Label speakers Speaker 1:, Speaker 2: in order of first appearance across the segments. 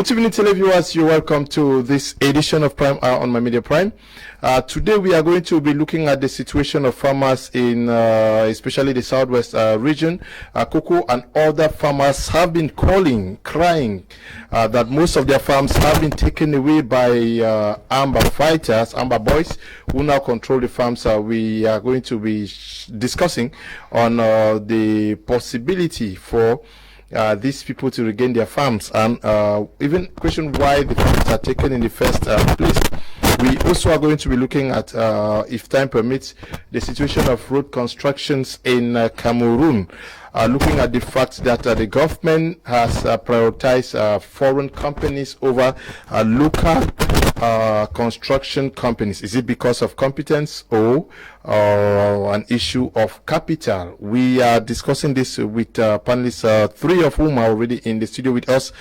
Speaker 1: Good evening, televiewers. You're welcome to this edition of Prime Hour on My Media Prime. Today we are going to be looking at the situation of farmers in especially the southwest region. Cocoa and other farmers have been crying that most of their farms have been taken away by AMBA fighters, AMBA boys, who now control the farms. We are going to be discussing on the possibility for these people to regain their farms, and even question why the farms are taken in the first place. We also are going to be looking at, if time permits, the situation of road constructions in Cameroon, looking at the fact that the government has prioritized foreign companies over local construction companies. Is it because of competence or an issue of capital? We are discussing this with panelists, three of whom are already in the studio with us.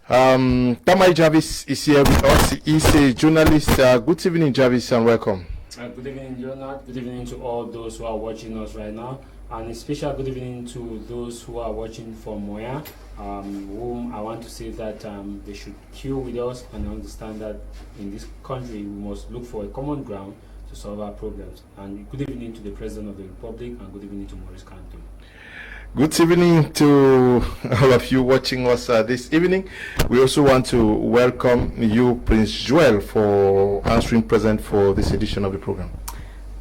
Speaker 1: Kamer Jarvis is here with us. He's a journalist. Good evening, Jarvis, and welcome.
Speaker 2: Good evening, Jonah. Good evening to all those who are watching us right now, and a special good evening to those who are watching from Moya, whom I want to say that they should queue with us and understand that in this country we must look for a common ground to solve our problems. And good evening to the President of the Republic, and good evening to Maurice Kanto.
Speaker 1: Good evening to all of you watching us this evening. We also want to welcome you, Prince Joel, for answering present for this edition of the program.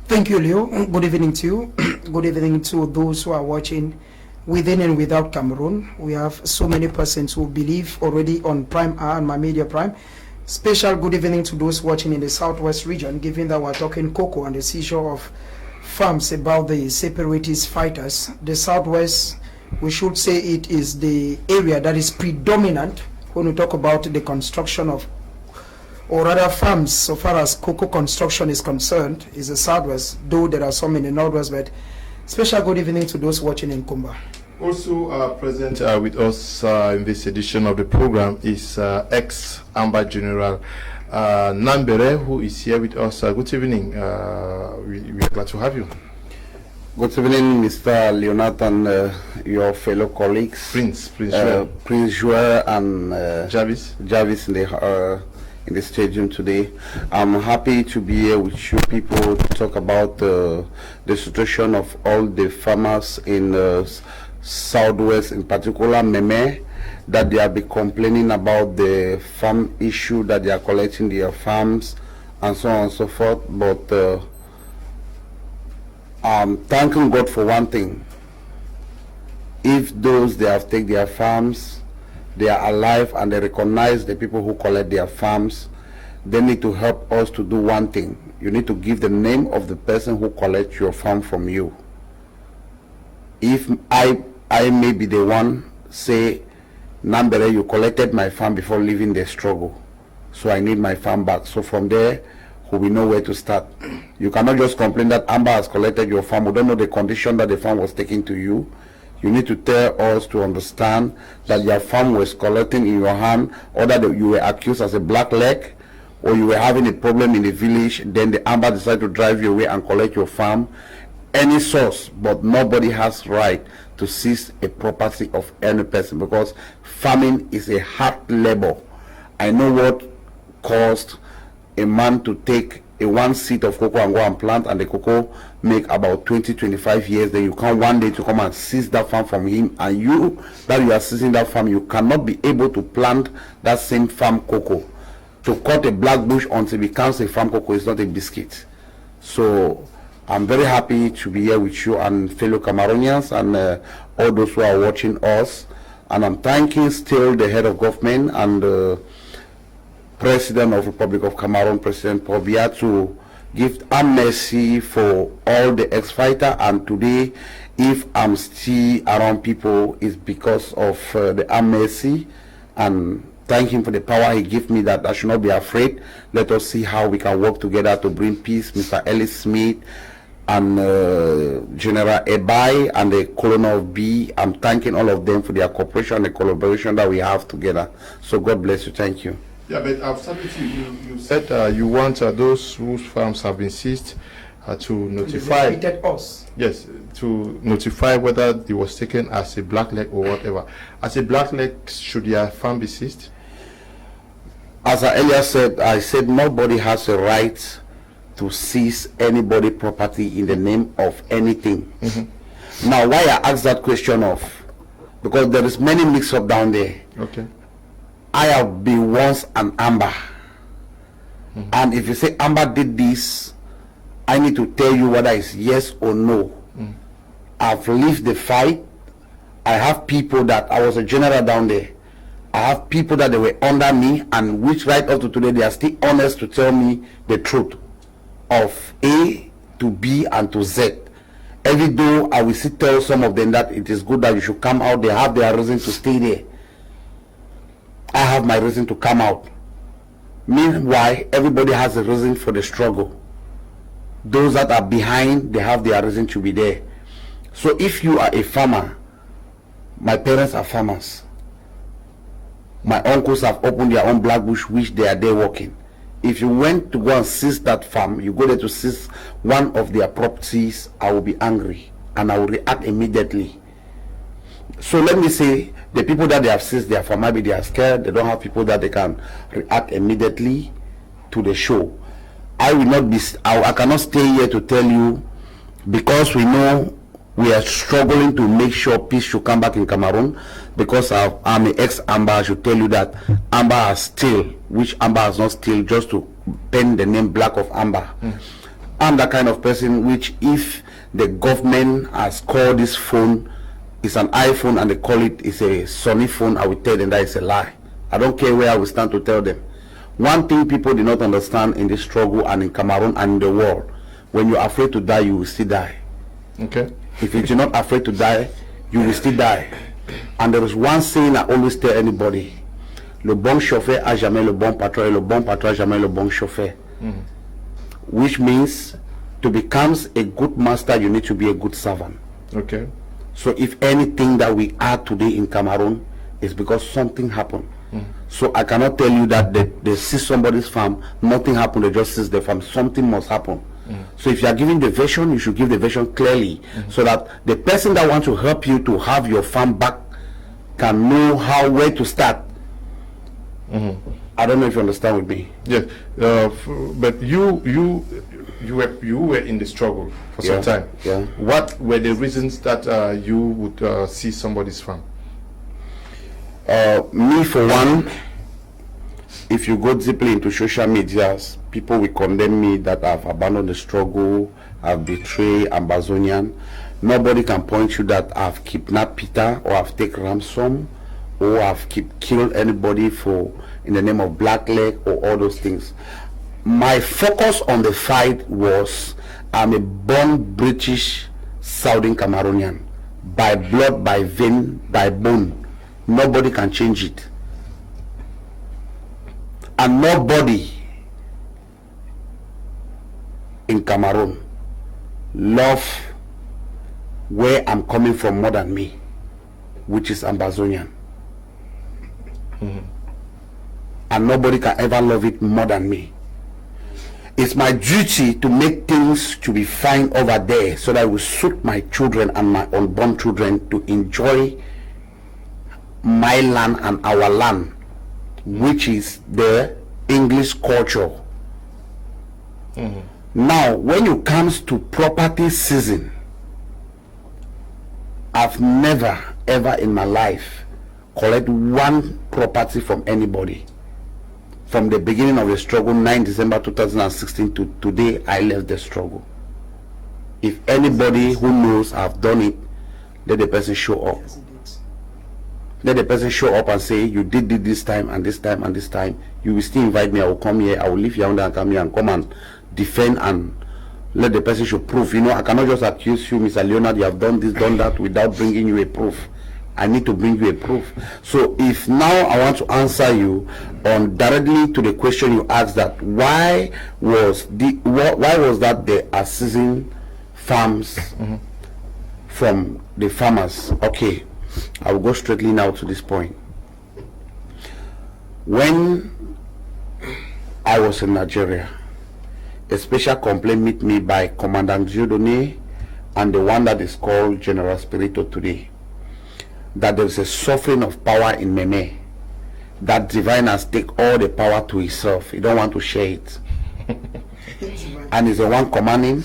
Speaker 3: Thank you, Leo. Good evening to you. Good evening to those who are watching within and without Cameroon. We have so many persons who believe already on Prime Hour and My Media Prime. Special good evening to those watching in the southwest region, given that we're talking cocoa and the seizure of farms about the separatist fighters. The southwest, we should say it is the area that is predominant when we talk about the construction of, or rather farms, so far as cocoa construction is concerned, is the southwest, though there are some in the northwest. But special good evening to those watching in Kumba.
Speaker 1: Also present with us in this edition of the program is ex-AMBA General Nambere, who is here with us. Good evening. We are glad to have you.
Speaker 4: Good evening, Mr. Leonard, and your fellow colleagues.
Speaker 1: Prince Joel
Speaker 4: and
Speaker 1: Jarvis
Speaker 4: in the stadium today. I'm happy to be here with you people to talk about the situation of all the farmers in southwest, in particular Kmer, that they have been complaining about the farm issue, that they are collecting their farms and so on and so forth. But I'm thanking God for one thing. If those they have taken their farms, they are alive and they recognize the people who collect their farms, they need to help us to do one thing. You need to give the name of the person who collects your farm from you. If I may be the one, say, Nambere, you collected my farm before leaving the struggle, so I need my farm back. So from there, we know where to start. You cannot just complain that AMBA has collected your farm. We don't know the condition that the farm was taken to you. You need to tell us to understand that your farm was collecting in your hand, or that you were accused as a black leg, or you were having a problem in the village, then the AMBA decided to drive you away and collect your farm. Any source, but nobody has right to seize a property of any person, because farming is a hard labor. I know what cost a man to take a one seed of cocoa and go and plant, and the cocoa make about 20-25 years. Then you come one day to come and seize that farm from him, and you that you are seizing that farm, you cannot be able to plant that same farm cocoa. To cut a black bush until it becomes a farm cocoa is not a biscuit. So I'm very happy to be here with you and fellow Cameroonians and all those who are watching us. And I'm thanking still the head of government and the President of Republic of Cameroon, President Paul Biya, to give amnesty for all the ex-fighters. And today, if I'm still around people, it's because of the amnesty. And thank him for the power he gave me, that I should not be afraid. Let us see how we can work together to bring peace. Mr. Ellis Smith and General Ebai and the Colonel of B. I'm thanking all of them for their cooperation and the collaboration that we have together. So God bless you. Thank you.
Speaker 1: Yeah, but I've started to you said you want those whose farms have been seized to notify
Speaker 3: us.
Speaker 1: Yes, to notify whether he was taken as a blackleg or whatever. As a blackleg, should their farm be seized?
Speaker 4: As I earlier said, I said nobody has a right to seize anybody property in the name of anything. Now, why I asked that question of, because there is many mix-up down there.
Speaker 1: Okay.
Speaker 4: I have been once an AMBA, and if you say AMBA did this, I need to tell you whether it's yes or no. I've lived the fight. I have people that I was a general down there. I have people that they were under me, and which right up to today they are still honest to tell me the truth of A to B and to Z. Every though I will still tell some of them that it is good that you should come out, they have their reason to stay there. I have my reason to come out. Meanwhile, everybody has a reason for the struggle. Those that are behind, they have their reason to be there. So if you are a farmer, my parents are farmers. My uncles have opened their own black bush, which they are there working. If you went to go and seize that farm, you go there to seize one of their properties, I will be angry and I will react immediately. So let me say, the people that they have seized their farm, maybe they are scared, they don't have people that they can react immediately to the show. I will not be, I cannot stay here to tell you, because we know we are struggling to make sure peace should come back in Cameroon, because I'm an ex-AMBA. I should tell you that AMBA has still, which AMBA has not still, just to pen the name black of AMBA. I'm the kind of person which, if the government has called this phone, it's an iPhone, and they call it is a Sony phone, I will tell them that it's a lie. I don't care where I will stand to tell them. One thing people do not understand in this struggle and in Cameroon and in the world, when you're afraid to die, you will still die.
Speaker 1: Okay.
Speaker 4: If you're not afraid to die, you will still die. And there is one saying I always tell anybody: le bon chauffeur a jamais le bon patron, et le bon patron a jamais le bon chauffeur. Which means, to become a good master, you need to be a good servant.
Speaker 1: Okay.
Speaker 4: So if anything that we are today in Cameroon is because something happened. So I cannot tell you that they seize somebody's farm, nothing happened, they just seize the farm. Something must happen. So if you are giving the version, you should give the version clearly, so that the person that wants to help you to have your farm back can know where to start. I don't know if you understand with me.
Speaker 1: Yes, but you were in the struggle for some time.
Speaker 4: Yeah.
Speaker 1: What were the reasons that you would see somebody's farm?
Speaker 4: Me, for one, if you go deeply into social media, people will condemn me that I've abandoned the struggle, I've betrayed Ambazonian. Nobody can point you that I've kidnapped Peter, or I've taken ransom, or I've killed anybody in the name of blackleg or all those things. My focus on the fight was, I'm a born British Southern Cameroonian, by blood, by vein, by bone. Nobody can change it. And nobody in Cameroon love where I'm coming from more than me, which is Ambazonian. And nobody can ever love it more than me. It's my duty to make things to be fine over there, so that it will suit my children and my unborn children to enjoy my land and our land, which is the English culture. Now, when it comes to property seizing, I've never ever in my life collect one property from anybody. From the beginning of the struggle, 9 December 2016 to today, I left the struggle. If anybody who knows I've done it, let the person show up. Let the person show up and say, you did it this time and this time and this time. You will still invite me, I will come here, I will leave Yaoundé and come here and come and defend, and let the person show proof. You know, I cannot just accuse you, Mr. Leonard, you have done this, done that, without bringing you a proof. I need to bring you a proof. So if now I want to answer you on directly to the question you asked, that why was that they are seizing farms from the farmers? Okay, I will go straightly now to this point. When I was in Nigeria, a special complaint met me by Commandant Dieudonné and the one that is called General Spirito today, that there is a suffering of power in Meme, that divine has take all the power to himself. He don't want to share it. And he's the one commanding.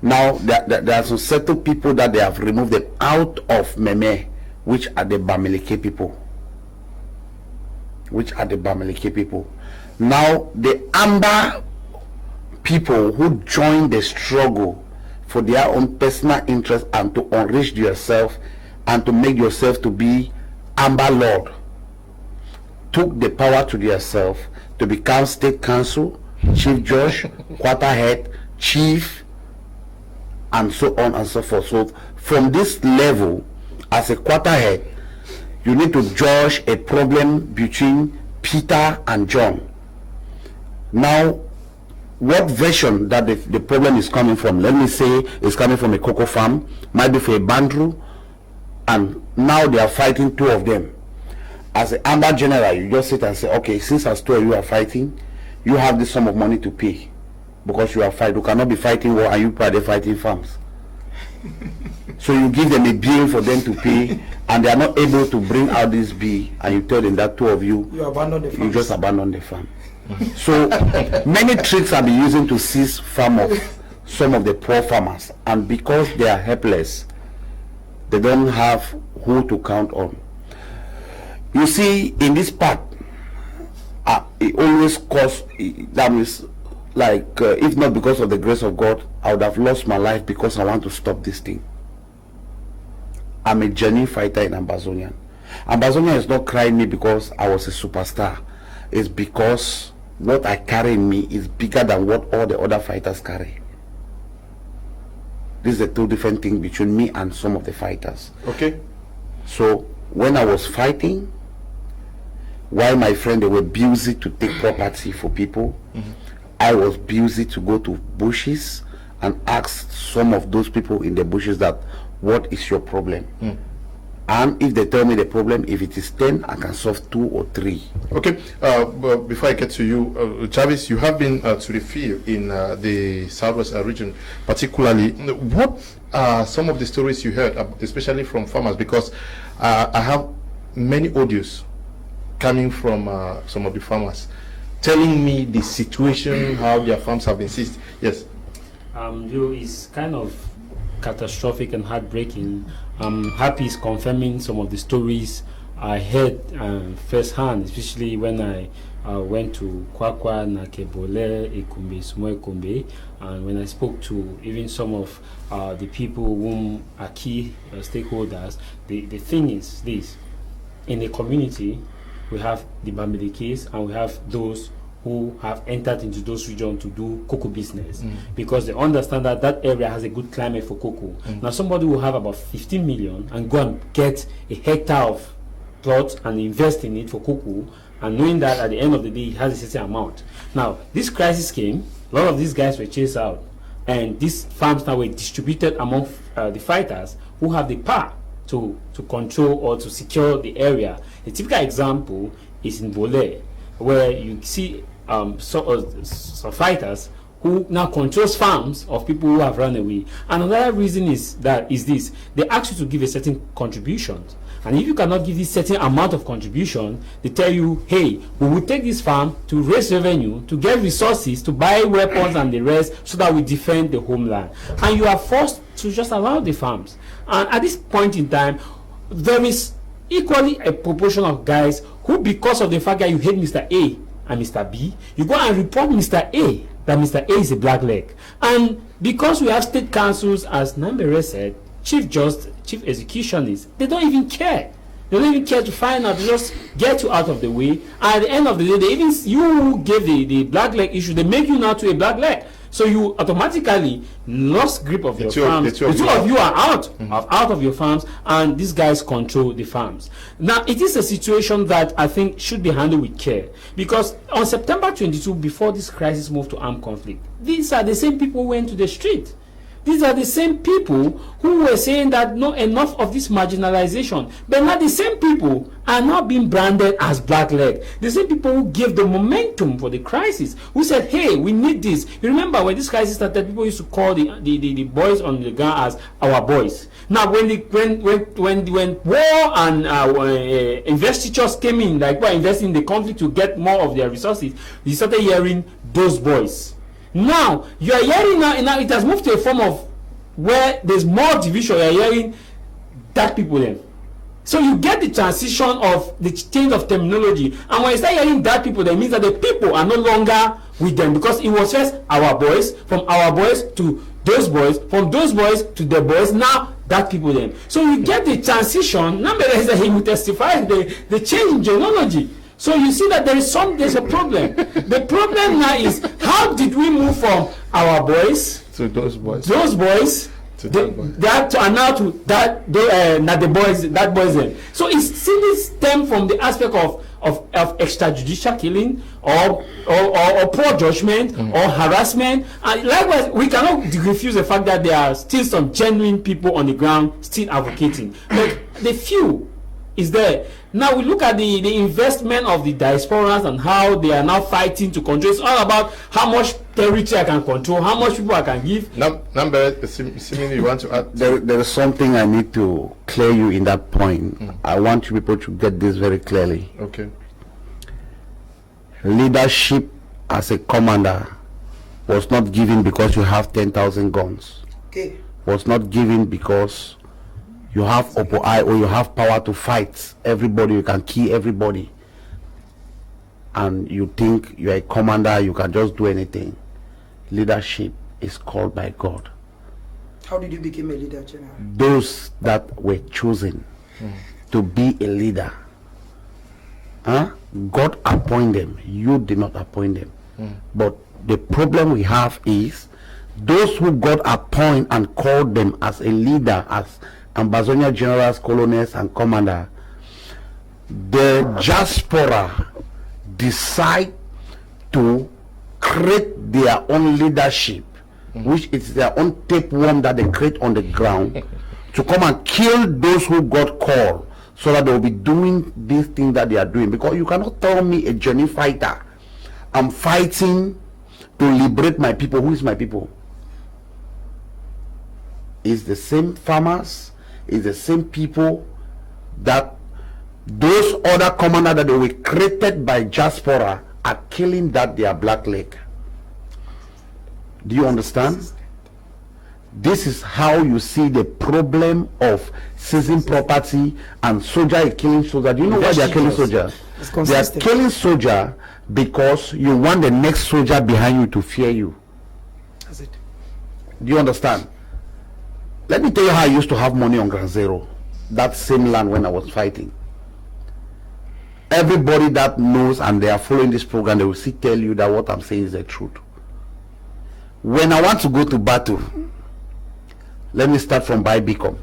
Speaker 4: Now there are some certain people that they have removed them out of Meme, which are the Bamileke people. Now the AMBA people who join the struggle for their own personal interest and to enrich yourself and to make yourself to be AMBA Lord, took the power to themselves to become state council, chief judge, quarterhead, chief, and so on and so forth. So from this level, as a quarterhead, you need to judge a problem between Peter and John. Now, what version that the problem is coming from? Let me say it's coming from a cocoa farm, might be for a bandru, and now they are fighting two of them. As an AMBA general, you just sit and say, okay, since as two of you are fighting, you have this sum of money to pay because you are fighting. You cannot be fighting war and you are fighting farms. So you give them a bill for them to pay, and they are not able to bring out this bill, and you tell them that two of you
Speaker 3: abandon the farm.
Speaker 4: You just abandon the farm. So many tricks are being used to seize farm of some of the poor farmers, and because they are helpless, they don't have who to count on. You see, in this part, it always costs. That means, like, if not because of the grace of God, I would have lost my life because I want to stop this thing. I'm a genuine fighter in Ambazonian. Ambazonian is not crying me because I was a superstar. It's because what I carry in me is bigger than what all the other fighters carry. This is the two different things between me and some of the fighters.
Speaker 1: Okay.
Speaker 4: So when I was fighting, while my friend they were busy to take property for people, I was busy to go to bushes and ask some of those people in the bushes that, what is your problem? And if they tell me the problem, if it is 10, I can solve 2 or 3.
Speaker 1: Okay, but before I get to you, Jarvis, you have been to the field in the Southwest region, particularly. What are some of the stories you heard, especially from farmers? Because I have many audios coming from some of the farmers telling me the situation, how their farms have been seized. Yes.
Speaker 2: It's kind of catastrophic and heartbreaking. I'm happy it's confirming some of the stories I heard firsthand, especially when I went to Kwakwa, Nakebole, Ekumbe, Sumo Ekumbe, and when I spoke to even some of the people whom are key stakeholders. The thing is this: in the community, we have the Bamilekes and we have those who have entered into those regions to do cocoa business because they understand that that area has a good climate for cocoa. Now somebody will have about 15 million and go and get a hectare of plot and invest in it for cocoa, and knowing that at the end of the day he has a certain amount. Now this crisis came, a lot of these guys were chased out, and these farms now were distributed among the fighters who have the power to control or to secure the area. A typical example is in Bole, where you see some fighters who now controls farms of people who have run away. And another reason is this: they ask you to give a certain contribution, and if you cannot give this certain amount of contribution, they tell you, hey, we will take this farm to raise revenue, to get resources, to buy weapons and the rest, so that we defend the homeland. And you are forced to just allow the farms. And at this point in time, there is equally a proportion of guys who, because of the fact that you hate Mr. A and Mr. B, you go and report Mr. A that Mr. A is a black leg. And because we have state councils, as Nambere said, chief executionists, they don't even care. They don't even care to find out. They just get you out of the way. And at the end of the day, they even, you who gave the black leg issue, they make you now to a black leg. So you automatically lost grip of your farms. The two of you are out, out of your farms, and these guys control the farms. Now, it is a situation that I think should be handled with care, because on September 22, before this crisis moved to armed conflict, these are the same people who went to the street. these are the same people who were saying that no, enough of this marginalization. But now the same people are now being branded as blackleg. The same people who gave the momentum for the crisis, who said, hey, we need this. You remember when this crisis started, people used to call the boys on the ground as our boys. Now when war and investitures came in, like we're investing in the country to get more of their resources, we started hearing those boys. Now you are hearing now it has moved to a form of where there's more division. You are hearing that people then. So you get the transition of the change of terminology, and when you start hearing that people, that means that the people are no longer with them, because it was first our boys, from our boys to those boys, from those boys to the boys, now that people then. So you get the transition. Nonetheless, that he will testify the change in genealogy. So you see that there's a problem. The problem now is, how did we move from our boys
Speaker 1: to those boys
Speaker 2: to that and now to that not the boys, that boys then. So it's simply stem from the aspect of extrajudicial killing or poor judgment or harassment. And likewise, we cannot refuse the fact that there are still some genuine people on the ground still advocating. But the few is there. Now we look at the investment of the diasporas and how they are now fighting to control. It's all about how much territory I can control, how much people I can give.
Speaker 1: Number, seemingly you want to add?
Speaker 4: There is something I need to clear you in that point. I want you people to get this very clearly.
Speaker 1: Okay.
Speaker 4: Leadership as a commander was not given because you have 10,000 guns.
Speaker 3: Okay.
Speaker 4: Was not given because you have Oppo eye or you have power to fight everybody, you can kill everybody, and you think you are a commander, you can just do anything. Leadership is called by God.
Speaker 3: How did you become a leader, General?
Speaker 4: Those that were chosen to be a leader, God appointed them. You did not appoint them. But the problem we have is those who God appointed and called them as a leader, as ambassador generals, colonels, and commander, the diaspora decide to create their own leadership, which is their own tapeworm that they create on the ground, to come and kill those who God called, so that they will be doing this thing that they are doing. Because you cannot tell me, a genuine fighter, I'm fighting to liberate my people. Who is my people? It's the same farmers, it's the same people that those other commanders that they were created by diaspora are killing, that they are blackleg. Do you understand? This is how you see the problem of seizing property and soldier killing soldier. Do you know why they are killing soldier? They are killing soldier because you want the next soldier behind you to fear you.
Speaker 3: That's it.
Speaker 4: Do you understand? Let me tell you how I used to have money on Ground Zero, that same land, when I was fighting. Everybody that knows and they are following this program, they will still tell you that what I'm saying is the truth. When I want to go to battle, let me start from Baibicom.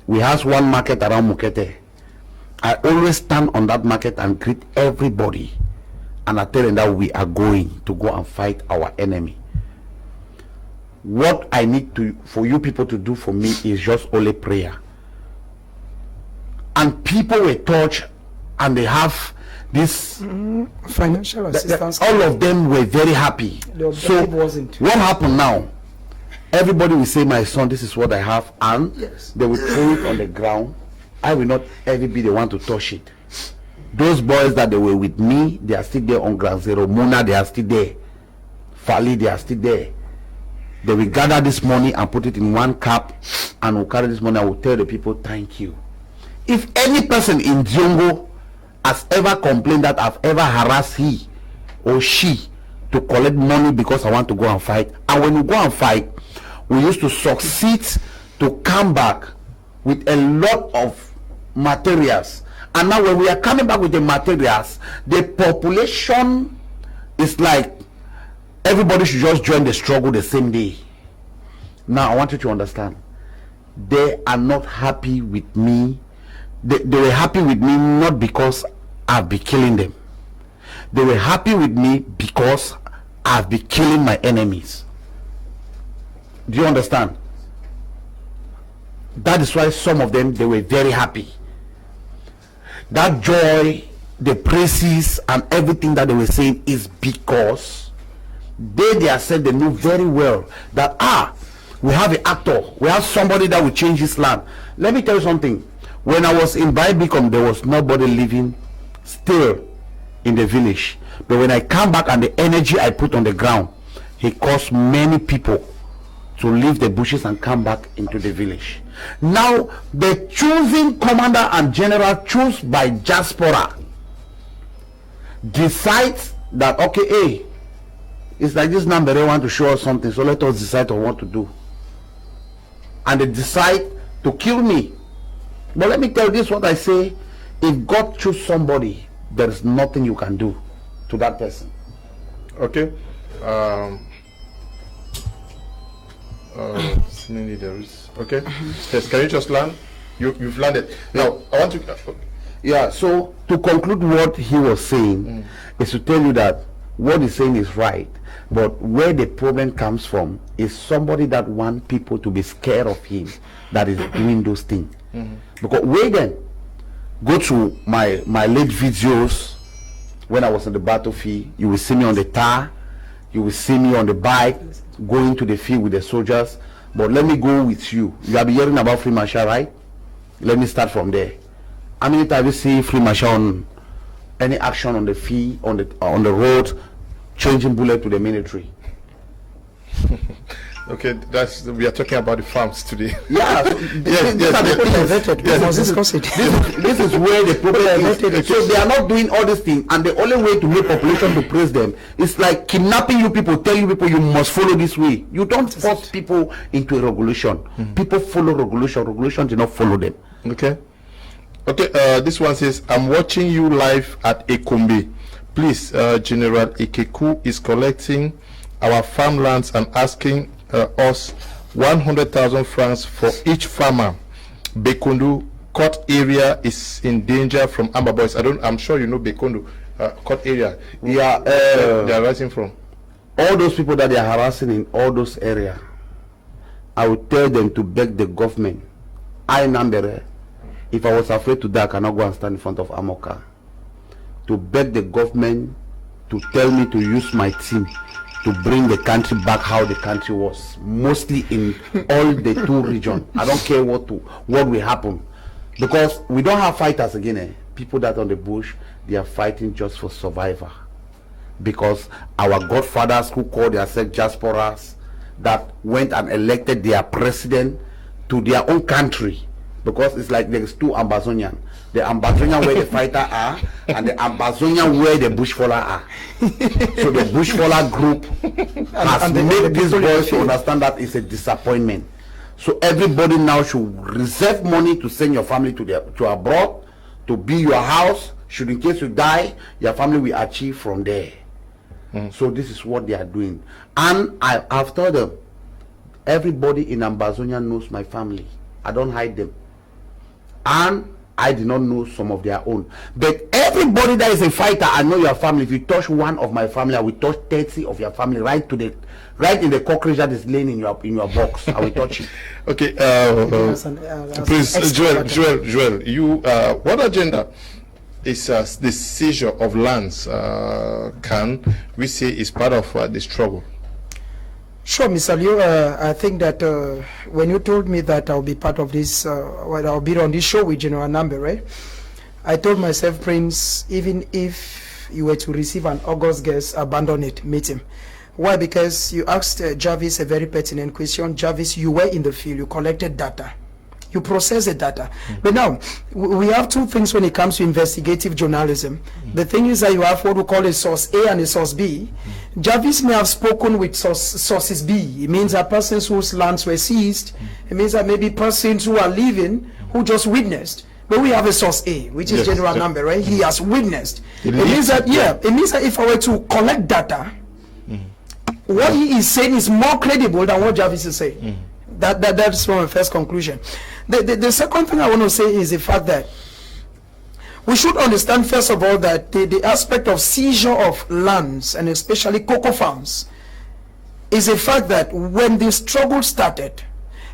Speaker 4: We have one market around Mukete. I always stand on that market and greet everybody, and I tell them that we are going to go and fight our enemy. What I need for you people to do for me is just only prayer. And people were touched, and they have this
Speaker 3: financial assistance.
Speaker 4: All of them were very happy. So what happened now? Everybody will say, my son, this is what I have, and they will throw it on the ground. I will not ever be the one to touch it. Those boys that they were with me, they are still there on Ground Zero. Muna, they are still there. Fali, they are still there. They will gather this money and put it in one cap, and will carry this money. I will tell the people, thank you. If any person in Diongo has ever complained that I've ever harassed he or she to collect money because I want to go and fight, and when you go and fight, we used to succeed to come back with a lot of materials. And now when we are coming back with the materials, the population is like everybody should just join the struggle the same day. Now I want you to understand, they are not happy with me. They were happy with me not because I've been killing them. They were happy with me because I've been killing my enemies. Do you understand? That is why some of them, they were very happy. That joy, the praises and everything that they were saying is because they themselves, they know very well that we have an actor, we have somebody that will change this land. Let me tell you something. When I was in Bicom, there was nobody living still in the village. But when I come back and the energy I put on the ground, it caused many people to leave the bushes and come back into the village. Now the choosing commander and general choose by diaspora decides that, okay, hey, it's like this number, they want to show us something, so let us decide on what to do. And they decide to kill me. But let me tell you this, what I say: if God choose somebody, there is nothing you can do to that person.
Speaker 1: Okay. There is. Okay. Yes, can you just land? You've landed. Now I want to.
Speaker 4: Yeah. So to conclude, what he was saying is to tell you that what he's saying is right, but where the problem comes from is somebody that wants people to be scared of him that is doing those things. Because wait, then go to my late videos when I was on the battlefield. You will see me on the tar, you will see me on the bike going to the field with the soldiers. But let me go with you. You have been hearing about free marshal, right? Let me start from there. How many times you see free marshal on any action on the field, on the road, changing bullet to the military?
Speaker 1: Okay, we are talking about the farms today.
Speaker 4: Yeah, so this is where the problem is. So they are not doing all these things, and the only way to make population to praise them is like kidnapping you people, tell you people you must follow this way. You don't force people into a regulation. People follow regulation. Regulation do not follow them.
Speaker 1: Okay. This one says, I'm watching you live at Ekombe. Please, General Ikeku is collecting our farmlands and asking us 100,000 francs for each farmer. Bekondu court area is in danger from AMBA boys. I'm sure you know Bekondu court area.
Speaker 4: Yeah,
Speaker 1: they are rising from.
Speaker 4: All those people that they are harassing in all those areas, I would tell them to beg the government. If I was afraid to die, I cannot go and stand in front of Amoka. To beg the government to tell me to use my team to bring the country back how the country was, mostly in all the two regions. I don't care what will happen, because we don't have fighters again. People that on the bush, they are fighting just for survival, because our godfathers who called themselves diasporas that went and elected their president to their own country, because it's like there's two Ambazonian. The Ambazonian where the fighter are, and the Ambazonian where the bushfaller are. So the bushfaller group has made these boys to understand that it's a disappointment. So everybody now should reserve money to send your family to abroad, to be your house. Should in case you die, your family will achieve from there. So this is what they are doing. And I've told them, everybody in Ambazonia knows my family. I don't hide them. And I did not know some of their own. But everybody that is a fighter, I know your family. If you touch one of my family, I will touch 30 of your family right in the cockroach that is laying in your box. I will touch it.
Speaker 1: Okay. Please, Joel, you what agenda is the seizure of lands can we say is part of the struggle?
Speaker 3: Sure, Mr. Liu, I think that when you told me that I'll be part of this, I'll be on this show with General Nambe, right? I told myself, Prince, even if you were to receive an August guest, abandon it, meet him. Why? Because you asked Jarvis a very pertinent question. Jarvis, you were in the field, you collected data. You process the data. But now, we have two things when it comes to investigative journalism. The thing is that you have what we call a source A and a source B. Jarvis may have spoken with sources B. It means that persons whose lands were seized. It means that maybe persons who are living, who just witnessed. But we have a source A, which is General Nambe, right? He has witnessed. It means that, it means that if I were to collect data, what he is saying is more credible than what Jarvis is saying. That's my first conclusion. The second thing I want to say is the fact that we should understand, first of all, that the aspect of seizure of lands, and especially cocoa farms, is the fact that when the struggle started,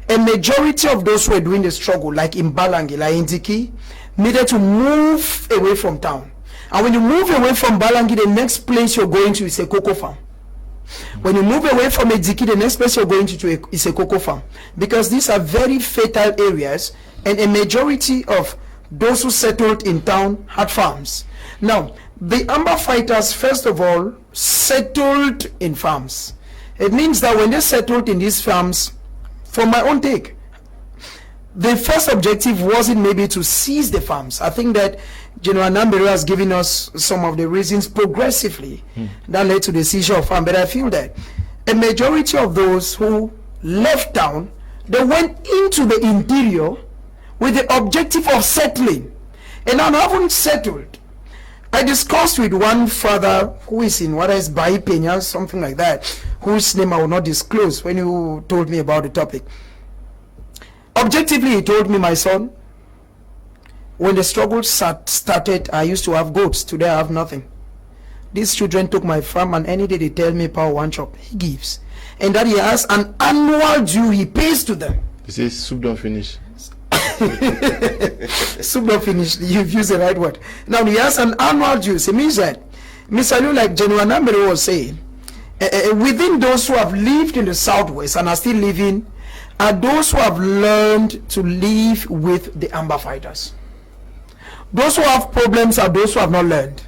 Speaker 3: a majority of those who were doing the struggle, like in Balangi, like in Tiki, needed to move away from town. And when you move away from Balangi, the next place you're going to is a cocoa farm. When you move away from Edziki, the next place you're going to is a cocoa farm. Because these are very fertile areas, and a majority of those who settled in town had farms. Now, the AMBA fighters, first of all, settled in farms. It means that when they settled in these farms, from my own take, the first objective wasn't maybe to seize the farms. I think that General Nambere has given us some of the reasons progressively that led to the seizure of farm. But I feel that a majority of those who left town, they went into the interior with the objective of settling. And now haven't settled. I discussed with one father who is in what is Bai Peña, something like that, whose name I will not disclose, when you told me about the topic. Objectively, he told me, my son, when the struggle started, I used to have goats. Today, I have nothing. These children took my farm, and any day they tell me, power one chop, he gives. And that he has an annual due he pays to them.
Speaker 1: He says, soup don't finish.
Speaker 3: Soup don't finish. You've used the right word. Now, he has an annual due. It means that, Mr. Liu, like General Nambere was saying, within those who have lived in the southwest and are still living, are those who have learned to live with the AMBA fighters. Those who have problems are those who have not learned.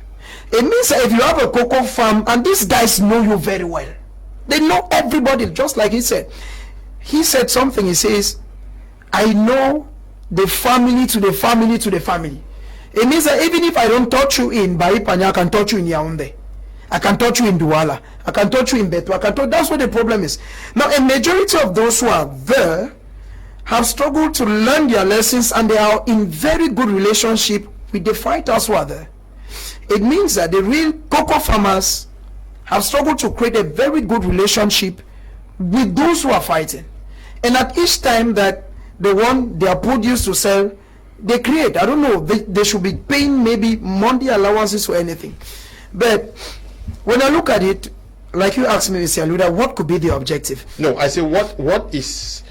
Speaker 3: It means that if you have a cocoa farm, and these guys know you very well, they know everybody, just like he said. He said something, he says, I know the family to the family to the family. It means that even if I don't touch you in Baipanya, I can touch you in Yaoundé. I can touch you in Douala. I can touch you in Beto. I can touch. That's what the problem is. Now, a majority of those who are there have struggled to learn their lessons, and they are in very good relationship with the fighters who are there. It means that the real cocoa farmers have struggled to create a very good relationship with those who are fighting. And at each time that they want their produce to sell, they create, I don't know, they should be paying maybe monthly allowances or anything. But when I look at it, like you asked me, Mr. Aluda, what could be the objective?
Speaker 1: No, I say what is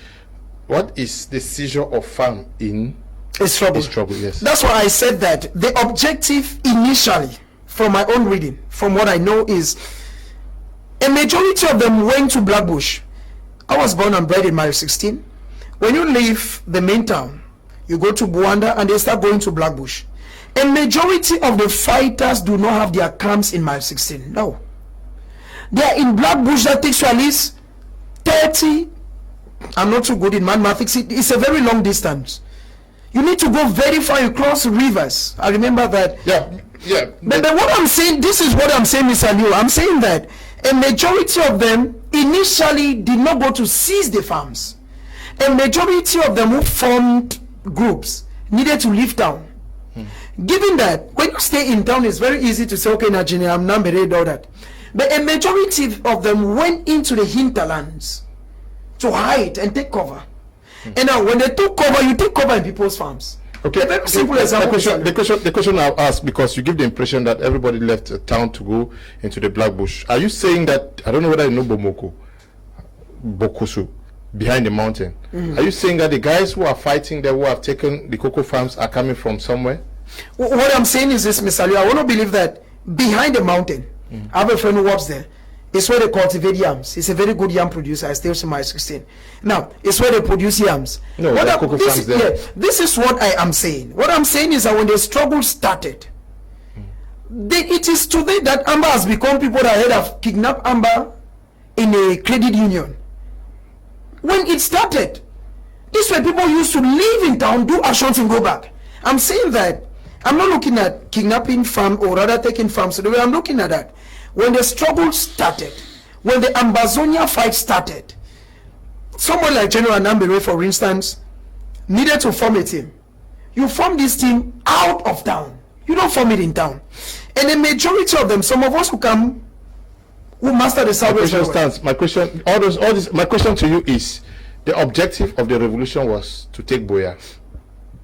Speaker 1: the seizure of farm in
Speaker 3: a struggle?
Speaker 1: A struggle, yes.
Speaker 3: That's why I said that the objective initially, from my own reading, from what I know, is a majority of them went to Blackbush. I was born and bred in Mile 16. When you leave the main town, you go to Buanda and they start going to Blackbush. A majority of the fighters do not have their camps in Mile 16. No. They are in Blackbush. That takes you at least 30. I'm not too good in mathematics. It's a very long distance. You need to go very far. You cross rivers. I remember that.
Speaker 1: Yeah.
Speaker 3: But what I'm saying, this is what I'm saying, Mr. Liu. I'm saying that a majority of them initially did not go to seize the farms. A majority of them who formed groups needed to leave town. Given that when you stay in town, it's very easy to say, okay, Najini, I'm not married, all that. But a majority of them went into the hinterlands to hide and take cover. And now when they took cover, you take cover in people's farms.
Speaker 1: Okay,
Speaker 3: a very simple example.
Speaker 1: The question I'll ask, because you give the impression that everybody left town to go into the Black Bush. Are you saying that, I don't know whether you know Bokoso, behind the mountain. Are you saying that the guys who are fighting there, who have taken the cocoa farms, are coming from somewhere?
Speaker 3: What I'm saying is this, Mr. Liu, I want to believe that behind the mountain, I have a friend who works there. It's where they cultivate yams. He's a very good yam producer. I still see my 16. Now, it's where they produce yams.
Speaker 1: No, cocoa farms there.
Speaker 3: Yeah, this is what I am saying. What I'm saying is that when the struggle started, it is today that AMBA has become people that have kidnapped AMBA in a credit union. When it started, this way people used to live in town, do actions and go back. I'm saying that I'm not looking at kidnapping farm or rather taking farms. So the way I'm looking at that, when the struggle started, when the Ambazonia fight started, someone like General Nambere, for instance, needed to form a team. You form this team out of town. You don't form it in town. And the majority of them, some of us who come, who master the Southwest.
Speaker 1: My question to you is, the objective of the revolution was to take Boya.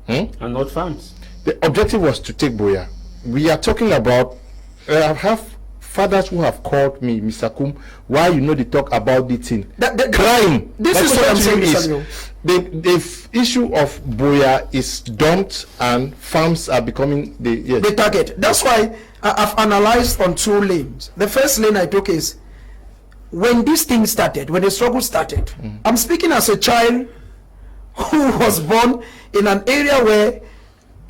Speaker 2: And not farms.
Speaker 1: The objective was to take Boya. We are talking about have fathers who have called me, Mr. Kum, why you know they talk about the thing? Crying.
Speaker 3: This is what I'm saying,
Speaker 1: the issue of Boya is dumped and farms are becoming the
Speaker 3: target. That's why I've analyzed on 2 lanes. The first lane I took is when this thing started, when the struggle started. I'm speaking as a child who was born in an area where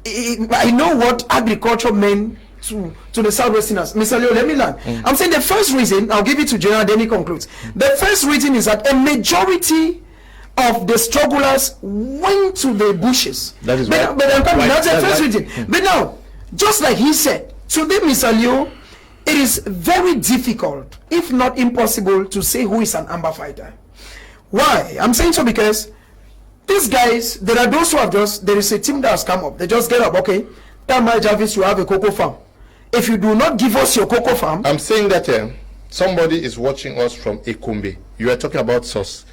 Speaker 3: I know what agriculture meant to the Southwesterners. Mr. Leo, let me learn. I'm saying the first reason, I'll give it to General, then he concludes. The first reason is that a majority of the strugglers went to the bushes. That is right. But I'm coming, that's the first reason. But now, just like he said, today, Mr. Leo, it is very difficult, if not impossible, to say who is an AMBA fighter. Why? I'm saying so because these guys, there are those who have just, there is a team that has come up. They just get up, okay, Tamai Jarvis, you have a cocoa farm. If you do not give us your cocoa farm.
Speaker 1: I'm saying that somebody is watching us from Ekombe. You are talking about source.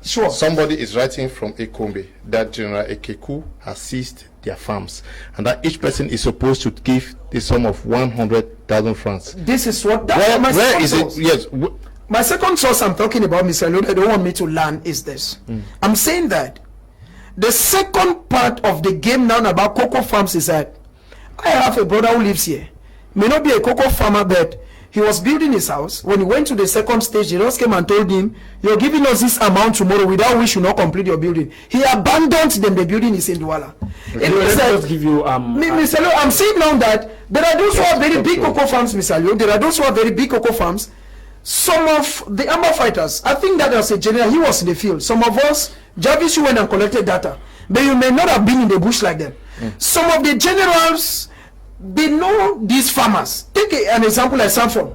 Speaker 3: Sure.
Speaker 1: Somebody is writing from Ekombe that General Ekeku has seized their farms and that each person is supposed to give the sum of 100,000 francs.
Speaker 3: This is what.
Speaker 1: Where is it? Yes.
Speaker 3: My second source I'm talking about, Mr. Lode, I don't want me to learn is this. I'm saying that the second part of the game now about cocoa farms is that I have a brother who lives here. May not be a cocoa farmer, but he was building his house. When he went to the second stage, they just came and told him, you're giving us this amount tomorrow without which you not complete your building. He abandoned them, the building is in Douala.
Speaker 2: Let me give you
Speaker 3: Mr. Leo, I'm saying now that there are those who have very big cocoa farms, Mr. Leo. There are those who have very big cocoa farms. Some of the AMBA fighters, I think that as a general, he was in the field. Some of us, Jarvis, you went and collected data, but you may not have been in the bush like them. Some of the generals, they know these farmers. Take an example like Sanford.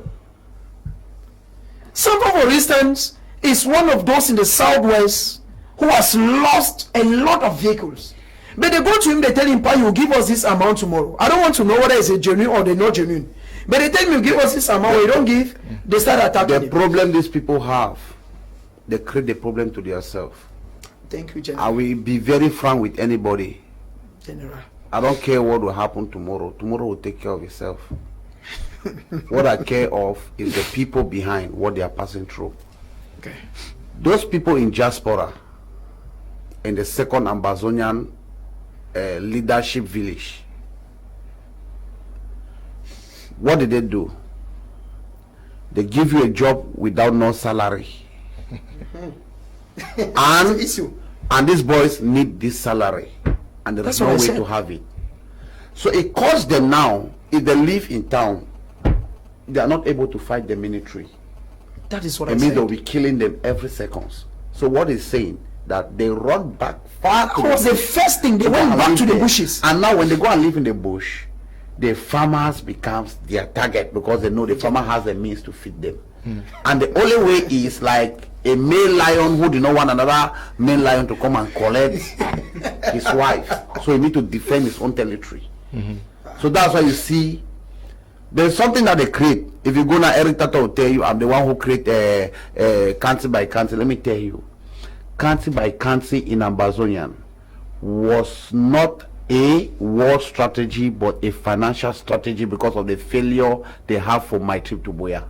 Speaker 3: Sanford, for instance, is one of those in the southwest who has lost a lot of vehicles. But they go to him, they tell him, "Pa, you give us this amount tomorrow." I don't want to know whether it's a genuine or they're not genuine. But they tell me, give us this amount, you don't give, they start attacking.
Speaker 4: The problem these people have, they create the problem to themselves.
Speaker 3: Thank you, General.
Speaker 4: I will be very frank with anybody.
Speaker 3: General.
Speaker 4: I don't care what will happen tomorrow. Tomorrow will take care of itself. What I care of is the people behind what they are passing through.
Speaker 3: Okay.
Speaker 4: Those people in diaspora, in the second Amazonian leadership village, what did they do? They give you a job without no salary. And these boys need this salary. And there's no way to have it. So it costs them now, if they live in town, they are not able to fight the military.
Speaker 3: That is what
Speaker 4: it means they'll be killing them every second. So what is saying that they run back far.
Speaker 3: That was the first thing, they went back to the bushes.
Speaker 4: And now when they go and live in the bush, the farmers becomes their target because they know the farmer has the means to feed them. And the only way is like a male lion who do not want another male lion to come and collect his wife. So he need to defend his own territory. So that's why you see there's something that they create. If you go now, Eric Tata will tell you, I'm the one who create country by country. Let me tell you, country by country in Ambazonian was not a war strategy but a financial strategy because of the failure they have for my trip to Boya.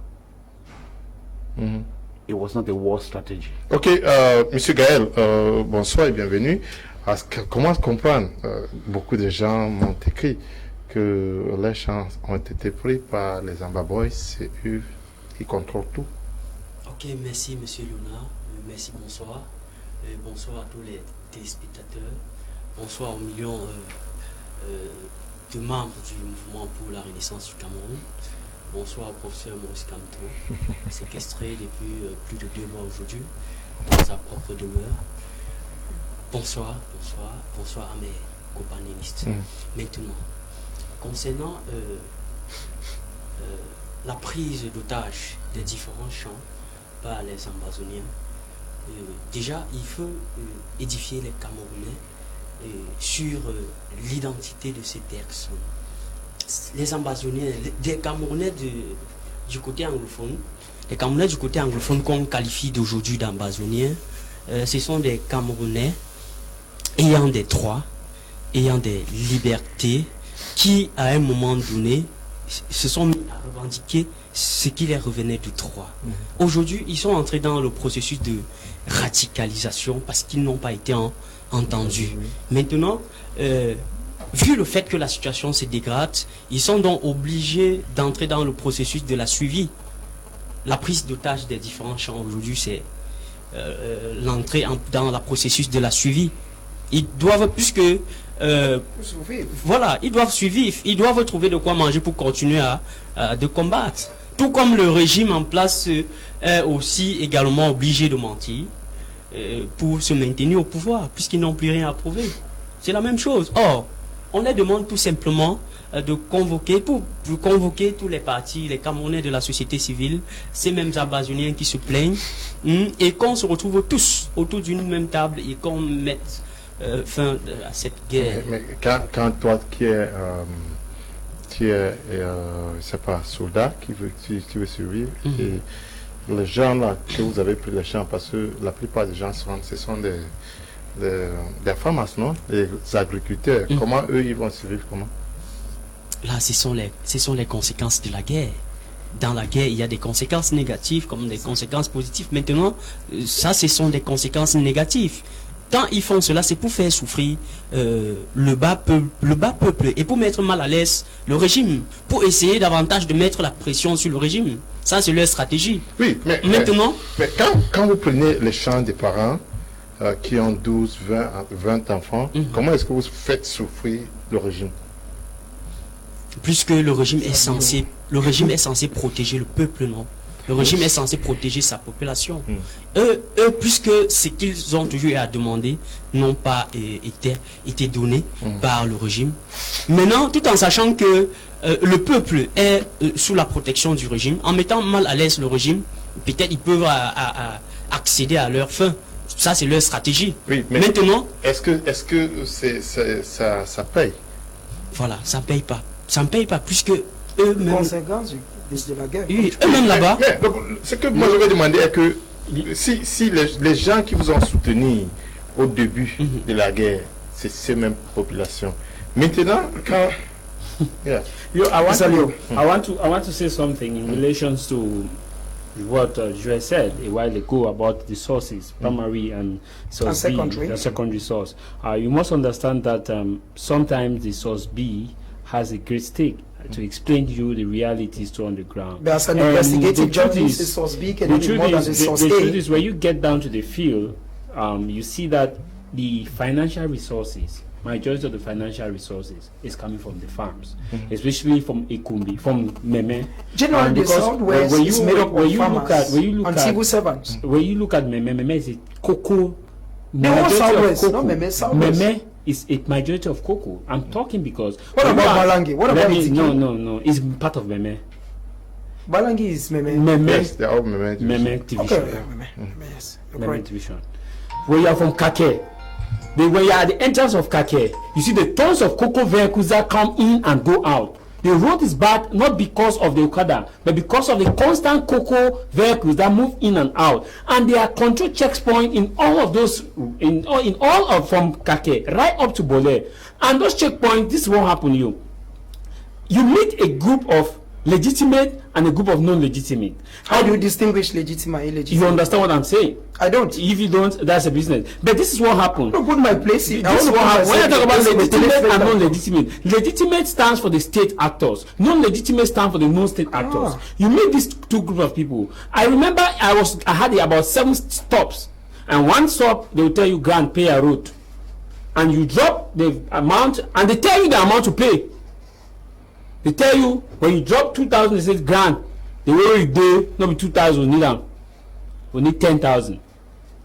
Speaker 4: It was not a war strategy.
Speaker 1: Ok, Monsieur Gaël, bonsoir et bienvenue. Comment comprendre beaucoup de gens m'ont écrit que les champs ont été pris par les AMBA Boys, c'est eux qui contrôlent tout.
Speaker 5: Ok, merci Monsieur Léonard, merci, bonsoir. Bonsoir à tous les téléspectateurs. Bonsoir aux millions de membres du mouvement pour la Renaissance du Cameroun. Bonsoir au professeur Maurice Camteau, séquestré depuis plus de 2 mois aujourd'hui dans sa propre demeure. Bonsoir à mes compagnonnistes. Maintenant, concernant la prise d'otages des différents champs par les Ambazoniens, déjà il faut édifier les Camerounais sur l'identité de ces personnes. Les Ambazoniens, des Camerounais du côté anglophone, les Camerounais du côté anglophone qu'on qualifie d'aujourd'hui d'Ambazoniens, ce sont des Camerounais ayant des droits, ayant des libertés, qui à un moment donné se sont mis à revendiquer ce qui les revenait du droit. Aujourd'hui, ils sont entrés dans le processus de radicalisation parce qu'ils n'ont pas été entendus. Maintenant, vu le fait que la situation se dégrade, ils sont donc obligés d'entrer dans le processus de la suivi. La prise d'otage des différents champs aujourd'hui, c'est l'entrée dans le processus de la suivi. Ils doivent, puisque voilà, ils doivent suivre, ils doivent trouver de quoi manger pour continuer de combattre. Tout comme le régime en place est aussi également obligé de mentir pour se maintenir au pouvoir, puisqu'ils n'ont plus rien à prouver. C'est la même chose. Or, on les demande tout simplement de convoquer tous les partis, les Camerounais de la société civile, ces mêmes Ambazoniens qui se plaignent, et qu'on se retrouve tous autour d'une même table et qu'on mette fin à cette guerre.
Speaker 1: Mais quand toi qui es je sais pas, soldat qui veut survivre, et les gens là que vous avez pris les champs, parce que la plupart des gens ce sont des FAMERS, non? Les agriculteurs. Comment eux ils vont survivre, comment?
Speaker 5: Là, ce sont les conséquences de la guerre. Dans la guerre, il y a des conséquences négatives comme des conséquences positives. Maintenant, ça, ce sont des conséquences négatives. Quand ils font cela, c'est pour faire souffrir le bas peuple et pour mettre mal à l'aise le régime, pour essayer davantage de mettre la pression sur le régime. Ça, c'est leur stratégie.
Speaker 1: Oui, mais maintenant... Mais quand vous prenez les champs des parents qui ont 12, 20 enfants, comment est-ce que vous faites souffrir le régime?
Speaker 5: Puisque le régime est censé protéger le peuple, non? Le régime est censé protéger sa population. Eux, puisque ce qu'ils ont toujours eu à demander n'ont pas été donnés par le régime. Maintenant, tout en sachant que le peuple est sous la protection du régime, en mettant mal à l'aise le régime, peut-être ils peuvent accéder à leur fin. Ça, c'est leur stratégie. Oui, mais maintenant,
Speaker 1: est-ce que ça paye?
Speaker 5: Voilà, ça ne paye pas. Ça ne paye pas, puisque eux-mêmes...
Speaker 3: Conséquence de la guerre.
Speaker 5: Oui, eux-mêmes là-bas...
Speaker 1: Ce que moi je vais demander est que si les gens qui vous ont soutenu au début de la guerre, c'est ces mêmes populations. Maintenant, quand...
Speaker 2: Yeah. I want to say something in relation to what Joe said a while ago about the sources, primary and source B, the secondary source. You must understand that sometimes the source B has a great stake to explain to you the realities on the ground.
Speaker 3: But as an investigative journalist, the source B can be more than the source A.
Speaker 2: The truth is, when you get down to the field, you see that the financial resources, majority of the financial resources is coming from the farms, especially from Ekumbi, from Kmer.
Speaker 3: Generally, the Southwest is made up of farmers and civil servants.
Speaker 2: When you look at Kmer is a cocoa.
Speaker 3: The whole Southwest, not Kmer, Southwest.
Speaker 2: Kmer is a majority of cocoa. I'm talking because...
Speaker 3: What about Balangi? What about Itiki?
Speaker 2: No. It's part of Kmer.
Speaker 3: Balangi is Kmer.
Speaker 1: Yes, they're all Kmer division.
Speaker 2: Kmer division.
Speaker 3: Okay, yes.
Speaker 2: Kmer division. When you are from Kake, when you are at the entrance of Kake, you see the tons of cocoa vehicles that come in and go out. The road is bad not because of the Okada, but because of the constant cocoa vehicles that move in and out. And there are control checkpoints in all of those, in all of from Kake right up to Bole. And those checkpoints, this won't happen to you. You meet a group of legitimate and a group of non-legitimate.
Speaker 3: How do you distinguish legitimate and illegitimate?
Speaker 2: You understand what I'm saying?
Speaker 3: I don't.
Speaker 2: If you don't, that's a business. But this is what happened.
Speaker 3: I put my place in.
Speaker 2: This is what happened. When I talk about legitimate and non-legitimate, legitimate stands for the state actors. Non-legitimate stands for the non-state actors. You meet these two groups of people. I remember I had about 7 stops, and one stop they will tell you, "Grant, pay a road," and you drop the amount, and they tell you the amount to pay. They tell you when you drop 2,000, they say, "Grant, the way you do, not be 2,000, we need them. We need 10,000."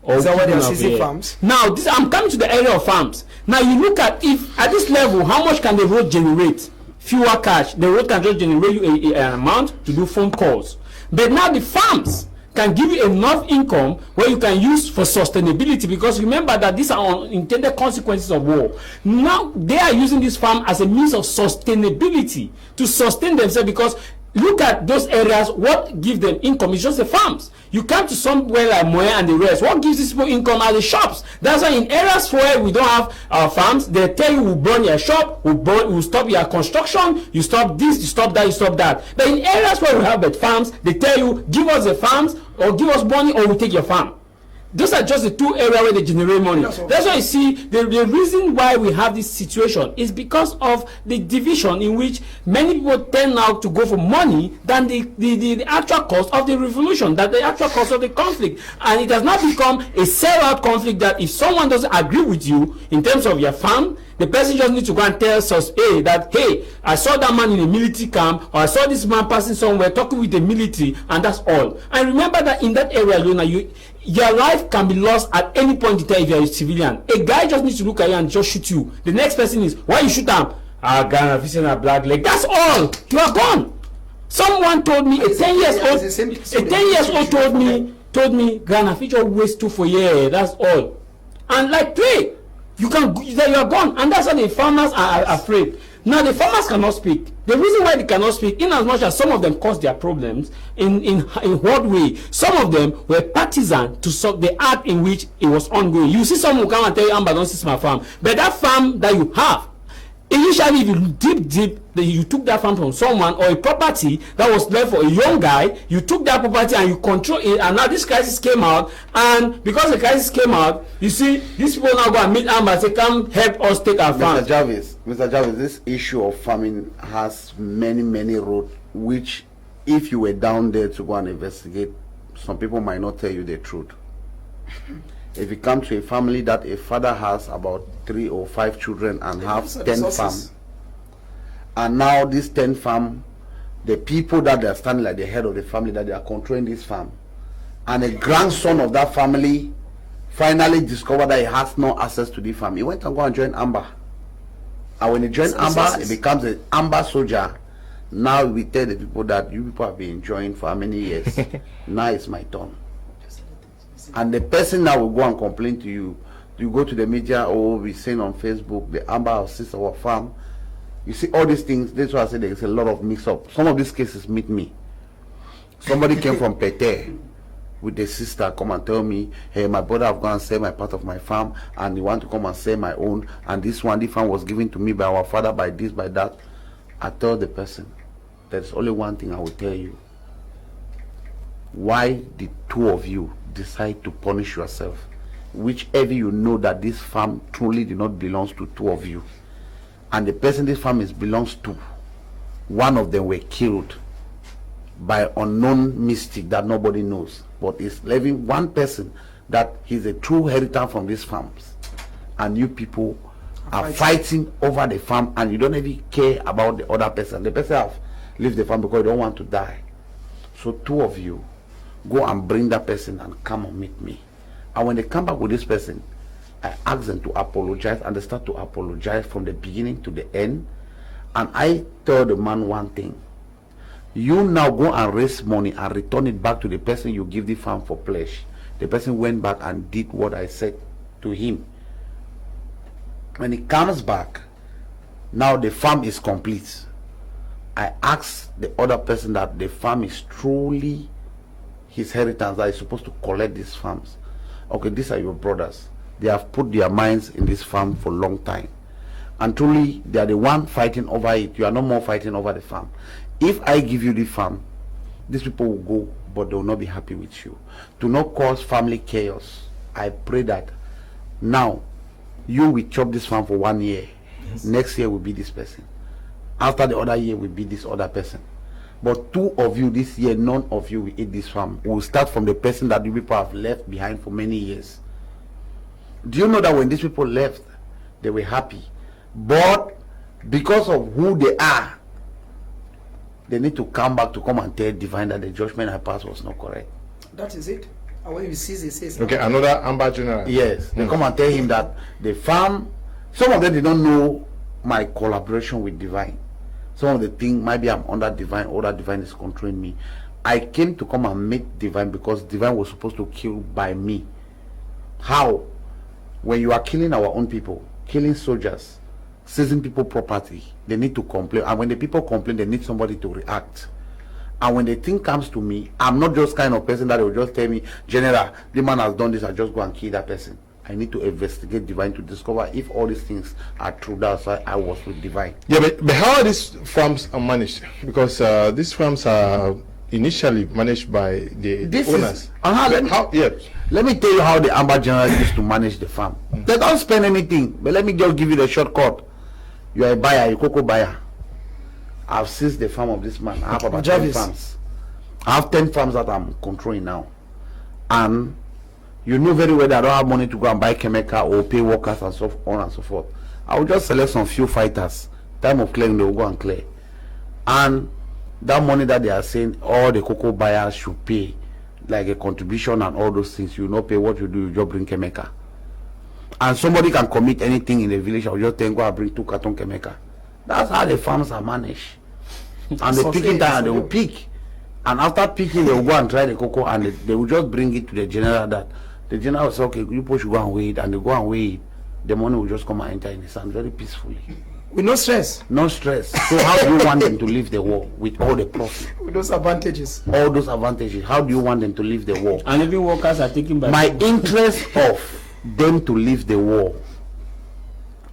Speaker 3: Is that why they are seizing farms?
Speaker 2: Now, I'm coming to the area of farms. Now, you look at if at this level, how much can the road generate? Fewer cash. The road can just generate you an amount to do phone calls. But now the farms can give you enough income where you can use for sustainability, because remember that these are unintended consequences of war. Now they are using this farm as a means of sustainability to sustain themselves, because look at those areas. What gives them income is just the farms. You come to somewhere like Moya and the rest. What gives these people income are the shops. That's why in areas where we don't have our farms, they tell you we'll burn your shop, we'll stop your construction, you stop this, you stop that, you stop that. But in areas where we have the farms, they tell you give us the farms or give us money or we'll take your farm. Those are just the two areas where they generate money. That's why you see the reason why we have this situation is because of the division in which many people tend now to go for money than the actual cost of the revolution, that the actual cost of the conflict. And it has now become a sell-out conflict that if someone doesn't agree with you in terms of your farm, the person just needs to go and tell us, hey, that, hey, I saw that man in a military camp, or I saw this man passing somewhere talking with the military, and that's all. And remember that in that area, your life can be lost at any point in time if you're a civilian. A guy just needs to look at you and just shoot you. The next person is, why you shoot him? Ghana, facing a black leg. That's all. You are gone. Someone told me, a 10-year-old told me, Ghana, feature waste 2 for year. That's all. And like, pray. You are gone, and that's why the farmers are afraid. Now the farmers cannot speak. The reason why they cannot speak, in as much as some of them caused their problems, in what way? Some of them were partisan to solve the act in which it was ongoing. You see someone come and tell you, AMBA, don't seize my farm, but that farm that you have, initially, if you deep, you took that farm from someone or a property that was left for a young guy, you took that property and you control it, and now this crisis came out, and because the crisis came out, you see, these people now go and meet AMBA and say, come help us take our farm.
Speaker 4: Mr. Jarvis, this issue of farming has many roads, which if you were down there to go and investigate, some people might not tell you the truth. If you come to a family that a father has about 3 or 5 children and have 10 farms, and now this 10 farm, the people that they are standing like the head of the family, that they are controlling this farm, and a grandson of that family finally discovered that he has no access to the farm, he went and go and join AMBA. And when he joined AMBA, he becomes an AMBA soldier. Now we tell the people that you people have been enjoying for how many years? Now it's my turn. And the person now will go and complain to you. You go to the media or we saying on Facebook, the AMBA assists our farm. You see all these things. That's why I say there's a lot of mix-up. Some of these cases meet me. Somebody came from Pete with the sister, come and tell me, hey, my brother have gone and sell my part of my farm, and he want to come and sell my own, and this farm was given to me by our father, by this, by that. I tell the person, there's only one thing I will tell you. Why the two of you decide to punish yourself, whichever you know that this farm truly did not belong to 2 of you, and the person this farm belongs to, one of them were killed by unknown mystic that nobody knows, but it's leaving one person that he's a true heritor from these farms, and you people are fighting over the farm, and you don't even care about the other person. The person have left the farm because you don't want to die. So 2 of you go and bring that person and come and meet me. And when they come back with this person, I ask them to apologize, and they start to apologize from the beginning to the end. And I tell the man one thing: you now go and raise money and return it back to the person you give the farm for pledge. The person went back and did what I said to him. When he comes back, now the farm is complete. I ask the other person that the farm is truly his inheritance, that is supposed to collect these farms. Okay, these are your brothers. They have put their minds in this farm for a long time, and truly they are the one fighting over it. You are no more fighting over the farm. If I give you the farm, these people will go, but they will not be happy with you. To not cause family chaos, I pray that now you will chop this farm for 1 year. Yes. Next year will be this person. After the other year will be this other person. But 2 of you this year, none of you will eat this farm. We'll start from the person that you people have left behind for many years. Do you know that when these people left, they were happy? But because of who they are, they need to come back to come and tell divine that the judgment I passed was not correct.
Speaker 3: That is it. And when you see this, says
Speaker 1: okay, another AMBA general.
Speaker 4: Yes, they come and tell him that the farm, some of them did not know my collaboration with divine. Some of the things, maybe I'm under divine, or that divine is controlling me. I came to come and meet divine because divine was supposed to kill by me. How? When you are killing our own people, killing soldiers, seizing people property, they need to complain, and when the people complain, they need somebody to react. And when the thing comes to me, I'm not just kind of person that will just tell me, General, the man has done this, I just go and kill that person. I need to investigate Divine to discover if all these things are true. That's why I was with Divine.
Speaker 1: Yeah, but how are these farms are managed? Because these farms are initially managed by the owners.
Speaker 4: Let me tell you how the AMBA General used to manage the farm. They don't spend anything, but let me just give you the shortcut. You are a buyer, a cocoa buyer. I've seized the farm of this man. I have about 10 farms. I have 10 farms that I'm controlling now. And you know very well that I don't have money to go and buy chemical or pay workers and so on and so forth. I will just select some few fighters. Time of clearing, they will go and clear. And that money that they are saying all the cocoa buyers should pay, like a contribution and all those things, you not pay. What you do, you just bring chemical. And somebody can commit anything in the village, I will just tell go and bring 2 carton chemical. That's how the farms are managed. And the picking time, they will pick. And after picking, they will go and try the cocoa, and they will just bring it to the general. That the general will say, okay, you push, go and weigh it, and they go and weigh it. The money will just come and enter in the sand very peacefully.
Speaker 3: With no stress.
Speaker 4: No stress. So how do you want them to leave the war with all the profit?
Speaker 3: With those advantages.
Speaker 4: All those advantages. How do you want them to leave the war?
Speaker 2: And even workers are taken by.
Speaker 4: My interest of them to leave the war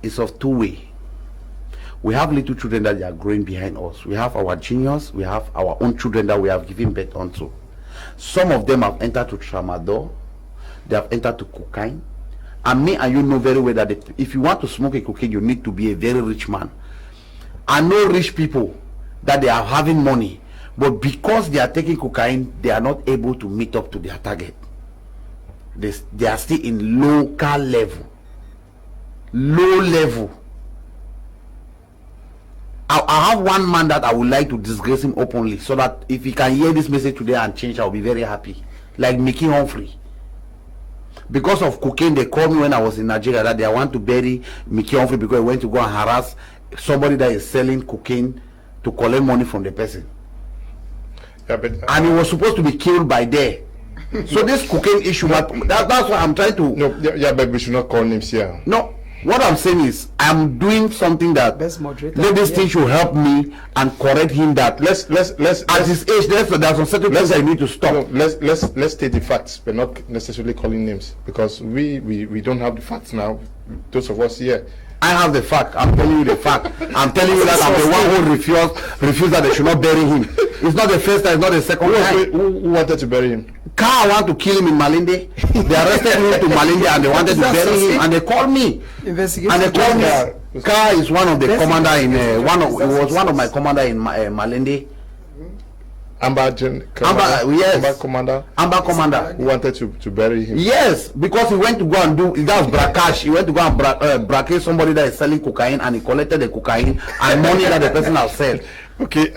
Speaker 4: is of 2 ways. We have little children that they are growing behind us. We have our juniors. We have our own children that we have given birth unto. Some of them have entered to tramadol. They have entered to cocaine. And me and you know very well that if you want to smoke a cocaine, you need to be a very rich man. I know rich people that they are having money, but because they are taking cocaine, they are not able to meet up to their target. They are still in local level. Low level. I have one man that I would like to disgrace him openly, so that if he can hear this message today and change, I'll be very happy. Like Mickey Humphrey. Because of cocaine, they called me when I was in Nigeria that they want to bury Mickey Humphrey because he went to go and harass somebody that is selling cocaine to collect money from the person.
Speaker 1: Yeah, but,
Speaker 4: and he was supposed to be killed by there. So this cocaine issue, that's why I'm trying to.
Speaker 1: No, yeah, but we should not call names here.
Speaker 4: No. What I'm saying is, I'm doing something that this thing should help me and correct him. That let's at his age, there's some certain things I need to stop.
Speaker 1: No, let's state the facts, but not necessarily calling names, because we don't have the facts now. Those of us here.
Speaker 4: I have the fact. I'm telling you the fact. I'm telling you that I'm the one who refused that they should not bury him. It's not the first time, it's not the second time.
Speaker 1: Who wanted to bury him?
Speaker 4: Car want to kill him in Malinde. They arrested him to Malinde and they wanted to bury him, and they called me.
Speaker 3: Investigation.
Speaker 4: And they called me. Car is one of the commander in it was one of my commander in Malinde.
Speaker 1: AMBA commander.
Speaker 4: AMBA commander.
Speaker 1: Who wanted to bury him?
Speaker 4: Yes, because he went to go and do that was bracash. He went to go and bracket somebody that is selling cocaine, and he collected the cocaine and money that the person has said.
Speaker 1: Okay.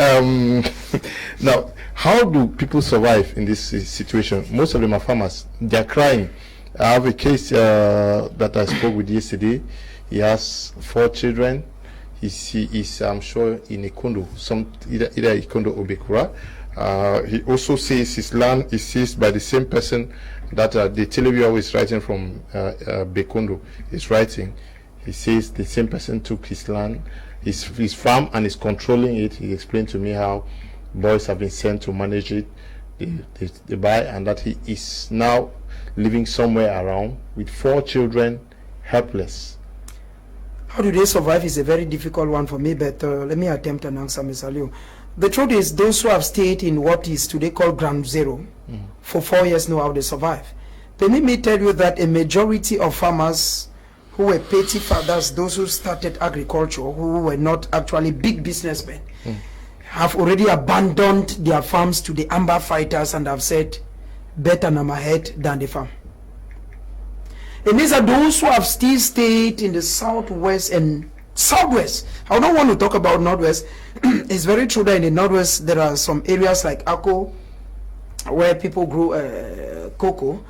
Speaker 1: Now, how do people survive in this situation? Most of them are farmers. They are crying. I have a case that I spoke with yesterday. He has 4 children. He is, I'm sure, in Ikondo, either Ikondo or Bekura. He also says his land is seized by the same person that the television is writing from Bekondo is writing. He says the same person took his land, his farm, and is controlling it. He explained to me how boys have been sent to manage it, they buy, and that he is now living somewhere around with 4 children, helpless.
Speaker 3: How do they survive is a very difficult one for me, but let me attempt an answer, Mr. Liu. The truth is, those who have stayed in what is today called ground zero for 4 years know how they survive. Permit me tell you that a majority of farmers who were petty fathers, those who started agriculture, who were not actually big businessmen, have already abandoned their farms to the AMBA fighters and have said, better number head than the farm. And these are those who have still stayed in the southwest and southwest. I don't want to talk about northwest. It's very true that in the northwest there are some areas like Ako where people grow cocoa.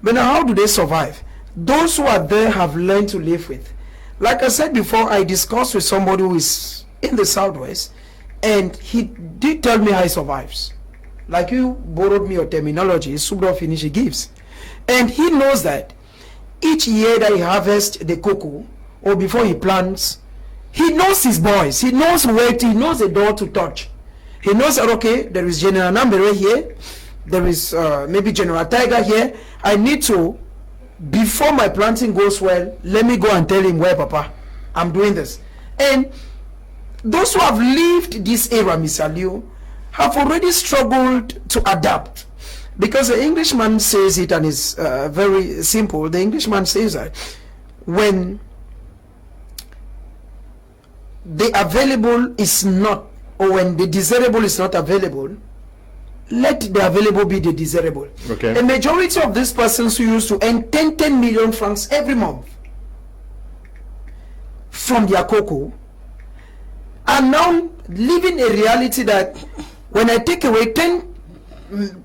Speaker 3: But now how do they survive? Those who are there have learned to live with. Like I said before, I discussed with somebody who is in the southwest, and he did tell me how he survives. Like you borrowed me your terminology, Subra finish he gives. And he knows that each year that he harvests the cocoa, or before he plants, he knows his boys, he knows where to, he knows the door to touch. He knows that, okay, there is General Nambere here, there is maybe General Tiger here. I need to, before my planting goes well, let me go and tell him, where, Papa, I'm doing this. And those who have lived this era, Mr. Liu, have already struggled to adapt. Because the Englishman says it, and it's very simple. The Englishman says that when the available is not, or when the desirable is not available, let the available be the desirable.
Speaker 1: Okay.
Speaker 3: A majority of these persons who used to earn 10 million francs every month from their cocoa are now living a reality that when I take away 10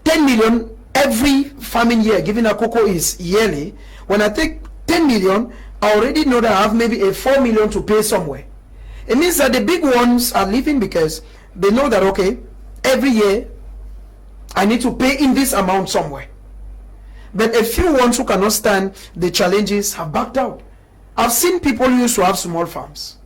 Speaker 3: million every farming year, given a cocoa is yearly, when I take 10 million, I already know that I have maybe a 4 million to pay somewhere. It means that the big ones are living because they know that, okay, every year I need to pay in this amount somewhere. But a few ones who cannot stand the challenges have backed out. I've seen people who used to have small farms.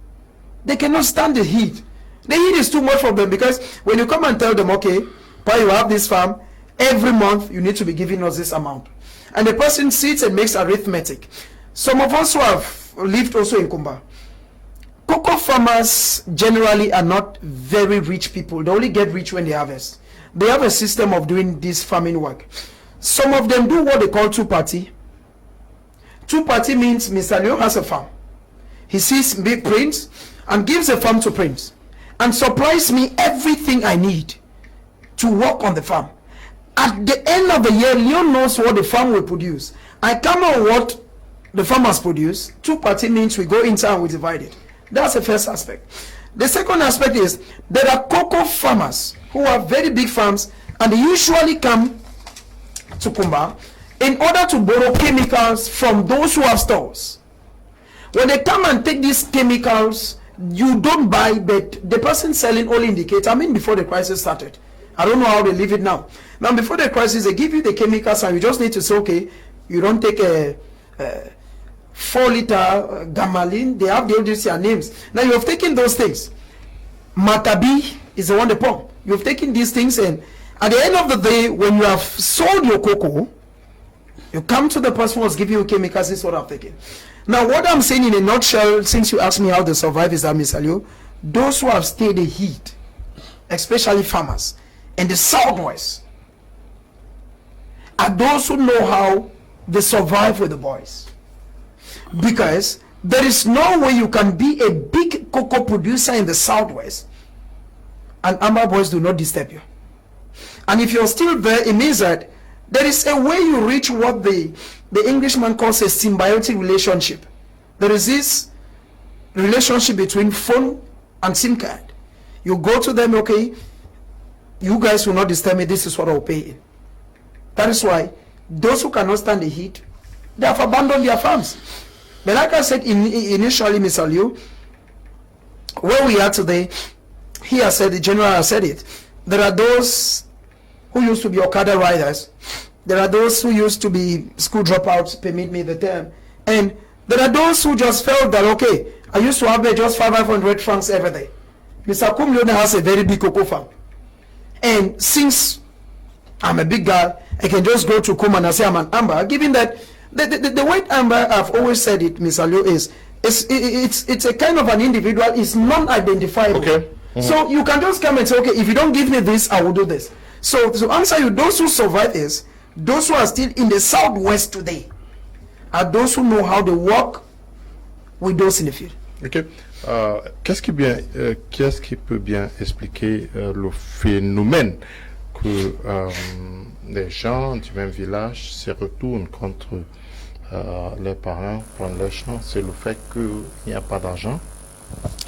Speaker 3: They cannot stand the heat. The heat is too much for them, because when you come and tell them, okay, Pa, you have this farm, every month you need to be giving us this amount. And the person sits and makes arithmetic. Some of us who have lived also in Kumba, cocoa farmers generally are not very rich people. They only get rich when they harvest. They have a system of doing this farming work. Some of them do what they call two-party. Two-party means Mr. Leo has a farm. He sees big Prince and gives a farm to Prince and supplies me everything I need to work on the farm. At the end of the year, Leo knows what the farm will produce. I come on what the farm has produced. Two-party means we go inside and we divide it. That's the first aspect. The second aspect is there are cocoa farmers who have very big farms, and they usually come to Kumba in order to borrow chemicals from those who have stores. When they come and take these chemicals, you don't buy, but the person selling only indicates, I mean, before the crisis started. I don't know how they leave it now. Now, before the crisis, they give you the chemicals, and you just need to say, okay, you don't take a 4-liter Gamalin. They have their names. Now, you have taken those things. Matabi is the one they pump. You have taken these things, and at the end of the day, when you have sold your cocoa, you come to the person who was giving you chemicals. This is what I'm taking. Now, what I'm saying in a nutshell, since you asked me how they survive, is that, Mr. Leo, those who have stayed the heat, especially farmers in the southwest, are those who know how they survive with the boys. Because there is no way you can be a big cocoa producer in the southwest and AMBA boys do not disturb you. And if you're still there, it means that there is a way you reach what the Englishman calls a symbiotic relationship. There is this relationship between phone and SIM card. You go to them, okay, you guys will not disturb me, this is what I'll pay in. That is why those who cannot stand the heat, they have abandoned their farms. But like I said initially, Mr. Liu, where we are today, he has said, the general has said it, there are those who used to be Okada riders, there are those who used to be school dropouts, permit me the term, and there are those who just felt that, okay, I used to have just 500 francs every day. Mr. Kumlione has a very big cocoa farm. And since I'm a big guy, I can just go to Kuma and say I'm an AMBA, given that the way AMBA, I've always said it, Mr. Liu, is it's a kind of an individual, it's non-identifiable. Okay. So you can just come and say, okay, if you don't give me this, I will do this. So to answer you, those who survive is those who are still in the southwest today are those who know how to work with those in the field.
Speaker 1: Ok. Qu'est-ce qui peut bien expliquer le phénomène que les gens du même village se retournent contre les parents prendre leur champ? C'est le fait qu'il n'y a pas d'argent?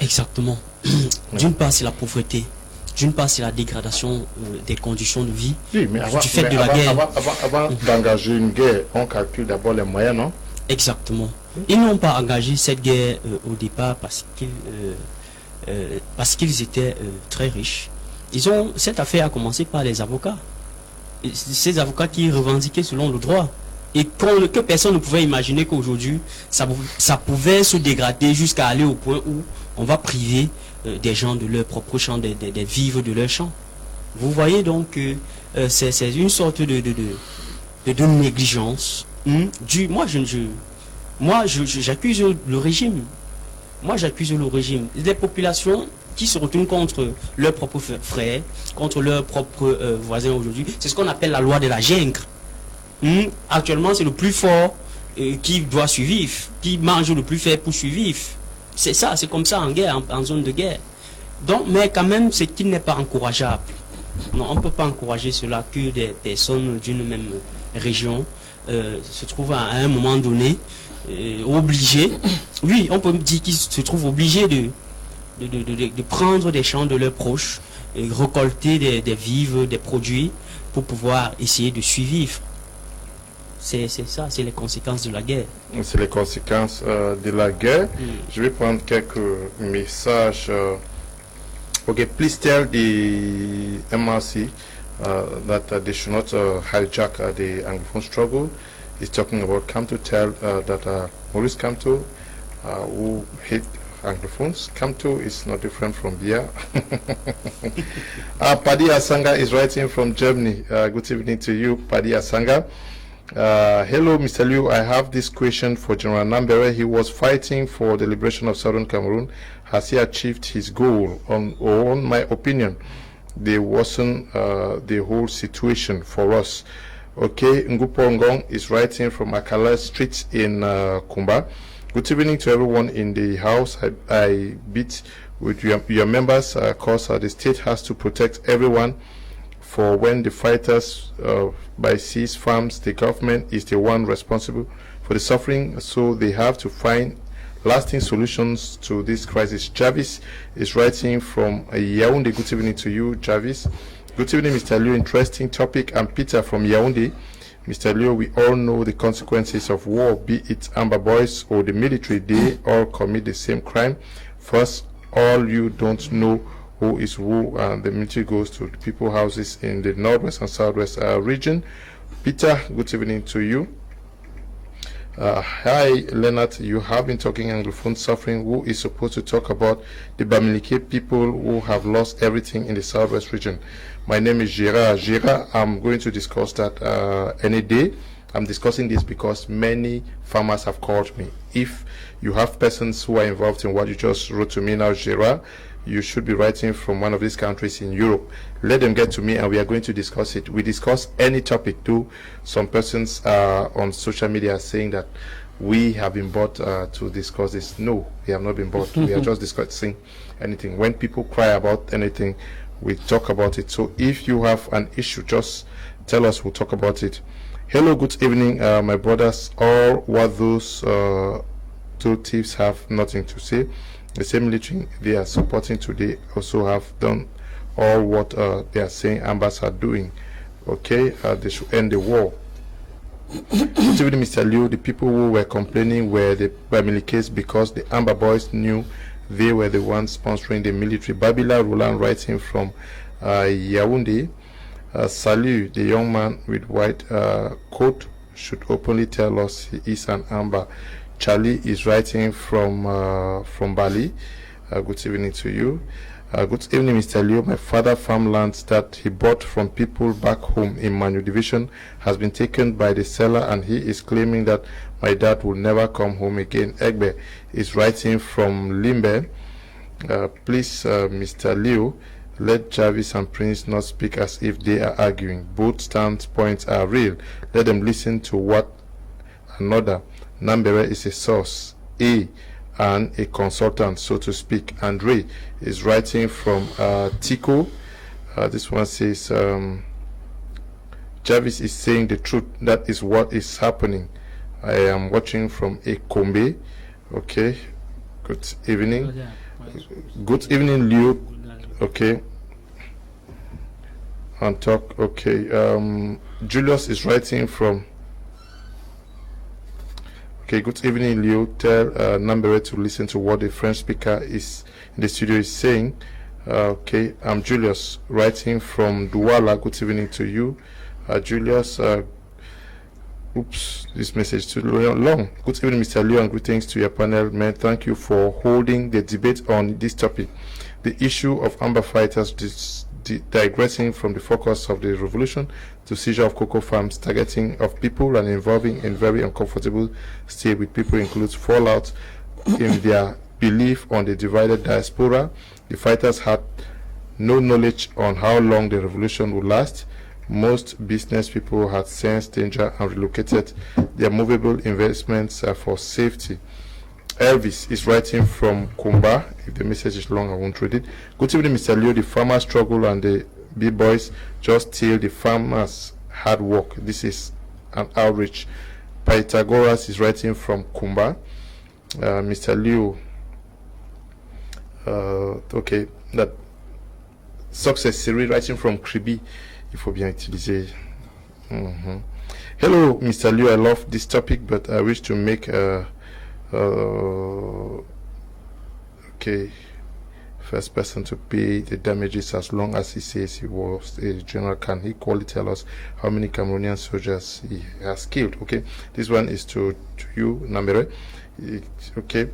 Speaker 5: Exactement. D'une part, c'est la pauvreté. D'une part, c'est la dégradation des conditions de vie.
Speaker 1: Oui, mais
Speaker 5: du fait de la guerre.
Speaker 1: Avant d'engager une guerre, on calcule d'abord les moyens, non?
Speaker 5: Exactement. Ils n'ont pas engagé cette guerre au départ parce qu'ils étaient très riches. Cette affaire a commencé par les avocats. Ces avocats qui revendiquaient selon le droit. Et que personne ne pouvait imaginer qu'aujourd'hui, ça pouvait se dégrader jusqu'à aller au point où on va priver des gens de leur propre champ, des vivres de leur champ. Vous voyez donc que c'est une sorte de négligence. Moi, j'accuse le régime. Moi, j'accuse le régime. Les populations qui se retournent contre leurs propres frères, contre leurs propres voisins aujourd'hui, c'est ce qu'on appelle la loi de la jungle. Actuellement, c'est le plus fort qui doit survivre, qui mange le plus faible pour survivre. C'est ça, c'est comme ça en guerre, en zone de guerre. Donc, mais quand même, c'est qu'il n'est pas encourageable. Non, on ne peut pas encourager cela que des personnes d'une même région se trouvent à un moment donné obligés. Oui, on peut dire qu'ils se trouvent obligés de prendre des champs de leurs proches et récolter des vivres, des produits pour pouvoir essayer de survivre. C'est ça, c'est les conséquences de la guerre.
Speaker 1: C'est les conséquences de la guerre. Je vais prendre quelques messages. Okay, please tell the MRC that they should not hijack the Anglophone struggle. He's talking about Kamto. Tell that Maurice Kamto, who hate Anglophones. Kamto is not different from Bia. Paddy Asanga is writing from Germany. Good evening to you, Paddy Asanga. Hello, Mr. Liu. I have this question for General Nambere. He was fighting for the liberation of Southern Cameroon. Has he achieved his goal? On my opinion, they worsen the whole situation for us. Okay, Ngupongong is writing from Akala Street in Kumba. Good evening to everyone in the house. I beat with your members because the state has to protect everyone. For when the fighters by seas farms, the government is the one responsible for the suffering, so they have to find lasting solutions to this crisis. Jarvis is writing from Yaoundé. Good evening to you, Jarvis. Good evening, Mr. Liu. Interesting topic. I'm Peter from Yaoundé. Mr. Liu, we all know the consequences of war, be it AMBA boys or the military. They all commit the same crime. First, all you don't know who is who, and the military goes to the people houses in the northwest and southwest region. Peter, good evening to you. Hi, Leonard. You have been talking Anglophone suffering. Who is supposed to talk about the Bamileke people who have lost everything in the southwest region? My name is Gira. Gira, I'm going to discuss that any day. I'm discussing this because many farmers have called me. If you have persons who are involved in what you just wrote to me now, Gira, you should be writing from one of these countries in Europe. Let them get to me and we are going to discuss it. We discuss any topic too. Some persons on social media are saying that we have been bought to discuss this. No, we have not been bought. We are just discussing anything. When people cry about anything, we talk about it. So if you have an issue, just tell us, we'll talk about it. Hello, good evening, my brothers. All what those two thieves have nothing to say. The same military they are supporting today also have done all what they are saying AMBAs are doing. Okay, they should end the war. Good evening, Mr. Liu. The people who were complaining were the Bamilikes because the AMBA boys knew they were the ones sponsoring the military. Babila Roland writing from Yaoundé. Salut, the young man with white coat should openly tell us he is an AMBA. Charlie is writing from Bali. Good evening to you. Good evening, Mr. Liu. My father farmlands that he bought from people back home in Manu Division has been taken by the seller, and he is claiming that my dad will never come home again. Egbe is writing from Limbe. Please, Mr. Liu, let Jarvis and Prince not speak as if they are arguing. Both standpoints are real. Let them listen to what another. Nambere is a source, and a consultant, so to speak. Andre is writing from Tico. This one says, Jarvis is saying the truth. That is what is happening. I am watching from Ekombe. Okay. Good evening. Good evening, Liu. Okay. And talk. Okay. Julius is writing from. Okay, good evening, Leo. Tell Nambere to listen to what the French speaker is in the studio is saying. Okay, I'm Julius, writing from Douala. Good evening to you, Julius. Oops, this message is too long. Good evening, Mr. Leo, and greetings to your panel. Man, thank you for holding the debate on this topic. The issue of AMBA fighters digressing from the focus of the revolution to seizure of cocoa farms, targeting of people and involving in very uncomfortable state with people includes fallout in their belief on the divided diaspora. The fighters had no knowledge on how long the revolution would last. Most business people had sensed danger and relocated their movable investments for safety. Elvis is writing from Kumba. If the message is long, I won't read it. Good evening, Mr. Leo. The farmers struggle and the big boys just steal the farmers' hard work. This is an outrage. Pythagoras is writing from Kumba. Mr. Leo, okay, that success Siri writing from Kribi. Il faut bien utiliser. Hello, Mr. Leo. I love this topic, but I wish to make okay, first person to pay the damages as long as he says he was a general. Can he call it, tell us how many Cameroonian soldiers he has killed? Okay, this one is to you, Namere. Okay,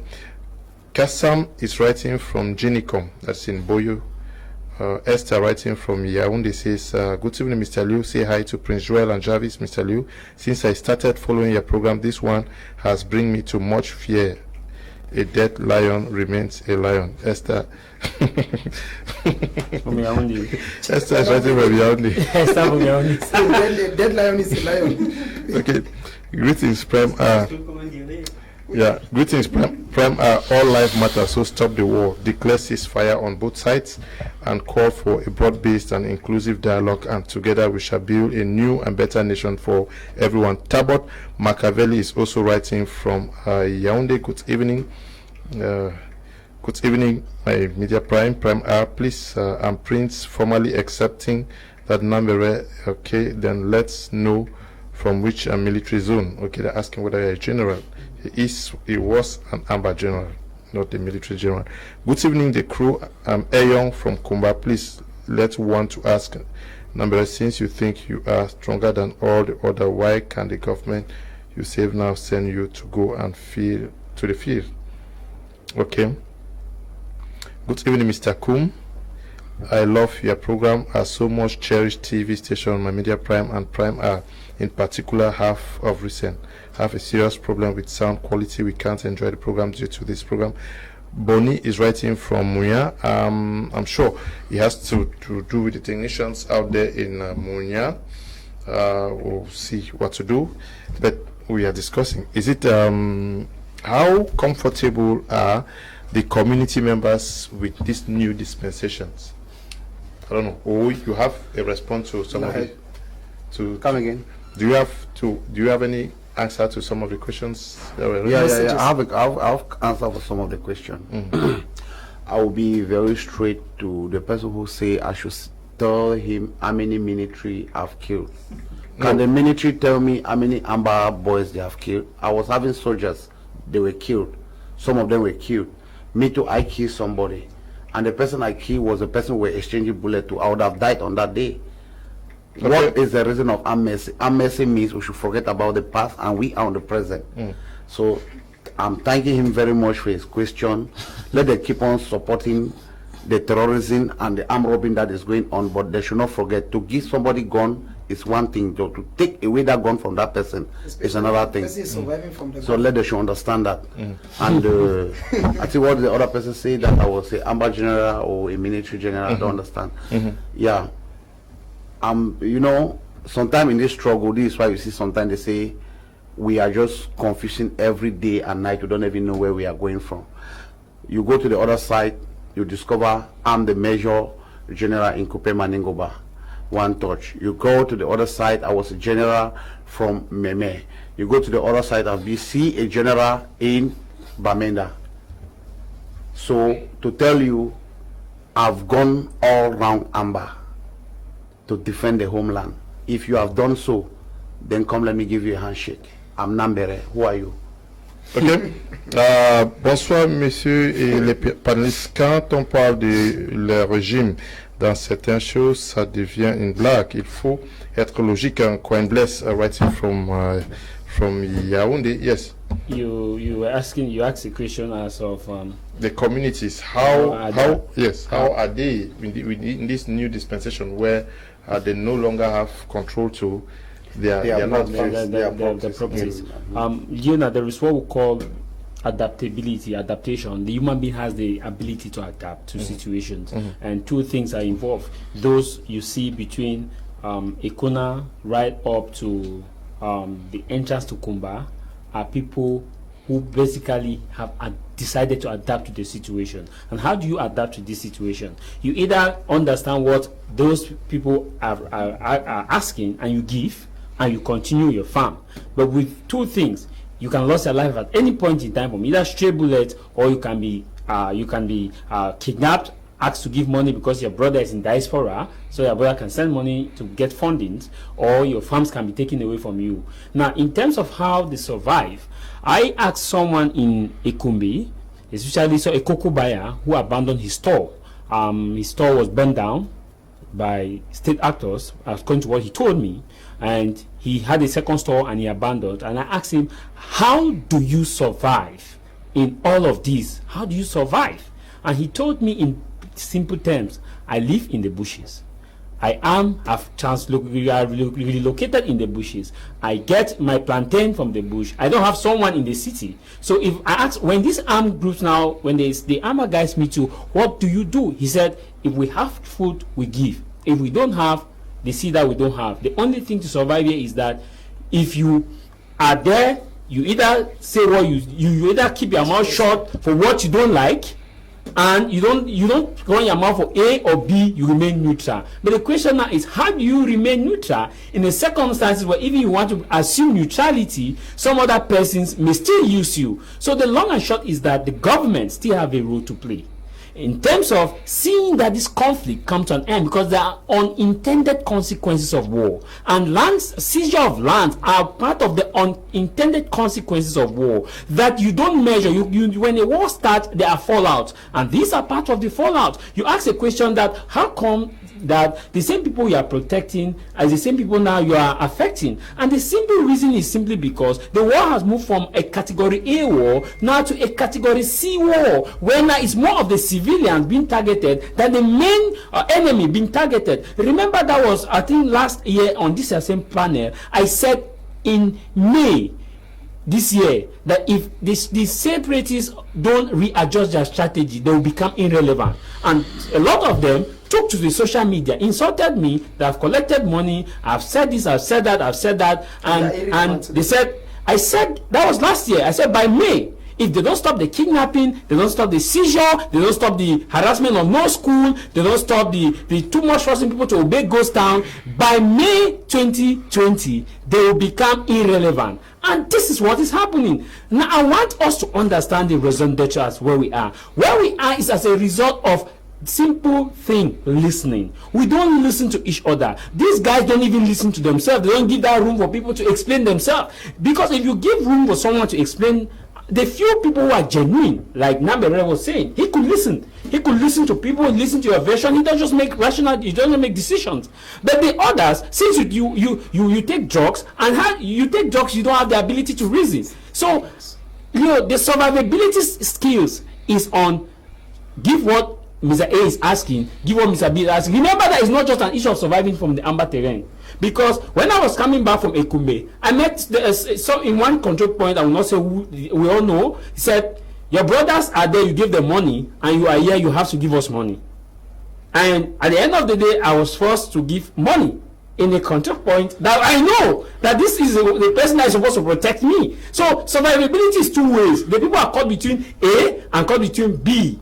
Speaker 1: Kassam is writing from Genicom, that's in Boyo. Esther writing from Yaoundé says, good evening, Mr. Liu. Say hi to Prince Joel and Jarvis, Mr. Liu. Since I started following your program, this one has bring me to much fear. A dead lion remains a lion. Esther.
Speaker 2: From Yaoundé.
Speaker 1: Esther is writing from Yaoundé.
Speaker 2: Esther from Yaoundé.
Speaker 3: Dead lion is a lion.
Speaker 1: Okay. Greetings, Prem. Yeah, greetings, Prem. All life matters, so stop the war. Declare ceasefire on both sides and call for a broad-based and inclusive dialogue, and together we shall build a new and better nation for everyone. Tabot Machiavelli is also writing from Yaoundé. Good evening. Good evening, my media Prime R. Please, I'm Prince formally accepting that number. Okay, then let's know from which military zone. Okay, they're asking whether you're a general. He was an AMBA general, not a military general. Good evening, the crew. I'm Eyong from Kumba. Please, let's want to ask, number, since you think you are stronger than all the other, why can the government you save now send you to go and field to the field? Okay. Good evening, Mr. Kum. I love your program. I so much cherished TV station, my media Prime and Prime R in particular have of recent have a serious problem with sound quality. We can't enjoy the program due to this program. Boni is writing from Munya. I'm sure he has to do with the technicians out there in Munya. We'll see what to do, but we are discussing. Is it how comfortable are the community members with these new dispensations? I don't know. Or you have a response to some of it? To
Speaker 4: come again.
Speaker 1: Do you have any answer to some of the questions that were
Speaker 4: yeah. I'll answer for some of the questions. I will be very straight to the person who say I should tell him how many military I've killed. Can the military tell me how many AMBA boys they have killed? I was having soldiers, they were killed. Some of them were killed. Me too, I killed somebody. And the person I killed was the person we were exchanging bullet to. I would have died on that day. Okay. What is the reason of amnesty? Amnesty means we should forget about the past and we are on the present. So I'm thanking him very much for his question. Let them keep on supporting the terrorism and the armed robbery that is going on, but they should not forget to give somebody gun is one thing, though to take away that gun from that person is another thing. So let them should understand that. And I think what the other person say that I was a AMBA general or a military general, I don't understand. Yeah. You know, sometimes in this struggle, this is why you see sometimes they say we are just confusing every day and night. We don't even know where we are going from. You go to the other side, you discover I'm the major general in Kmer Ningoba. One touch. You go to the other side, I was a general from Kmer. You go to the other side of BC, a general in Bamenda. So to tell you, I've gone all round AMBA to defend the homeland. If you have done so, then come let me give you a handshake. I'm Nambere. Who are you?
Speaker 1: Ok. Bonsoir, messieurs et les panélistes. Quand on parle de le régime, dans certaines choses, ça devient une blague. Il faut être logique. Coin Bless, writing from Yaoundé. Yes.
Speaker 2: You asked a question as of
Speaker 1: the communities. How are they in this new dispensation where they no longer have control to their properties?
Speaker 2: There is what we call adaptation. The human being has the ability to adapt to situations, and two things are involved. Those you see between Ekona right up to the entrance to Kumba are people who basically have decided to adapt to the situation. And how do you adapt to this situation? You either understand what those people are asking and you give, and you continue your farm. But with two things, you can lose your life at any point in time from either stray bullet, or you can be kidnapped, asked to give money because your brother is in diaspora, so your brother can send money to get fundings, or your farms can be taken away from you. Now, in terms of how they survive, I asked someone in Ekumbi, especially a cocoa buyer who abandoned his store. His store was burned down by state actors, according to what he told me, and he had a second store and he abandoned. And I asked him, how do you survive in all of this? How do you survive? And he told me in simple terms, I live in the bushes. Have relocated in the bushes. I get my plantain from the bush. I don't have someone in the city. So if I ask, when these armed groups now, when the AMBA guys meet you, what do you do? He said, if we have food, we give. If we don't have, they see that we don't have. The only thing to survive here is that if you are there, you either say what you either keep your mouth shut for what you don't like, and you don't run your mouth for A or B, you remain neutral. But the question now is, how do you remain neutral in the circumstances where even you want to assume neutrality, some other persons may still use you? So the long and short is that the government still have a role to play in terms of seeing that this conflict comes to an end, because there are unintended consequences of war, and seizure of land are part of the unintended consequences of war that you don't measure. When a war starts, there are fallout, and these are part of the fallout. You ask a question that how come that the same people you are protecting as the same people now you are affecting? And the simple reason is simply because the war has moved from a category A war now to a category C war, where now it's more of the civilians being targeted than the main enemy being targeted. Remember, that was, I think, last year on this same panel, I said in May this year that if the separatists don't readjust their strategy, they will become irrelevant. And a lot of them took to the social media, insulted me, that I've collected money, I've said this, I've said that, and they said, I said, that was last year, I said by May, if they don't stop the kidnapping, they don't stop the seizure, they don't stop the harassment of no school, they don't stop the too much forcing people to obey Ghost Town, by May 2020, they will become irrelevant. And this is what is happening. Now, I want us to understand the raison d'etre as where we are. Where we are is as a result of simple thing, listening. We don't listen to each other. These guys don't even listen to themselves. They don't give that room for people to explain themselves. Because if you give room for someone to explain, the few people who are genuine, like Nambere was saying, he could listen. He could listen to people, listen to your version. He doesn't just make he doesn't make decisions. But the others, since you take drugs, and you take drugs, you don't have the ability to reason. So, the survivability skills is on give what Mr. A is asking, give what Mr. B is asking. Remember that it's not just an issue of surviving from the AMBA terrain. Because when I was coming back from Ekumbe, I met so in one control point, I will not say who, we all know, he said, your brothers are there, you give them money, and you are here, you have to give us money. And at the end of the day, I was forced to give money in a control point that I know that this is the person that is supposed to protect me. So survivability is two ways. The people are caught between A and caught between B.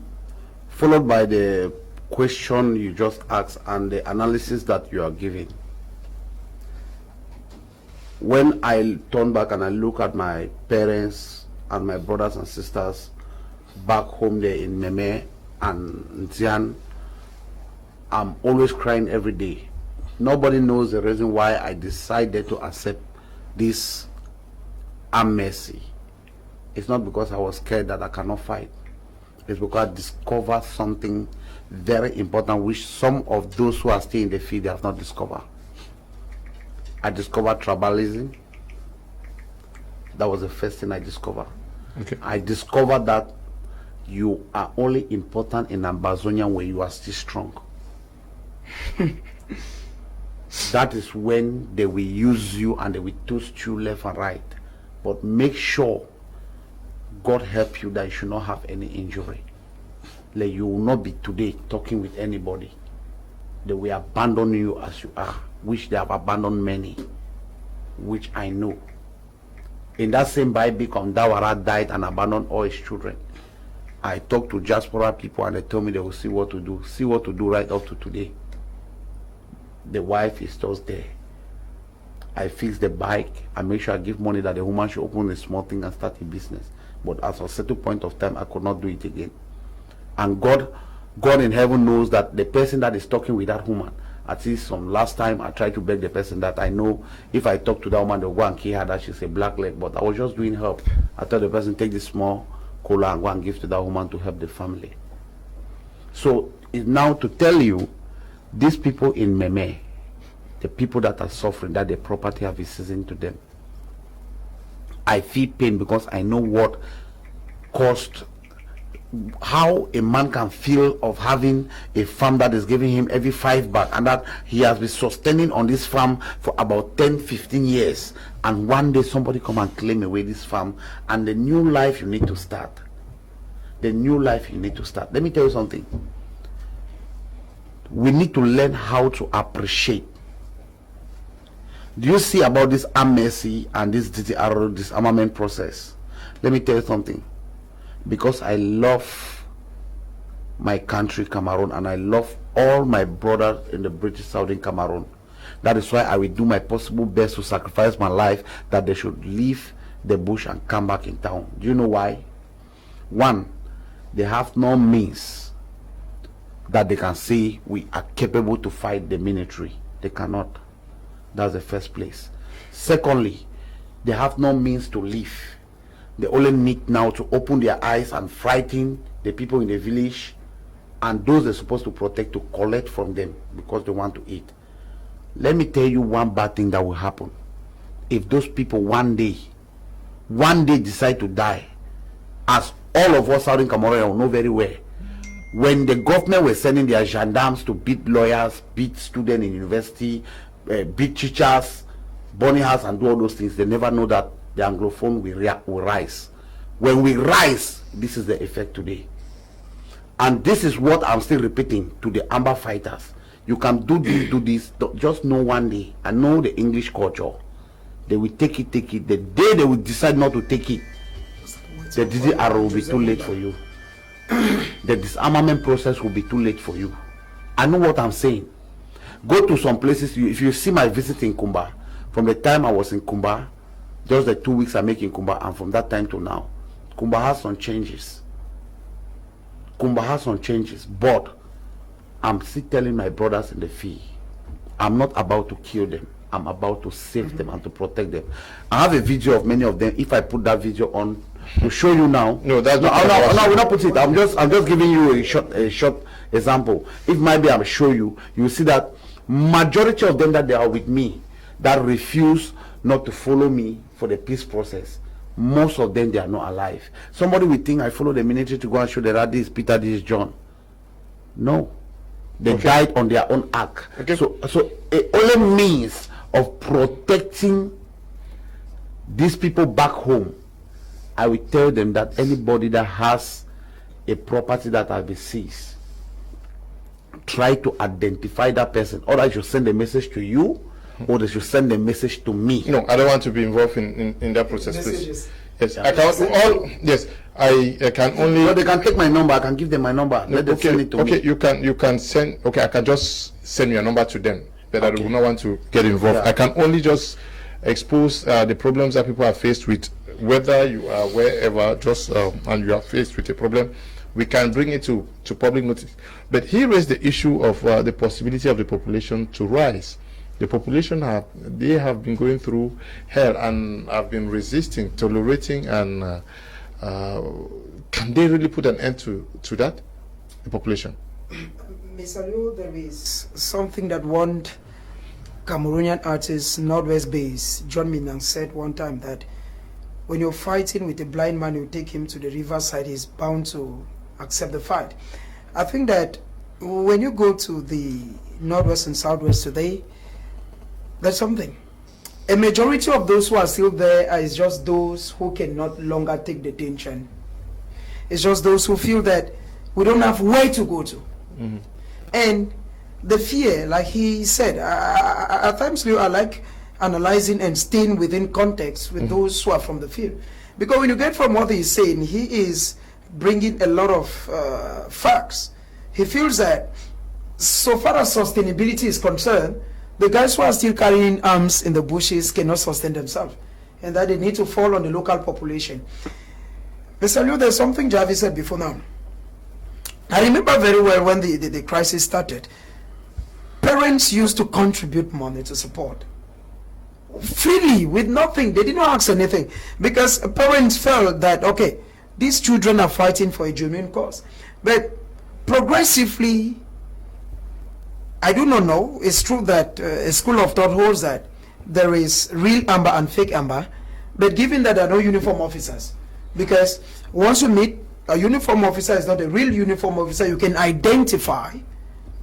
Speaker 4: Followed by the question you just asked and the analysis that you are giving. When I turn back and I look at my parents and my brothers and sisters back home there in Kmer and Nzian, I'm always crying every day. Nobody knows the reason why I decided to accept this mercy. It's not because I was scared that I cannot fight. It's because I discovered something very important which some of those who are still in the field have not discovered. I discovered tribalism. That was the first thing I discovered.
Speaker 1: Okay.
Speaker 4: I discovered that you are only important in Ambazonia when you are still strong. That is when they will use you and they will toast you left and right. But make sure God help you that you should not have any injury. Like you will not be today talking with anybody. They will abandon you as you are, which they have abandoned many, which I know. In that same Bible, Dawara died and abandoned all his children. I talked to diaspora people and they told me they will see what to do right up to today. The wife is just there. I fix the bike. I make sure I give money that the woman should open a small thing and start a business. But at a certain point of time, I could not do it again. And God in heaven knows that the person that is talking with that woman, at least some last time I tried to beg the person that I know if I talk to that woman, they'll go and kill her, that she's a black leg. But I was just doing help. I told the person, take this small cola and go and give to that woman to help the family. So it's now to tell you, these people in Kmer, the people that are suffering, that the property have been seized to them, I feel pain because I know what cost, how a man can feel of having a farm that is giving him every 5 baht, and that he has been sustaining on this farm for about 10-15 years, and one day somebody come and claim away this farm, and the new life you need to start. The new life you need to start. Let me tell you something. We need to learn how to appreciate. Do you see about this AMBA and this DTR disarmament process? Let me tell you something. Because I love my country, Cameroon, and I love all my brothers in the British Southern Cameroon. That is why I will do my possible best to sacrifice my life that they should leave the bush and come back in town. Do you know why? One, they have no means that they can say we are capable to fight the military. They cannot. That's the first place. Secondly, they have no means to live. They only need now to open their eyes and frighten the people in the village and those they're supposed to protect, to collect from them because they want to eat. Let me tell you one bad thing that will happen. If those people one day decide to die, as all of us out in Cameroon know very well, when the government were sending their gendarmes to beat lawyers, beat students in university, beat teachers, burning house and do all those things, they never know that the Anglophone will rise. When we rise, this is the effect today. And this is what I'm still repeating to the AMBA fighters. You can do this, just know one day, and know the English culture. They will take it. The day they will decide not to take it, the DDR will be too late for you. The disarmament process will be too late for you. I know what I'm saying. Go to some places. If you see my visit in Kumba, from the time I was in Kumba, just the 2 weeks I make in Kumba, and from that time to now, Kumba has some changes. But I'm still telling my brothers in the field, I'm not about to kill them. I'm about to save them and to protect them. I have a video of many of them. If I put that video on to show you now, no, we'll not put it. I'm just giving you a short example. If maybe I'm show you, you see that majority of them that they are with me, that refuse not to follow me for the peace process, most of them, they are not alive. Somebody will think I follow the military to go and show that this is Peter, this is John. No, they died on their own act. So it only means of protecting these people back home. I will tell them that anybody that has a property that has been seized, try to identify that person, or I should send a message to you, or they should send a message to me.
Speaker 1: No, I don't want to be involved in that process, please. Yes, I can. Yes, I can only.
Speaker 4: But they can take my number. I can give them my number. Let them send it to me.
Speaker 1: Okay, you can send. Okay, I can just send your number to them, but I do not want to get involved. I can only just expose the problems that people are faced with, whether you are wherever, just and you are faced with a problem. We can bring it to public notice. But he raised the issue of the possibility of the population to rise. The population have been going through hell and have been resisting, tolerating, and can they really put an end to that, the population?
Speaker 3: Mr. Liu, there is something that one Cameroonian artist, Northwest Base, John Minang, said one time, that when you're fighting with a blind man, you take him to the riverside, he's bound to accept the fight. I think that when you go to the Northwest and Southwest today, there's something. A majority of those who are still there is just those who can no longer take the tension. It's just those who feel that we don't have where to go to. Mm-hmm. And the fear, like he said, at times I like analyzing and staying within context with those who are from the field. Because when you get from what he's saying, he is bringing a lot of facts. He feels that so far as sustainability is concerned, the guys who are still carrying arms in the bushes cannot sustain themselves, and that they need to fall on the local population. Mr. Liu, there's something Javi said before now. I remember very well when the crisis started. Parents used to contribute money to support. Freely, with nothing. They did not ask anything. Because parents felt that, okay, these children are fighting for a genuine cause. But progressively, I do not know. It's true that a school of thought holds that there is real AMBA and fake AMBA. But given that there are no uniform officers, because once you meet a uniform officer is not a real uniform officer, you can identify.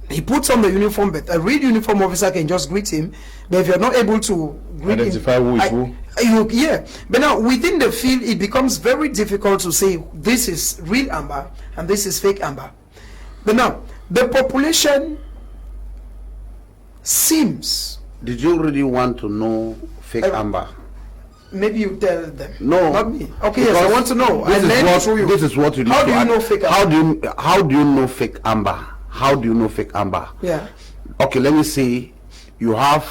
Speaker 3: He puts on the uniform, but a real uniform officer can just greet him. But if you're not able to
Speaker 1: identify who is who,
Speaker 3: yeah. But now within the field, it becomes very difficult to say this is real AMBA and this is fake AMBA. But now the population seems.
Speaker 4: Did you really want to know fake AMBA?
Speaker 3: Maybe you tell them.
Speaker 4: No,
Speaker 3: not me. Okay, yes, I want to know.
Speaker 4: This is what you need
Speaker 3: How
Speaker 4: to
Speaker 3: do you know fake AMBA?
Speaker 4: How do you know fake AMBA? How do you know fake AMBA?
Speaker 3: Yeah.
Speaker 4: Okay, let me say you have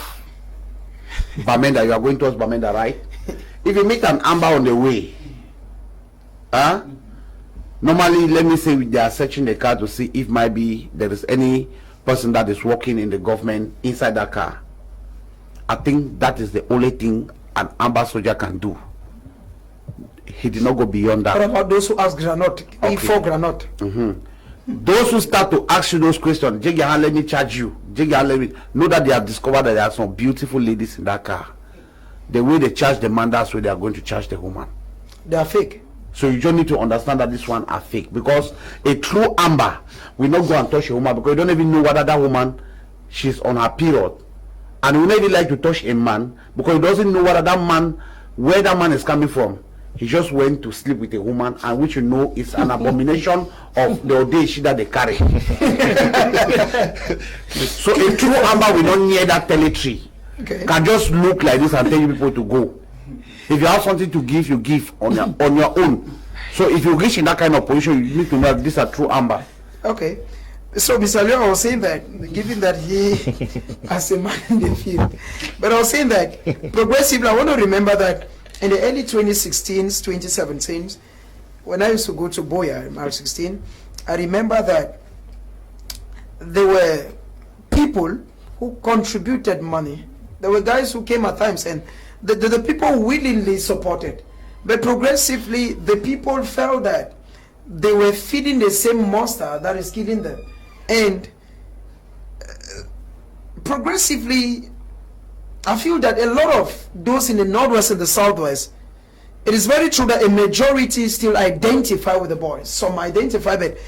Speaker 4: Bamenda, you are going towards Bamenda, right? If you meet an AMBA on the way, normally, let me say they are searching the car to see if maybe there is any person that is working in the government inside that car. I think that is the only thing an AMBA soldier can do. He did not go beyond that.
Speaker 3: What about those who ask granite?
Speaker 4: Okay.
Speaker 3: For granite.
Speaker 4: Those who start to ask you those questions, Jigahan, let me charge you. Jigahan, let me know that they have discovered that there are some beautiful ladies in that car. The way they charge the man, that's where they are going to charge the woman.
Speaker 3: They are fake.
Speaker 4: So you just need to understand that this one are fake, because a true AMBA will not go and touch a woman because you don't even know whether that woman, she's on her period, and will not even like to touch a man because he doesn't know whether that man, where that man is coming from. He just went to sleep with a woman, and which you know is an abomination of the audacious that they carry. So a true AMBA will not near that territory.
Speaker 3: Okay.
Speaker 4: Can just look like this and tell you people to go. If you have something to give, you give on your own. So if you reach in that kind of position, you need to know that these are true AMBA.
Speaker 3: Okay. So Mr. Leo, I was saying that, given that he has a man in the field, but I was saying that progressively, I want to remember that in the early 2016s, 2017s, when I used to go to Boya in March 16, I remember that there were people who contributed money. There were guys who came at times, and the people willingly supported. But progressively, the people felt that they were feeding the same monster that is killing them. And progressively, I feel that a lot of those in the Northwest and the Southwest, it is very true that a majority still identify with the boys. Some identify, but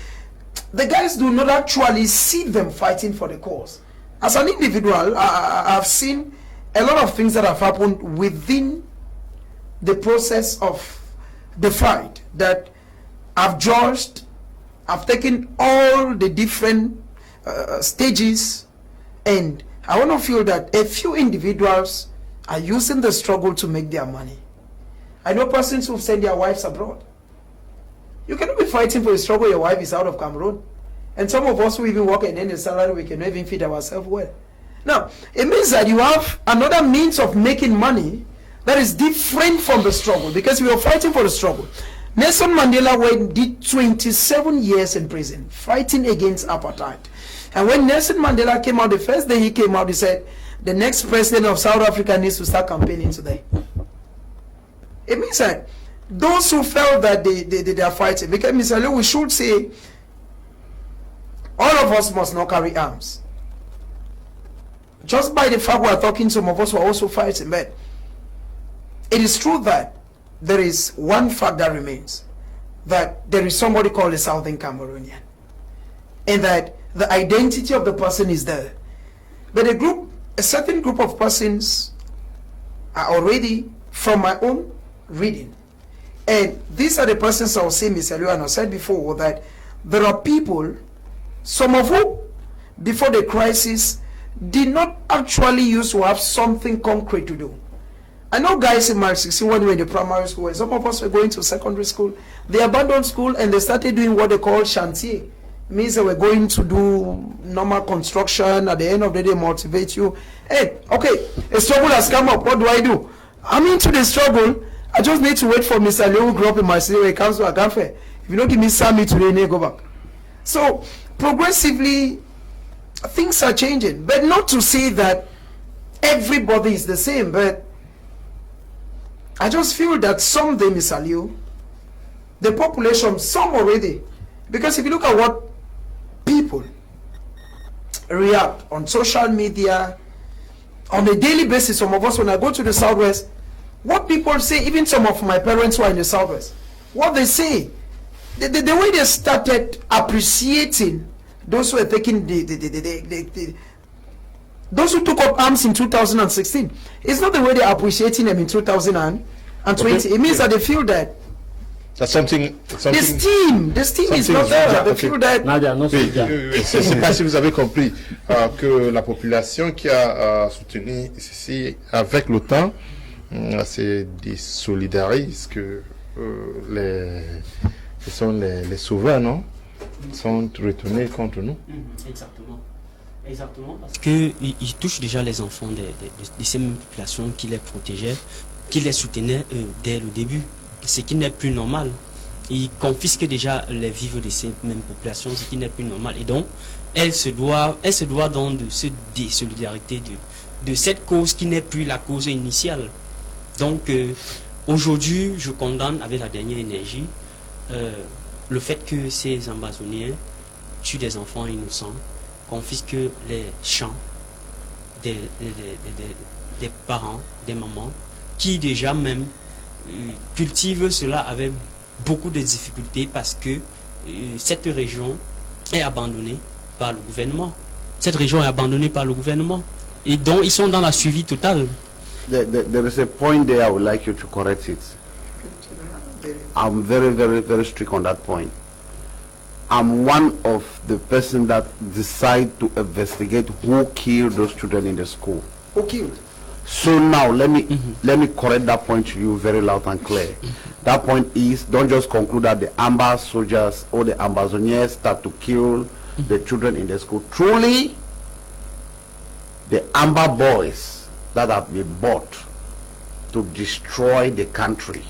Speaker 3: the guys do not actually see them fighting for the cause. As an individual, I've seen a lot of things that have happened within the process of the fight that I've judged. I've taken all the different stages, and I want to feel that a few individuals are using the struggle to make their money. I know persons who send their wives abroad. You cannot be fighting for a struggle your wife is out of Cameroon. And some of us who even work and earn a salary, we cannot even feed ourselves well. Now, it means that you have another means of making money that is different from the struggle, because we are fighting for the struggle. Nelson Mandela did 27 years in prison fighting against apartheid. And when Nelson Mandela came out, the first day he came out, he said, the next president of South Africa needs to start campaigning today. It means that those who felt that they are fighting, because Mr. Leo, we should say all of us must not carry arms. Just by the fact we are talking, some of us were also fighting, but it is true that there is one fact that remains, that there is somebody called a Southern Cameroonian, and that the identity of the person is there. But a certain group of persons are already from my own reading. And these are the persons I was saying, Mr. Luan, I said before that there are people, some of whom, before the crisis, did not actually used to have something concrete to do. I know guys in my 16 when we were in the primary school, and some of us were going to secondary school, they abandoned school and they started doing what they call chantier. It means they were going to do normal construction. At the end of the day, motivate you. Hey, okay, a struggle has come up. What do? I'm into the struggle. I just need to wait for Mr. Leo who grew up in my city when he comes to Agamfe. If you don't give me Sammy today, then go back. So, progressively, things are changing. But not to say that everybody is the same, but I just feel that someday, Mr. Leo, the population, some already, because if you look at what people react on social media on a daily basis, some of us, when I go to the Southwest, what people say, even some of my parents who are in the Southwest, what they say, the way they started appreciating those who are taking those who took up arms in 2016, it's not the way they're appreciating them in 2020. Okay. It means that they feel that
Speaker 1: that's something
Speaker 3: the steam is not there. They feel that.
Speaker 1: C'est pas si vous avez compris que la population qui a soutenu ceci avec l'OTAN se désolidarise, que ce sont les sauveurs, non, sont retournés contre nous.
Speaker 5: Exactement, parce qu'ils touchent déjà les enfants de ces mêmes populations qui les protégeaient, qui les soutenaient dès le début, ce qui n'est plus normal. Ils confisquent déjà les vivres de ces mêmes populations, ce qui n'est plus normal. Et donc, elle se doit donc de se désolidariser de cette cause qui n'est plus la cause initiale. Donc, aujourd'hui, je condamne avec la dernière énergie le fait que ces Amazoniens tuent des enfants innocents, confisquent les champs des parents, des mamans, qui déjà même cultivent cela avec beaucoup de difficultés parce que cette région est abandonnée par le gouvernement. Cette région est abandonnée par le gouvernement. Et donc, ils sont dans la suivi totale.
Speaker 4: There is a point there I would like you to correct it. I'm very, very, very strict on that point. I'm one of the person that decide to investigate who killed those children in the school.
Speaker 3: Who killed?
Speaker 4: So now let me correct that point to you very loud and clear. That point is, don't just conclude that the AMBA soldiers or the Ambazonians start to kill the children in the school. Truly, the AMBA boys that have been bought to destroy the country,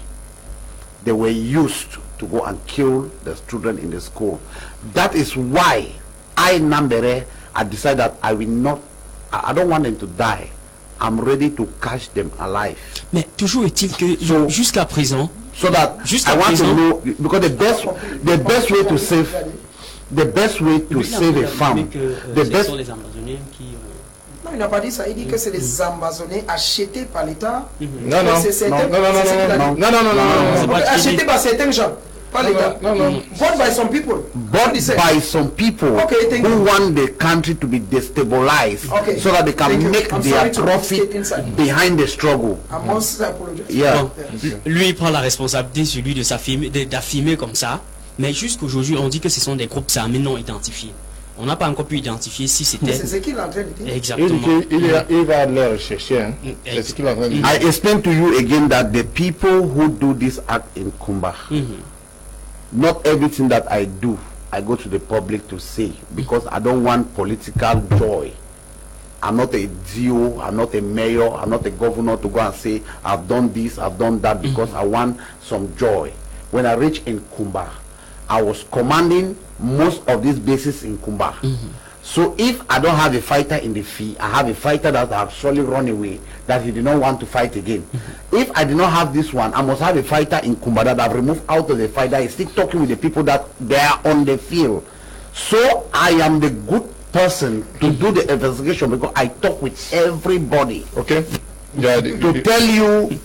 Speaker 4: they were used to go and kill the children in the school. That is why I decided that I don't want them to die. I'm ready to catch them alive.
Speaker 5: Mais toujours est-il que jusqu'à présent,
Speaker 4: so that I want to know, because the best way to save a farm, the best.
Speaker 3: Non, il n'a pas dit ça. Il dit que c'est des Amazoniens achetés par l'État.
Speaker 1: Non.
Speaker 3: Achetés par certains gens. Bought by some people.
Speaker 4: Bought by some people who want the country to be destabilized, so that they can make their profit behind the struggle.
Speaker 5: Yeah. Lui il prend la responsabilité sur lui d'affirmer comme ça, mais jusqu'aujourd'hui on dit que ce sont des groupes armés non identifiés. On n'a pas encore pu identifier si c'était.
Speaker 3: C'est ce qu'il est en train de dire.
Speaker 5: Exactement.
Speaker 1: Il va le rechercher. Hein. C'est ce qu'il est en train de dire.
Speaker 4: I explain to you again that the people who do this act in Kumba, not everything that I do, I go to the public to say, because I don't want political joy. I'm not a DO, I'm not a mayor, I'm not a governor to go and say, I've done this, I've done that, because I want some joy. When I reached in Kumba, I was commanding most of these bases in Kumba. So if I don't have a fighter in the field, I have a fighter that have surely run away, that he did not want to fight again. If I did not have this one, I must have a fighter in Kumba that I've removed out of the fight, that is still talking with the people that they are on the field. So I am the good person to do the investigation, because I talk with everybody.
Speaker 1: Okay.
Speaker 4: To tell you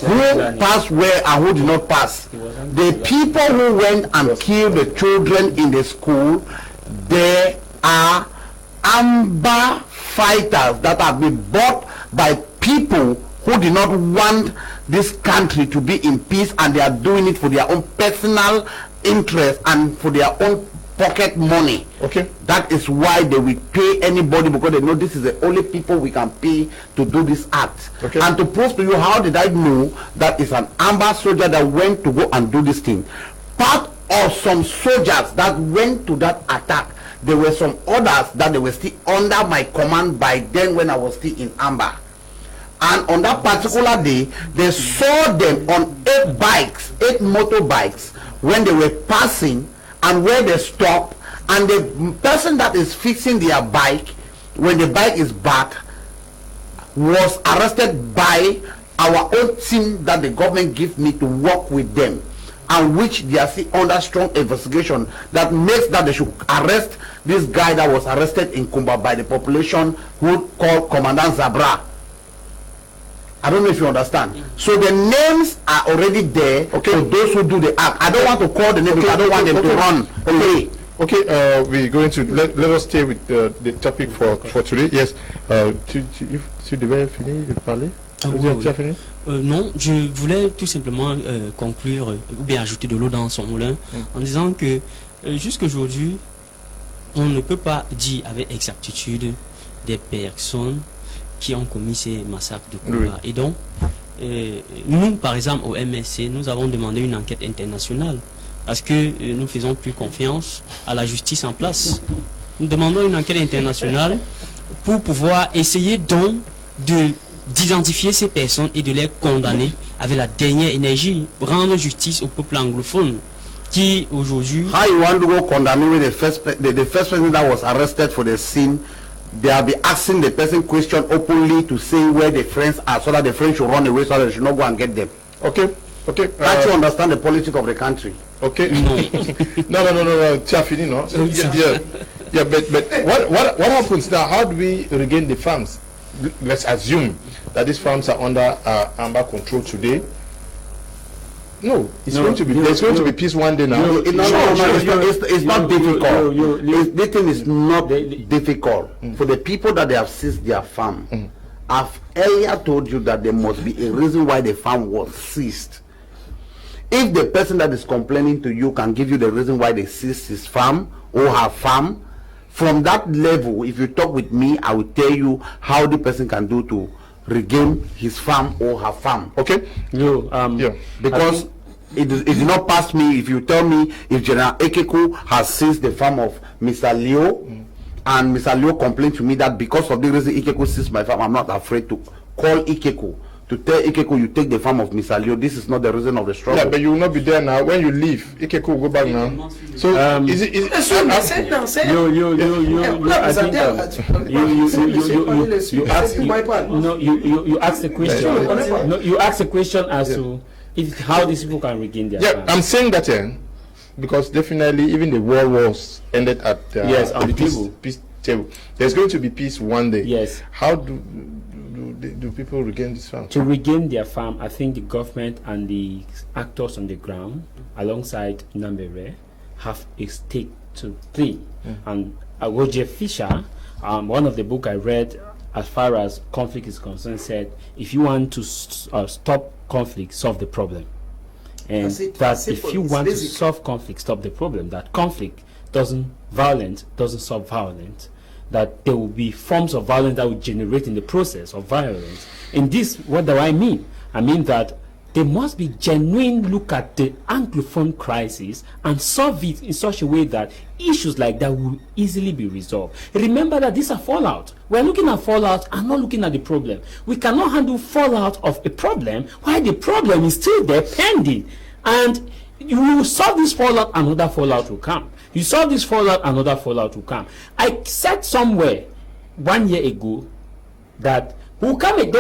Speaker 4: who passed where and who did not pass. The people who went and killed the children in the school, they are AMBA fighters that have been bought by people who do not want this country to be in peace, and they are doing it for their own personal interest and for their own pocket money.
Speaker 1: Okay.
Speaker 4: That is why they will pay anybody, because they know this is the only people we can pay to do this act.
Speaker 1: Okay.
Speaker 4: And to prove to you how did I know that it's an AMBA soldier that went to go and do this thing. Part of some soldiers that went to that attack, there were some others that they were still under my command by then when I was still in AMBA. And on that particular day, they saw them on 8 motorbikes when they were passing, and where they stop, and the person that is fixing their bike, when the bike is back, was arrested by our own team that the government give me to work with them, and which they are still under strong investigation that makes that they should arrest this guy that was arrested in Kumba by the population who called Commandant Zabra. I don't know if you understand. So the names are already there, okay, for those who do the act. I don't want to call the name, because I don't want them to run away.
Speaker 1: Okay, we're going to let us stay with the topic for today. Yes. Tu devais finir de parler? Tu as fini?
Speaker 5: Non, je voulais tout simplement conclure ou bien ajouter de l'eau dans son moulin en disant que jusqu'aujourd'hui, on ne peut pas dire avec exactitude des personnes qui ont commis ces massacres de combat. Oui. Et donc, nous, par exemple, au MSC, nous avons demandé une enquête internationale parce que nous faisons plus confiance à la justice en place. Nous demandons une enquête internationale pour pouvoir essayer donc d'identifier ces personnes et de les condamner avec la dernière énergie, rendre justice au peuple anglophone qui aujourd'hui...
Speaker 4: How you want to go condemn with the first person that was arrested for the sin? They'll be asking the person question openly to say where the friends are, so that the friends should run away, so that they should not go and get them.
Speaker 1: Okay, okay.
Speaker 4: Can't you understand the politics of the country?
Speaker 1: Okay. No. Tu as fini, no? Yeah. But what happens now? How do we regain the farms? Let's assume that these farms are under AMBA control today. No, it's going to be. There's going to be peace one day now.
Speaker 4: It's not difficult. The thing is not difficult for the people that they have seized their farm. I've earlier told you that there must be a reason why the farm was seized. If the person that is complaining to you can give you the reason why they seized his farm or her farm, from that level, if you talk with me, I will tell you how the person can do to regain his farm or her farm.
Speaker 1: Okay?
Speaker 4: Because it did not pass me if you tell me if General Ekeku has seized the farm of Mr. Leo, and Mr. Leo complained to me that because of the reason Ekeku seized my farm, I'm not afraid to call Ekeku to tell Ekeku you take the farm of Mr. Leo. This is not the reason of the struggle.
Speaker 1: Yeah, but you will not be there now. When you leave, Ekeku will go back now. So
Speaker 2: you ask the question. No, you ask the question as to how these people can regain their farm.
Speaker 1: I'm saying that because definitely even the world wars ended at
Speaker 2: on the
Speaker 1: peace table. There's going to be peace one day.
Speaker 2: Yes.
Speaker 1: How do people regain this farm?
Speaker 2: To regain their farm, I think the government and the actors on the ground, alongside Nambere, have a stake to play. And Roger Fisher, one of the book I read as far as conflict is concerned, said if you want to stop conflict, solve the problem. And that if you want to solve conflict, stop the problem. That conflict violence doesn't solve violence. That there will be forms of violence that will generate in the process of violence. In this, what do I mean? I mean that there must be genuine look at the Anglophone crisis and solve it in such a way that issues like that will easily be resolved. Remember that these are fallout. We're looking at fallout and not looking at the problem. We cannot handle fallout of a problem while the problem is still there pending. And you will solve this fallout, another fallout will come. You solve this fallout, another fallout will come. I said somewhere 1 year ago that there will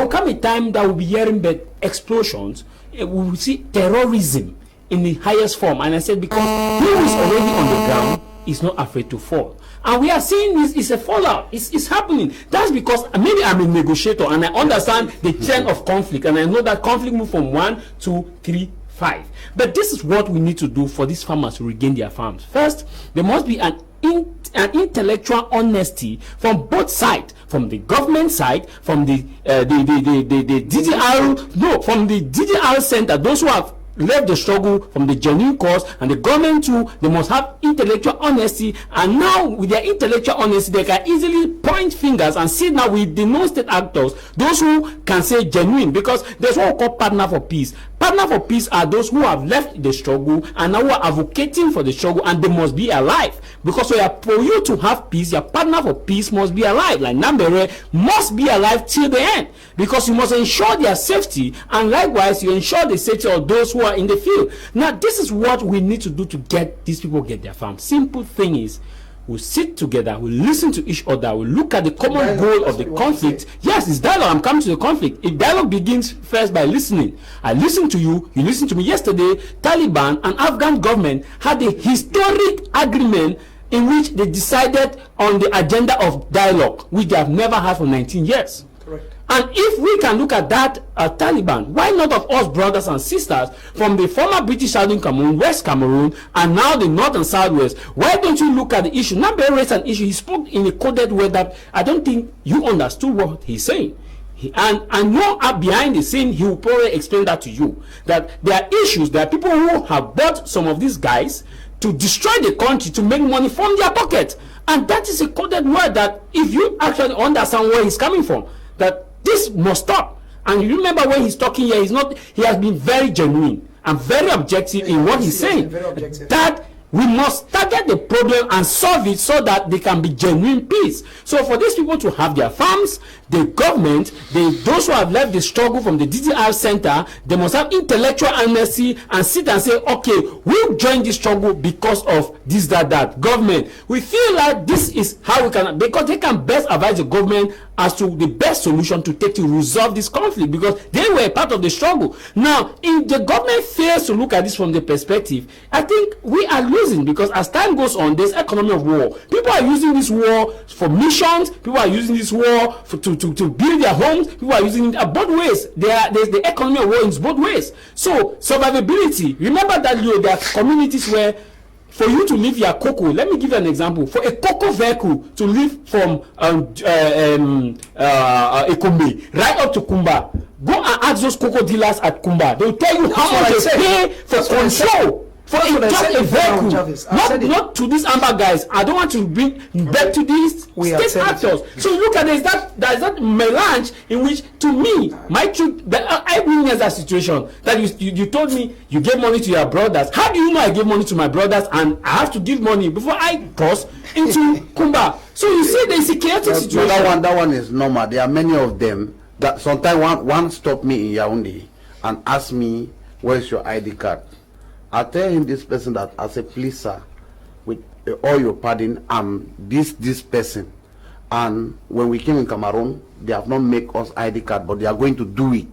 Speaker 2: come a time that we'll be hearing about explosions. We will see terrorism in the highest form. And I said because who is already on the ground is not afraid to fall. And we are seeing this is a fallout. It's happening. That's because maybe I'm a negotiator and I understand the trend of conflict, and I know that conflict move from 1, 2, 3, 5. But this is what we need to do for these farmers to regain their farms. First, there must be an intellectual honesty from both sides, from the government side, from the DDR, no, from the DDR center, those who have left the struggle, from the genuine cause, and the government too. They must have intellectual honesty, and now with their intellectual honesty they can easily point fingers and see now with the non-state actors, those who can say genuine, because there's what we call partner for peace. Partner for peace are those who have left the struggle and now are advocating for the struggle, and they must be alive, because for you to have peace, your partner for peace must be alive. Like Nambere must be alive till the end, because you must ensure their safety, and likewise you ensure the safety of those who are in the field. Now this is what we need to do to get these people get their farm. Simple thing is, we sit together, we listen to each other, we look at the common goal of the conflict. Yes, it's dialogue. I'm coming to the conflict. If dialogue begins first by listening, I listen to you, you listen to me. Yesterday, Taliban and Afghan government had a historic agreement in which they decided on the agenda of dialogue, which they have never had for 19 years.
Speaker 3: Correct.
Speaker 2: And if we can look at that Taliban, why not of us brothers and sisters from the former British Southern Cameroon, West Cameroon, and now the North and Southwest? Why don't you look at the issue? Nambere raised an issue. He spoke in a coded way that I don't think you understood what he's saying. And I know behind the scene he will probably explain that to you, that there are issues, there are people who have bought some of these guys to destroy the country, to make money from their pocket. And that is a coded word that if you actually understand where he's coming from, that this must stop. And you remember when he's talking here, he has been very genuine and very objective in what he's saying, that we must target the problem and solve it so that they can be genuine peace. So for these people to have their farms, the government, those who have left the struggle from the DDR center, they must have intellectual honesty and sit and say, okay, we'll join this struggle because of this, that. Government, we feel like this is how we can, because they can best advise the government as to the best solution to take to resolve this conflict, because they were part of the struggle. Now, if the government fails to look at this from the perspective, I think we are losing, because as time goes on, there's economy of war. People are using this war for missions. People are using this war to build their homes. People are using it both ways. There's the economy of war in both ways. So survivability. Remember that there are communities where, for you to leave your cocoa, let me give you an example. For a cocoa vehicle to leave from Ekombe right up to Kumba, go and ask those cocoa dealers at Kumba. They'll tell you how much they pay for control. For a vehicle, not to these AMBA guys. I don't want to bring back to these state actors. So look at this. There's that melange in which, to me, I witnessed that situation. That you told me you gave money to your brothers. How do you know I gave money to my brothers and I have to give money before I cross into Kumba? So you see, there's a chaotic situation.
Speaker 4: That one is normal. There are many of them that sometimes one stop me in Yaoundé and ask me, "Where's your ID card?" I tell him, this person, that as a police, sir, with all your pardon, I'm this person. And when we came in Cameroon, they have not made us ID card, but they are going to do it.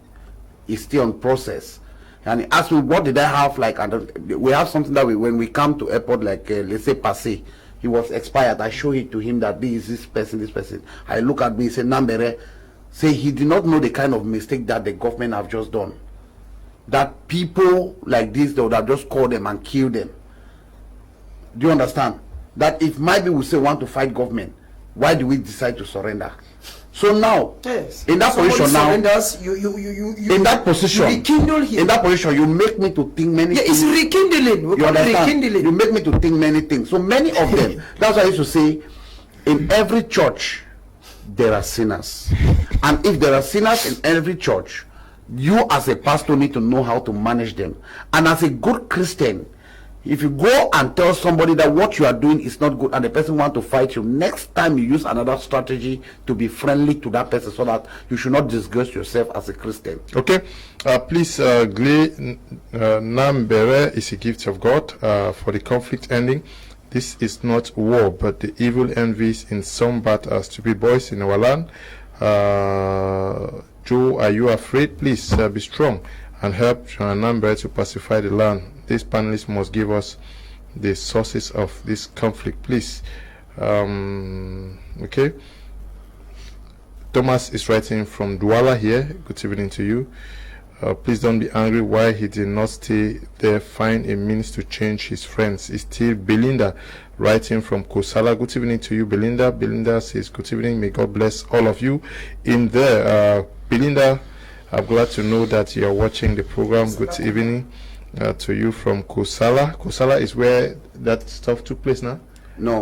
Speaker 4: It's still on process. And he asked me, what did I have? Like, we have something that when we come to airport, like, let's say, Passé, he was expired. I show it to him that this is this person. I look at me, say, Nambere, say he did not know the kind of mistake that the government have just done. That people like this, they would have just called them and killed them. Do you understand? That if maybe we say want to fight government, why do we decide to surrender? So now,
Speaker 3: yes,
Speaker 4: in that position now, in that position,
Speaker 3: you rekindle him.
Speaker 4: In that position, you make me to think many things.
Speaker 3: It's rekindling.
Speaker 4: You understand? You make me to think many things. So many of them. That's why I used to say, in every church, there are sinners, and if there are sinners in every church, you as a pastor need to know how to manage them. And as a good Christian, if you go and tell somebody that what you are doing is not good and the person want to fight you, next time you use another strategy to be friendly to that person so that you should not disgrace yourself as a Christian.
Speaker 1: Okay, please, Gle Nambere is a gift of God for the conflict ending. This is not war, but the evil envies in some bad stupid boys in our land. Joe, are you afraid? Please be strong and help Nambere to pacify the land. These panelists must give us the sources of this conflict, please. Okay. Thomas is writing from Douala here. Good evening to you. Please don't be angry why he did not stay there. Find a means to change his friends. It's still Belinda writing from Kosala. Good evening to you, Belinda. Belinda says, good evening. May God bless all of you in there. Belinda, I'm glad to know that you are watching the program. Good evening to you from Kosala. Kosala is where that stuff took place now?
Speaker 4: No,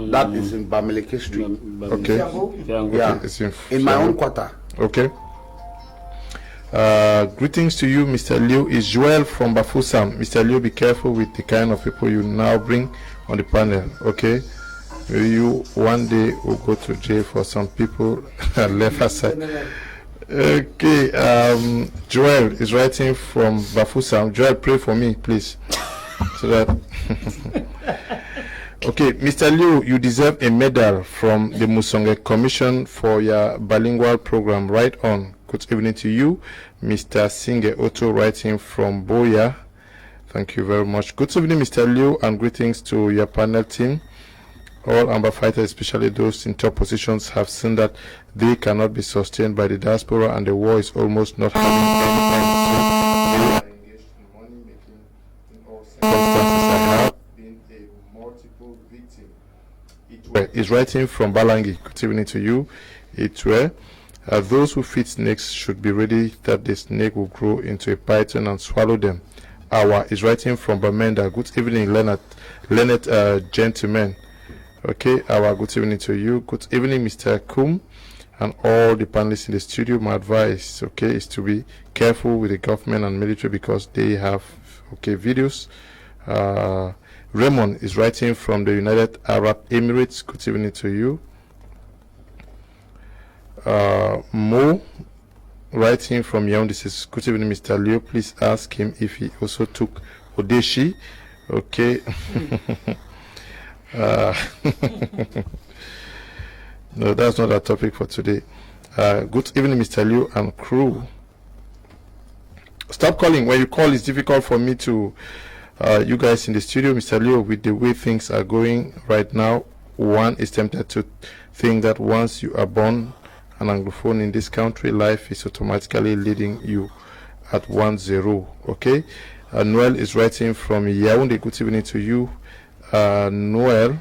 Speaker 4: that is in Bamileke Street.
Speaker 1: Okay.
Speaker 4: Yeah,
Speaker 1: It's
Speaker 4: in my own quarter.
Speaker 1: Okay. Greetings to you, Mr. Liu. Is Joel from Bafoussam. Mr. Liu, be careful with the kind of people you now bring on the panel. Okay. You one day will go to jail for some people left aside. Okay. Joel is writing from Bafoussam. Joel, pray for me, please. So that. Okay, Mr. Liu, you deserve a medal from the Musonge Commission for your bilingual program. Right on. Good evening to you, Mr. Singe Otto, writing from Boya. Thank you very much. Good evening, Mr. Liu, and greetings to your panel team. All AMBA fighters, especially those in top positions, have seen that they cannot be sustained by the diaspora, and the war is almost not having any end. So they are engaged in money making in all circumstances. I have been a multiple victim. Itwe is writing from Balangi. Good evening to you, Itwe. Those who feed snakes should be ready that the snake will grow into a python and swallow them. Awa is writing from Bamenda. Good evening, Leonard gentlemen. Okay, Awa, good evening to you. Good evening, Mr. Kum, and all the panelists in the studio. My advice, okay, is to be careful with the government and military because they have, okay, videos. Raymond is writing from the United Arab Emirates. Good evening to you. Mo writing from Yaoundé says, good evening, Mr. Leo. Please ask him if he also took Odeshi. Okay. No, that's not our topic for today. Good evening, Mr. Leo and crew. Stop calling. When you call, it's difficult for me to, you guys in the studio, Mr. Leo, with the way things are going right now, one is tempted to think that once you are born an Anglophone in this country, life is automatically leading you at 1-0. Okay. Noel is writing from Yaoundé. Good evening to you, Noel.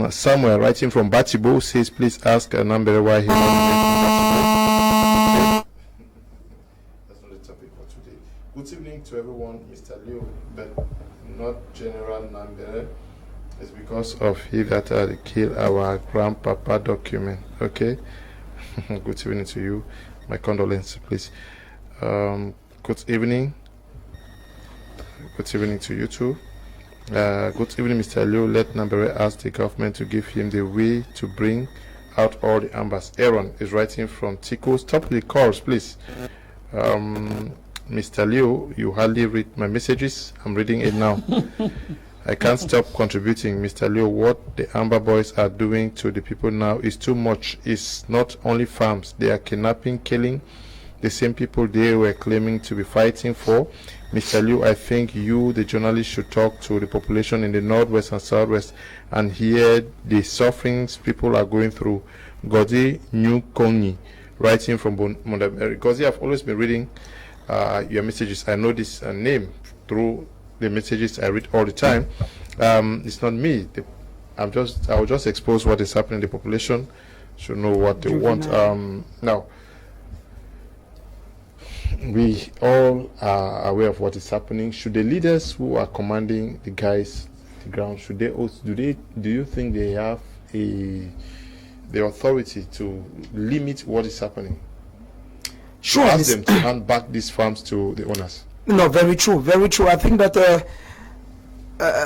Speaker 1: Samuel writing from Batibo says, please ask Nambere why he won't make. That's not the topic for today. Good evening to everyone, Mr. Leo, but not General Nambere. It's because of he that killed our grandpapa document. Okay. Good evening to you. My condolences, please. Good evening. Good evening to you too. Good evening, Mr. Liu. Let Nambere ask the government to give him the way to bring out all the AMBAs. Aaron is writing from Tico. Stop the calls, please. Mr. Liu, you hardly read my messages. I'm reading it now. I can't stop contributing. Mr. Liu, what the AMBA boys are doing to the people now is too much. It's not only farms. They are kidnapping, killing the same people they were claiming to be fighting for. Mr. Liu, I think you, the journalist, should talk to the population in the northwest and southwest and hear the sufferings people are going through. Godi Nyukoni, writing from Mondameri. Godi, I've always been reading your messages. I know this name through the messages I read all the time. It's not me. I will just expose what is happening. The population should know what they want. Now, we all are aware of what is happening. Should the leaders who are commanding the guys the ground, should they also do you think they have the authority to limit what is happening?
Speaker 3: Sure.
Speaker 1: Ask them to hand back these farms to the owners.
Speaker 3: No, very true, very true. I think that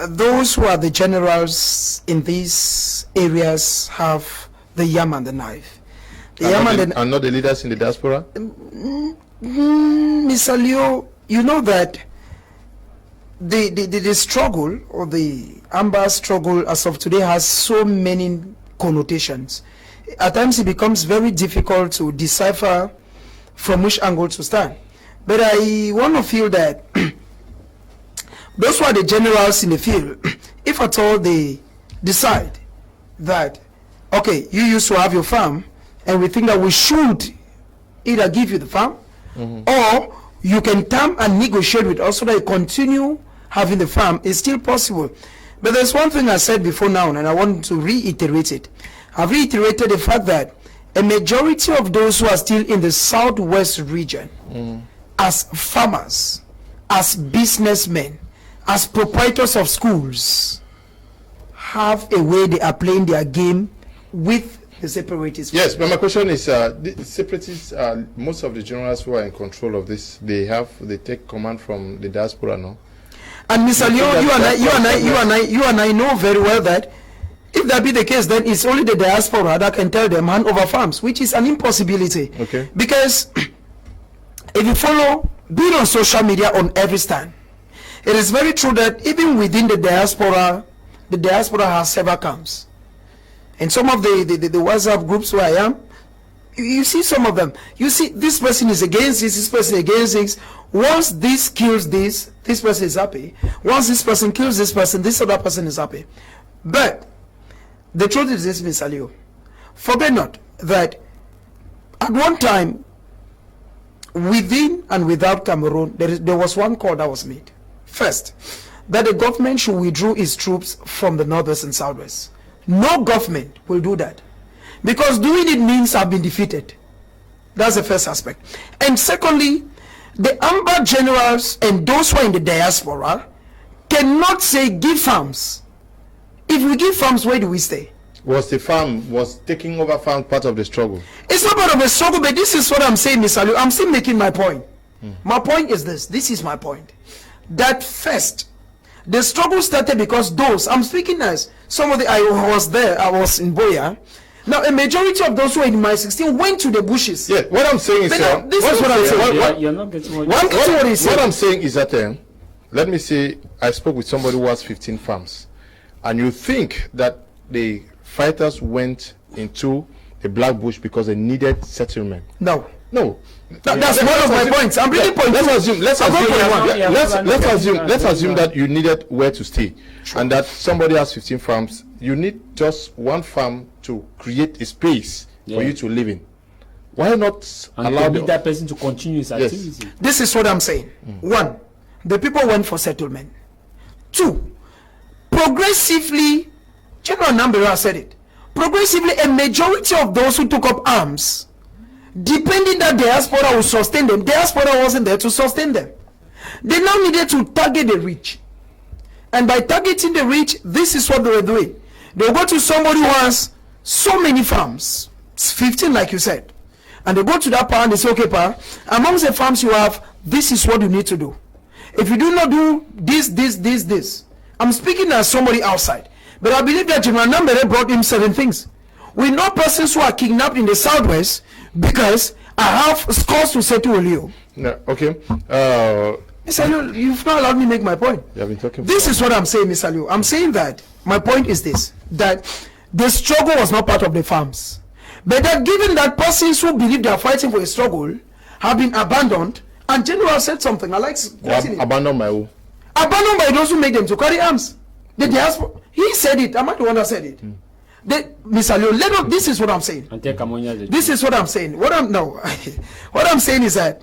Speaker 3: those who are the generals in these areas have the yam and the knife.
Speaker 1: And not the leaders in the diaspora?
Speaker 3: Mr. Leo, you know that the struggle, or the AMBA struggle as of today, has so many connotations. At times it becomes very difficult to decipher from which angle to stand. But I want to feel that those who are the generals in the field, if at all they decide that, okay, you used to have your farm, and we think that we should either give you the farm, or you can come and negotiate with us so that you continue having the farm, it's still possible. But there's one thing I said before now, and I want to reiterate it. I've reiterated the fact that a majority of those who are still in the southwest region, as farmers, as businessmen, as proprietors of schools, have a way they are playing their game with the separatists.
Speaker 1: Yes, but my question is, the separatists, most of the generals who are in control of this, they take command from the diaspora, no?
Speaker 3: And Mr. Leo, you and I know very well that if that be the case, then it's only the diaspora that can tell them hand over farms, which is an impossibility.
Speaker 1: Okay.
Speaker 3: Because if you follow, be on social media on every stand, it is very true that even within the diaspora has several camps. And some of the WhatsApp groups where I am, you see some of them. You see this person is against this person against this. Once this kills this person is happy. Once this person kills this person, this other person is happy. But the truth is this, Mr. Leo, forget not that at one time, within and without Cameroon, there was one call that was made. First, that the government should withdraw its troops from the northwest and southwest. No government will do that, because doing it means I've been defeated. That's the first aspect. And secondly, the AMBA generals and those who are in the diaspora cannot say give farms. If we give farms, where do we stay?
Speaker 1: Was taking over farm part of the struggle?
Speaker 3: It's not part of the struggle, but this is what I'm saying, Mr. Liu. I'm still making my point. My point is this is my point. That first, the struggle started because those, I'm speaking as somebody, I was in Boya. Now, a majority of those who were in my 16 went to the bushes.
Speaker 1: Yeah, what I'm saying is,
Speaker 3: this is what I'm saying.
Speaker 2: You're not getting
Speaker 1: what I'm saying is that, let me say, I spoke with somebody who has 15 farms, and you think that the fighters went into a black bush because they needed settlement?
Speaker 3: No.
Speaker 1: That's
Speaker 3: one of my points. I'm bringing point.
Speaker 1: Let's assume that you needed where to stay, and that somebody has 15 farms. You need just one farm to create a space for you to live in. Why not allow
Speaker 2: that person to continue his activity?
Speaker 3: This is what I'm saying. One, the people went for settlement. Two, progressively, General Nambera said it, progressively a majority of those who took up arms, depending that diaspora will sustain them, diaspora wasn't there to sustain them. They now needed to target the rich. And by targeting the rich, this is what they were doing. They will go to somebody who has so many farms, 15 like you said, and they go to that part and they say, okay, pa, amongst the farms you have, this is what you need to do. If you do not do this, I'm speaking as somebody outside, but I believe that General Nambere brought him certain things. We know persons who are kidnapped in the southwest because I have scores to say to Olio.
Speaker 1: No, okay.
Speaker 3: Mr. Liu, you've not allowed me to make my point.
Speaker 1: You have been talking.
Speaker 3: This is what I'm saying, Mr. Liu. I'm saying that my point is this, that the struggle was not part of the farms. But that given that persons who believe they are fighting for a struggle have been abandoned, and General said something, I like quoting
Speaker 1: abandoned by who?
Speaker 3: Abandoned by those who make them to carry arms. The diaspora, he said it, am I the one that said it? Mr. Liu, this is what I'm saying. This is what I'm saying. What I'm saying is that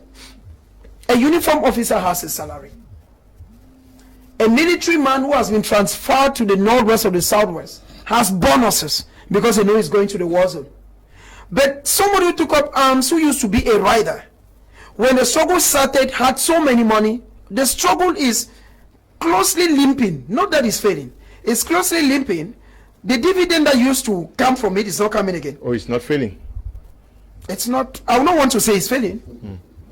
Speaker 3: a uniform officer has a salary. A military man who has been transferred to the northwest or the southwest has bonuses because they know he's going to the war zone. But somebody who took up arms, who used to be a rider, when the struggle started, had so many money, the struggle is closely limping. Not that it's failing. It's closely limping. The dividend that used to come from it is not coming again.
Speaker 1: Oh, it's not failing.
Speaker 3: It's not. I would not want to say it's failing.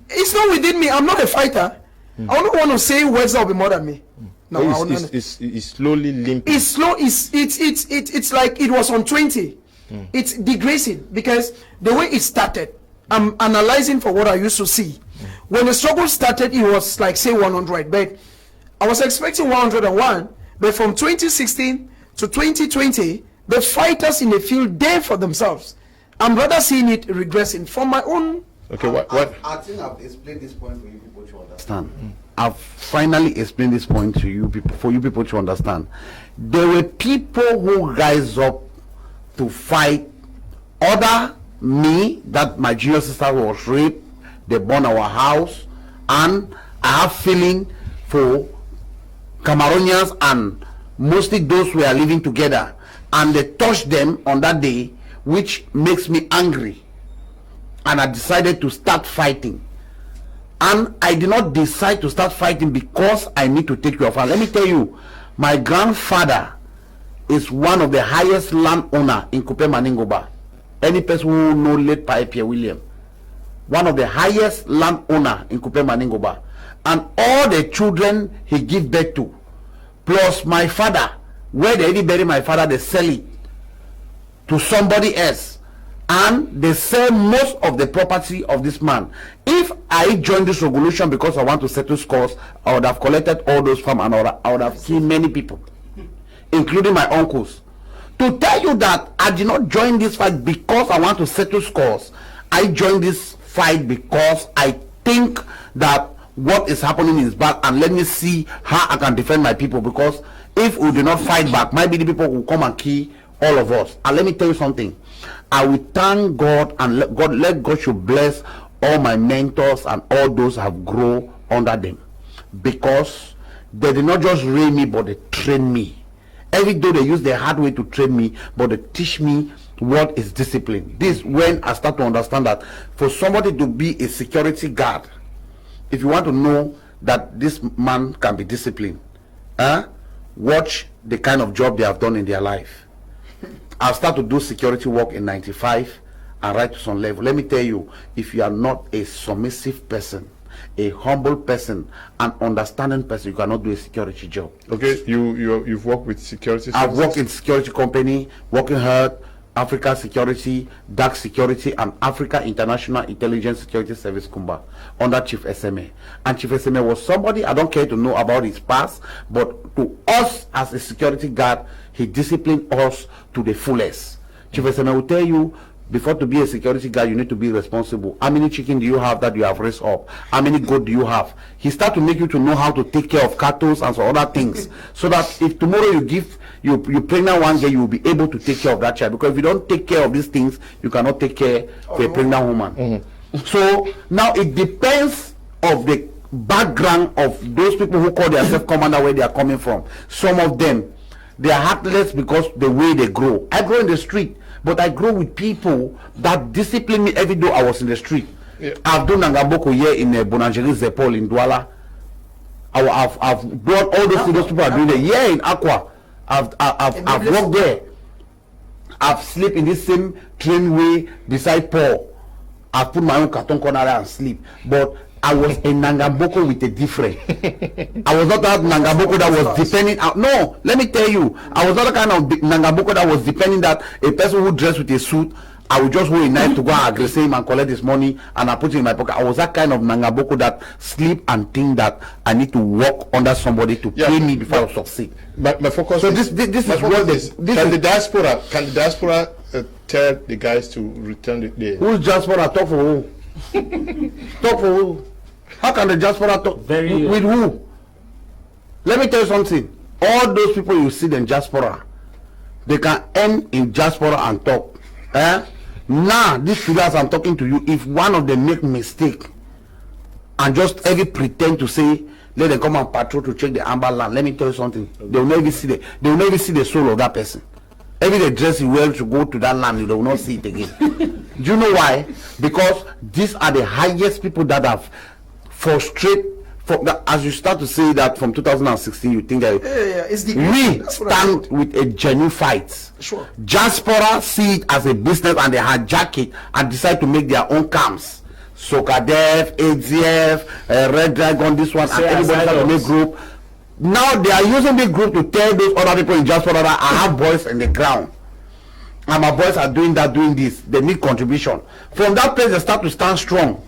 Speaker 3: It's not within me. I'm not a fighter. I don't want to say words that will be more than me. No,
Speaker 1: it's slowly limping.
Speaker 3: It's slow. It's like it was on 20. It's degrading because the way it started, I'm analyzing for what I used to see. When the struggle started, it was like say 100, but I was expecting 101. But from 2016 to 2020, the fighters in the field there for themselves. I'm rather seeing it regressing from my own.
Speaker 1: Okay, what?
Speaker 4: I think I've explained this point for you people to understand. I've finally explained this point to you people, for you people to understand. There were people who rise up to fight other me, that my junior sister was raped, they burned our house, and I have feeling for Cameroonians and mostly those who are living together, and they touched them on that day, which makes me angry, and I decided to start fighting. And I did not decide to start fighting because I need to take your farm. Let me tell you, my grandfather is one of the highest landowner in Kmer. Any person who know late Pierre William, one of the highest landowner in Kmer, and all the children he give birth to, plus my father, where they already bury my father, they sell it to somebody else, and they sell most of the property of this man. If I joined this revolution because I want to settle scores, I would have collected all those farms and I would have killed many people, including my uncles. To tell you that I did not join this fight because I want to settle scores, I joined this fight because I think that what is happening is bad, and let me see how I can defend my people, because if we do not fight back, maybe the people will come and kill all of us. And let me tell you something, I will thank God, and let God should bless all my mentors and all those who have grown under them, because they did not just raise me, but they train me. Every day they use their hard way to train me, but they teach me what is discipline. This is when I start to understand that for somebody to be a security guard, if you want to know that this man can be disciplined, watch the kind of job they have done in their life. I started to do security work in '95 and right to some level. Let me tell you, if you are not a submissive person, a humble person, an understanding person, you cannot do a security job.
Speaker 1: Okay, you've worked with security services?
Speaker 4: I've worked in security company, working hard, Africa Security, Dark Security, and Africa International Intelligence Security Service Kumba under Chief SMA. And Chief SMA was somebody, I don't care to know about his past, but to us as a security guard, he disciplined us to the fullest. Chief SMA will tell you, before to be a security guard, you need to be responsible. How many chicken do you have that you have raised up? How many goat do you have? He start to make you to know how to take care of cattle and some other things, so that if tomorrow you pregnant one girl, you will be able to take care of that child. Because if you don't take care of these things, you cannot take care of a pregnant woman. So now it depends of the background of those people who call themselves commander, where they are coming from. Some of them, they are heartless because the way they grow. I grow in the street, but I grow with people that discipline me every day I was in the street. Yeah. I've done Nangaboko here in Bonangeri Zepol in Douala. I've brought all those people are doing it. Yeah, in Aqua. I've worked there. I've slept in this same trainway beside Paul. I've put my own carton corner and sleep. But I was in Nangaboko with a different. I was not that Nangaboko that was depending. No, let me tell you, I was not the kind of Nangaboko that was depending that a person who dressed with a suit, I would just hold a knife to go and aggress him and collect his money and I put it in my pocket. I was that kind of Nangaboko that sleep and think that I need to work under somebody to pay me before I succeed.
Speaker 1: My focus. So
Speaker 4: this is what this
Speaker 1: can the diaspora tell the guys to return the
Speaker 4: who's diaspora talk for who? Talk for who? How can the diaspora talk with who? Let me tell you something. All those people you see in diaspora, they can end in diaspora and talk. Now these figures I'm talking to you, if one of them make mistake and just every pretend to say let them come and patrol to check the AMBA land, let me tell you something. They will never see the soul of that person. Every day dress well to go to that land, you will not see it again. Do you know why? Because these are the highest people that have frustrated. As you start to say that from 2016, you think that we stand with a genuine fight.
Speaker 3: Sure.
Speaker 4: Diaspora see it as a business and they hijack it and decide to make their own camps. SOCADEF, ADF, Red Dragon, this one, and everybody has to make group. Now they are using the group to tell those other people in diaspora that I have boys in the ground. And my boys are doing that, doing this. They need contribution. From that place, they start to stand strong.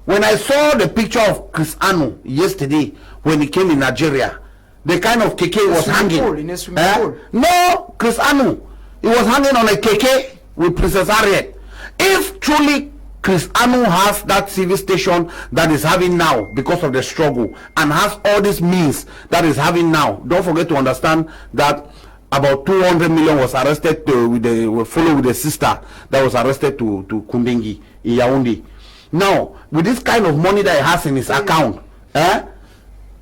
Speaker 4: When I saw the picture of Chris Anu yesterday when he came in Nigeria, the kind of keke was hanging. No, Chris Anu, he was hanging on a keke with Princess Harriet. If truly Cristiano has that TV station that is having now because of the struggle, and has all these means that is having now. Don't forget to understand that about 200 million was arrested follow with the sister that was arrested to Kumbengi in Yaoundé. Now, with this kind of money that he has in his account,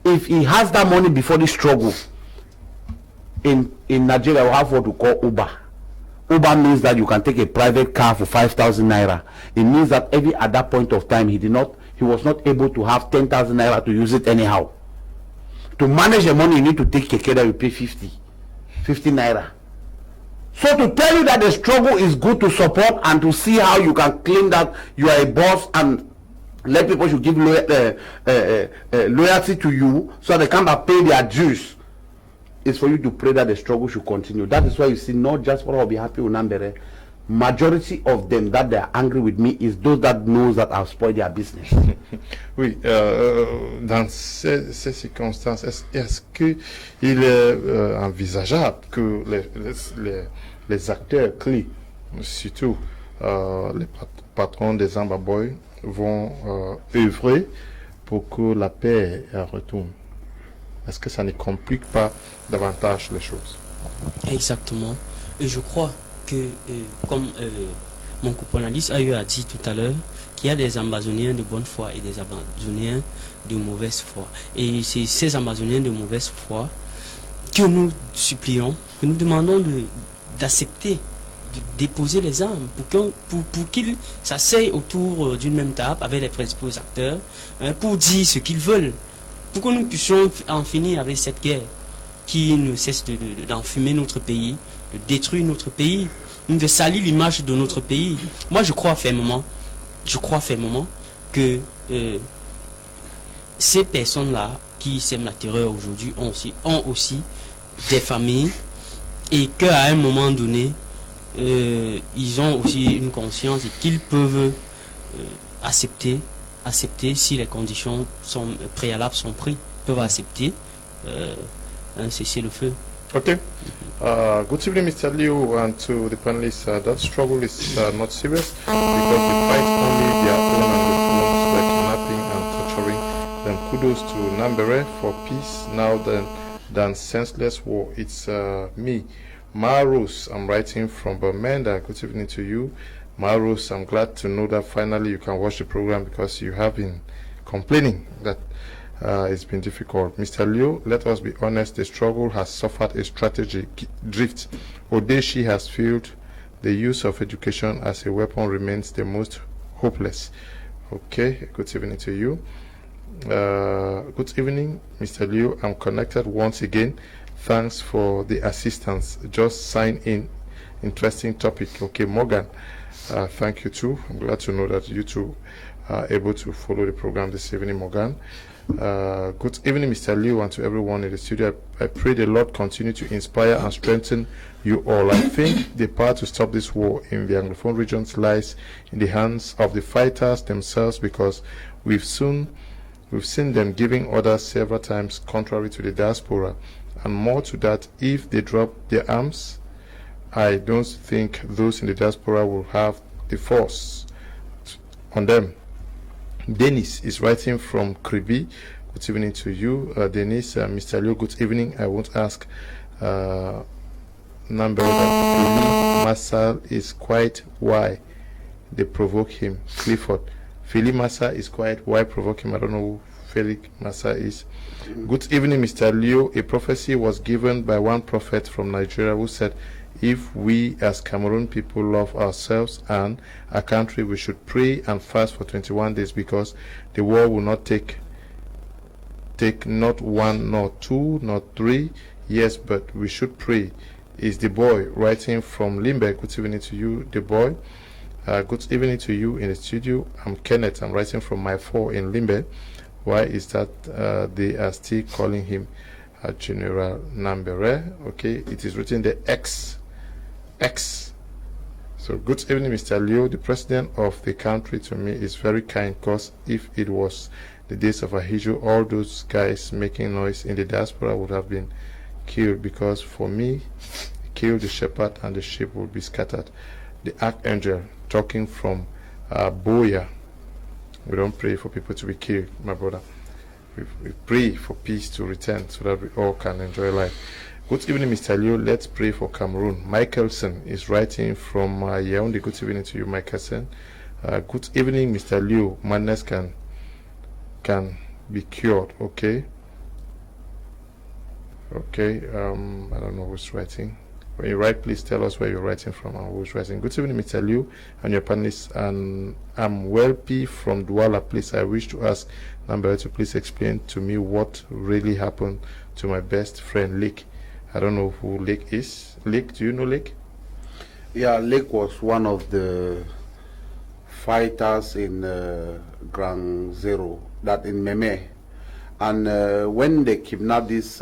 Speaker 4: if he has that money before the struggle, in Nigeria we have what we call Uber. Uber means that you can take a private car for 5,000 naira. It means that at that point of time he was not able to have 10,000 naira to use it anyhow. To manage the money, you need to take keke that you pay 50 naira. So to tell you that the struggle is good to support and to see how you can claim that you are a boss and let people should give loyalty to you so they can't pay their dues, is for you to pray that the struggle should continue. That is why you see, not just what I'll be happy with Nambere, majority of them that they are angry with me is those that knows that I've spoiled their business.
Speaker 1: Oui, dans ces circonstances, est-ce qu'il est envisageable que les acteurs clés, surtout les patrons des AMBA Boys, vont œuvrer pour que la paix retourne? Est-ce que ça ne complique pas davantage les choses?
Speaker 5: Exactement. Et je crois que, comme mon copanaliste a eu à dire tout à l'heure, qu'il y a des Amazoniens de bonne foi et des Amazoniens de mauvaise foi. Et c'est ces Amazoniens de mauvaise foi que nous supplions, que nous demandons d'accepter, de déposer les armes pour qu'ils s'asseyent autour d'une même table avec les principaux acteurs, pour dire ce qu'ils veulent, pour que nous puissions en finir avec cette guerre qui ne cesse d'enfumer notre pays, de détruire notre pays, de salir l'image de notre pays. Moi, je crois fermement que ces personnes-là qui sèment la terreur aujourd'hui ont aussi des familles, et qu'à un moment donné, ils ont aussi une conscience et qu'ils peuvent accepter si les conditions préalables sont prises, peuvent accepter un cessez-le-feu.
Speaker 1: Okay. Good evening, Mr. Liu, and to the panelists. That struggle is not serious because they fight only their own Anglophones by kidnapping and torturing. Then kudos to Nambere for peace now than senseless war. It's me, Marus. I'm writing from Bermuda. Good evening to you, Marus. I'm glad to know that finally you can watch the program because you have been complaining that it's been difficult. Mr. Liu, let us be honest, the struggle has suffered a strategic drift. Odeshi has failed. The use of education as a weapon remains the most hopeless. Okay, good evening to you. Good evening, Mr. Liu. I'm connected once again. Thanks for the assistance. Just sign in. Interesting topic. Okay, Morgan, thank you too. I'm glad to know that you two are able to follow the program this evening, Morgan. Good evening, Mr. Liu, and to everyone in the studio. I pray the Lord continue to inspire and strengthen you all. I think the power to stop this war in the Anglophone regions lies in the hands of the fighters themselves, because we've seen them giving orders several times contrary to the diaspora. And more to that, if they drop their arms, I don't think those in the diaspora will have the force on them. Dennis is writing from Crise. Good evening to you, Dennis. Mr. Liu, good evening. I won't ask number that Massa is quiet. Why they provoke him? Clifford. Philip Massa is quiet. Why provoke him? I don't know who Felix Massa is. Good evening, Mr. Liu. A prophecy was given by one prophet from Nigeria who said, if we as Cameroon people love ourselves and our country, we should pray and fast for 21 days, because the war will not take not 1, not 2, not 3 years, but we should pray. Is the boy writing from Limburg? Good evening to you, the boy. Good evening to you in the studio. I'm Kenneth. I'm writing from my 4 in Limburg. Why is that they are still calling him General Nambere? Okay, it is written the X. So good evening, Mr. Liu. The president of the country to me is very kind, because if it was the days of Ahijo, all those guys making noise in the diaspora would have been killed, because for me, kill the shepherd and the sheep would be scattered. The archangel talking from Boya. We don't pray for people to be killed, my brother. We pray for peace to return so that we all can enjoy life. Good evening, Mr. Liu. Let's pray for Cameroon. Michelson is writing from Yaoundé. Good evening to you, Michelson. Good evening, Mr. Liu. Madness can be cured. Okay. Okay. I don't know who's writing. When you write, please tell us where you're writing from and who's writing. Good evening, Mr. Liu and your panelists. And I'm Welpi from Douala. Please, I wish to ask Number to please explain to me what really happened to my best friend Lake. I don't know who Lake is. Lake, do you know Lake?
Speaker 4: Yeah, Lake was one of the fighters in Grand Zero, that in Kmer. And when they kidnapped this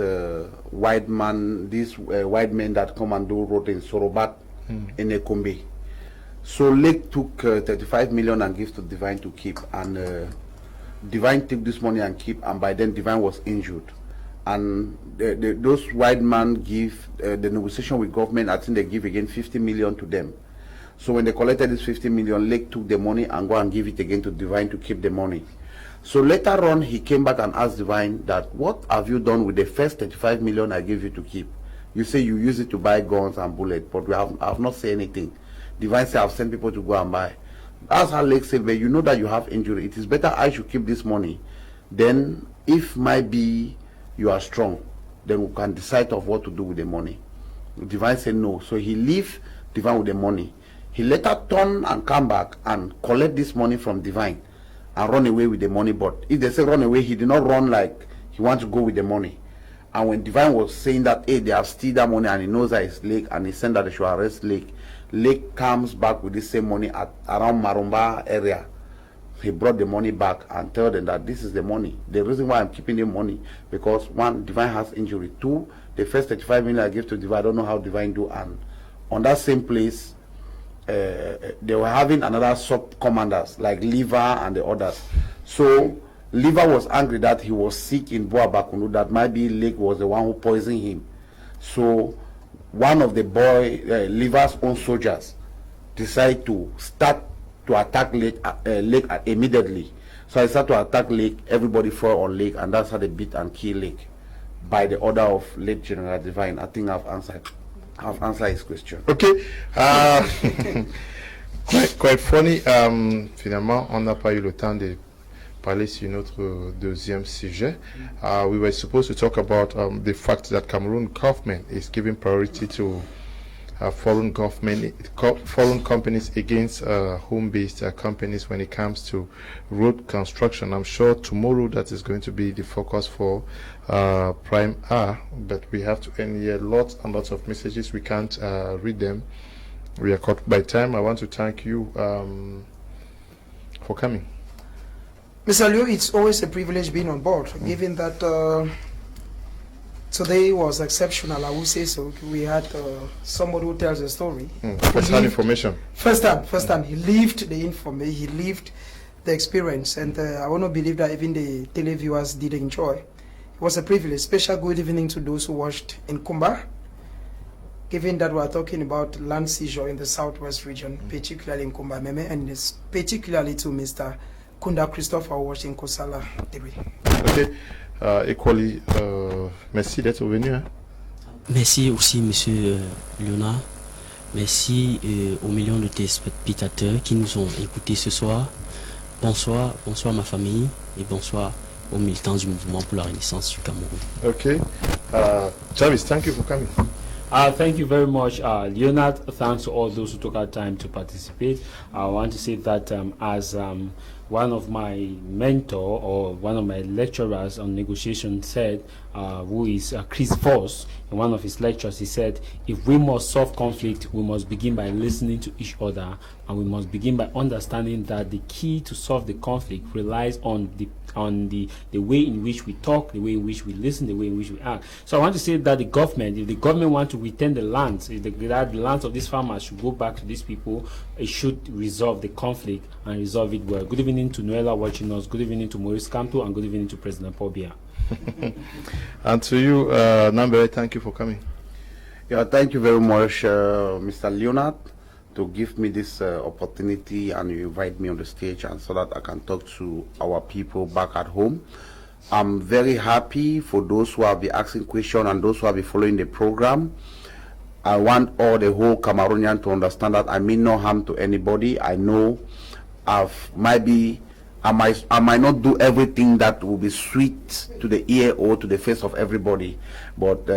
Speaker 4: white man, these white men that come and do road in Sorobat in Ekombe. So Lake took 35 million and gave to Divine to keep, and Divine took this money and keep, and by then Divine was injured. And those white men give the negotiation with government, I think they give again 50 million to them. So when they collected this 50 million, Lake took the money and go and give it again to Divine to keep the money. So later on, he came back and asked Divine that, what have you done with the first 35 million I gave you to keep? You say you use it to buy guns and bullets, but I have not said anything. Divine said, I've sent people to go and buy. That's how Lake said, but you know that you have injury. It is better I should keep this money. Then, if might be you are strong, then we can decide of what to do with the money. Divine said no. So he leave Divine with the money. He later turn and come back and collect this money from Divine and run away with the money. But if they say run away, he did not run like he wants to go with the money. And when Divine was saying that, hey, they have steal that money, and he knows that it's Lake, and he sent that they should arrest Lake, Lake comes back with the same money at around Marumba area. He brought the money back and told them that this is the money. The reason why I'm keeping the money, because one, Divine has injury. Two, the first 35 million I gave to Divine, I don't know how Divine do. And on that same place, they were having another sub-commanders like Liver and the others. So Liver was angry that he was sick in Boa Bakundu, that maybe Lake was the one who poisoned him. So one of the Liver's own soldiers decided to start to attack Lake immediately. So I started to attack Lake, everybody fell on Lake, and that's how they beat and kill Lake by the order of late General Divine. I think I've answered his question.
Speaker 1: Okay. Quite funny. Finalement, on n'a pas eu le temps de parler sur notre deuxième sujet. We were supposed to talk about the fact that Cameroon government is giving priority to foreign companies against home-based companies when it comes to road construction. I'm sure tomorrow that is going to be the focus for Prime R, but we have to end here. Lots and lots of messages. We can't read them. We are caught by time. I want to thank you for coming.
Speaker 3: Mr. Liu, it's always a privilege being on board, given that today was exceptional, I would say so. We had somebody who tells a story.
Speaker 1: First-hand information.
Speaker 3: First time. He lived the information, he lived the experience, and I want to believe that even the televiewers did enjoy. It was a privilege. Special good evening to those who watched in Kumba, given that we are talking about land seizure in the southwest region, particularly in Kumba Meme, and particularly to Mr. Kunda Christopher watching Kosala TV.
Speaker 1: Okay. Equally, merci d'être venu. Hein.
Speaker 5: Merci aussi, Monsieur Léonard. Merci aux millions de téléspectateurs qui nous ont écoutés ce soir. Bonsoir ma famille et bonsoir aux militants du mouvement pour la Renaissance du Cameroun.
Speaker 1: Okay. Jarvis, thank you for coming.
Speaker 2: Thank you very much, Leonard. Thanks to all those who took our time to participate. I want to say that as one of my mentor or one of my lecturers on negotiation said, who is Chris Voss, in one of his lectures, he said, if we must solve conflict, we must begin by listening to each other, and we must begin by understanding that the key to solve the conflict relies on the way in which we talk, the way in which we listen, the way in which we act. So I want to say that if the government want to return the lands, if the lands of these farmers should go back to these people, it should resolve the conflict and resolve it well. Good evening to Noella watching us, good evening to Maurice Camto, and good evening to President Paul Biya.
Speaker 1: And to you, Number, thank you for coming.
Speaker 4: Yeah, thank you very much, Mr. Leonard. to give me this opportunity, and you invite me on the stage, and so that I can talk to our people back at home. I'm very happy for those who have been asking questions and those who have been following the program. I want all the whole Cameroonian to understand that I mean no harm to anybody. I know I might not do everything that will be sweet to the ear or to the face of everybody, but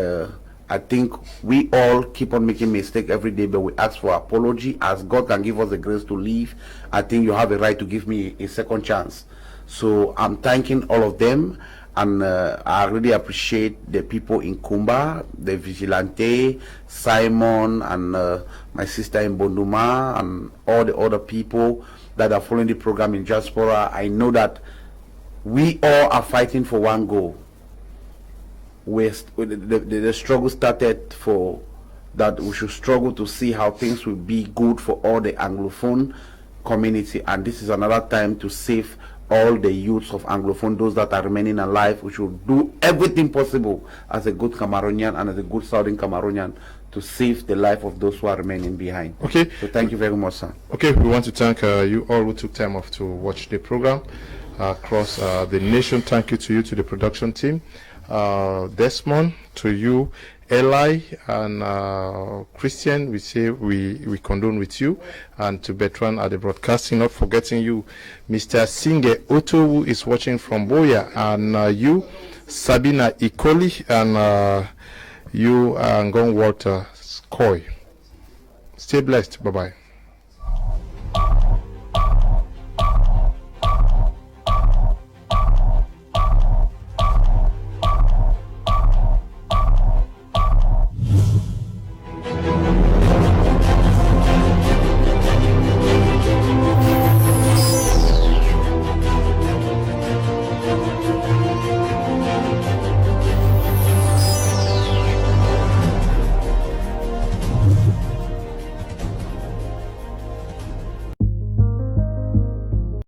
Speaker 4: I think we all keep on making mistakes every day, but we ask for apology. As God can give us the grace to live, I think you have a right to give me a second chance. So I'm thanking all of them, and I really appreciate the people in Kumba, the Vigilante, Simon, and my sister in Bonduma, and all the other people that are following the program in diaspora. I know that we all are fighting for one goal. The struggle started for that we should struggle to see how things will be good for all the Anglophone community, and this is another time to save all the youths of Anglophone, those that are remaining alive. We should do everything possible as a good Cameroonian and as a good Southern Cameroonian to save the life of those who are remaining behind.
Speaker 1: Okay.
Speaker 4: So thank you very much, sir.
Speaker 1: Okay, we want to thank you all who took time off to watch the program across the nation. Thank you to you, to the production team. Desmond, to you, Eli, and Christian, we say we condone with you, and to Bertrand at the broadcasting, not forgetting you, Mr. Singe Otto, who is watching from Boya, and you, Sabina Ikoli, and you, Ngong Walter Skoy. Stay blessed. Bye-bye.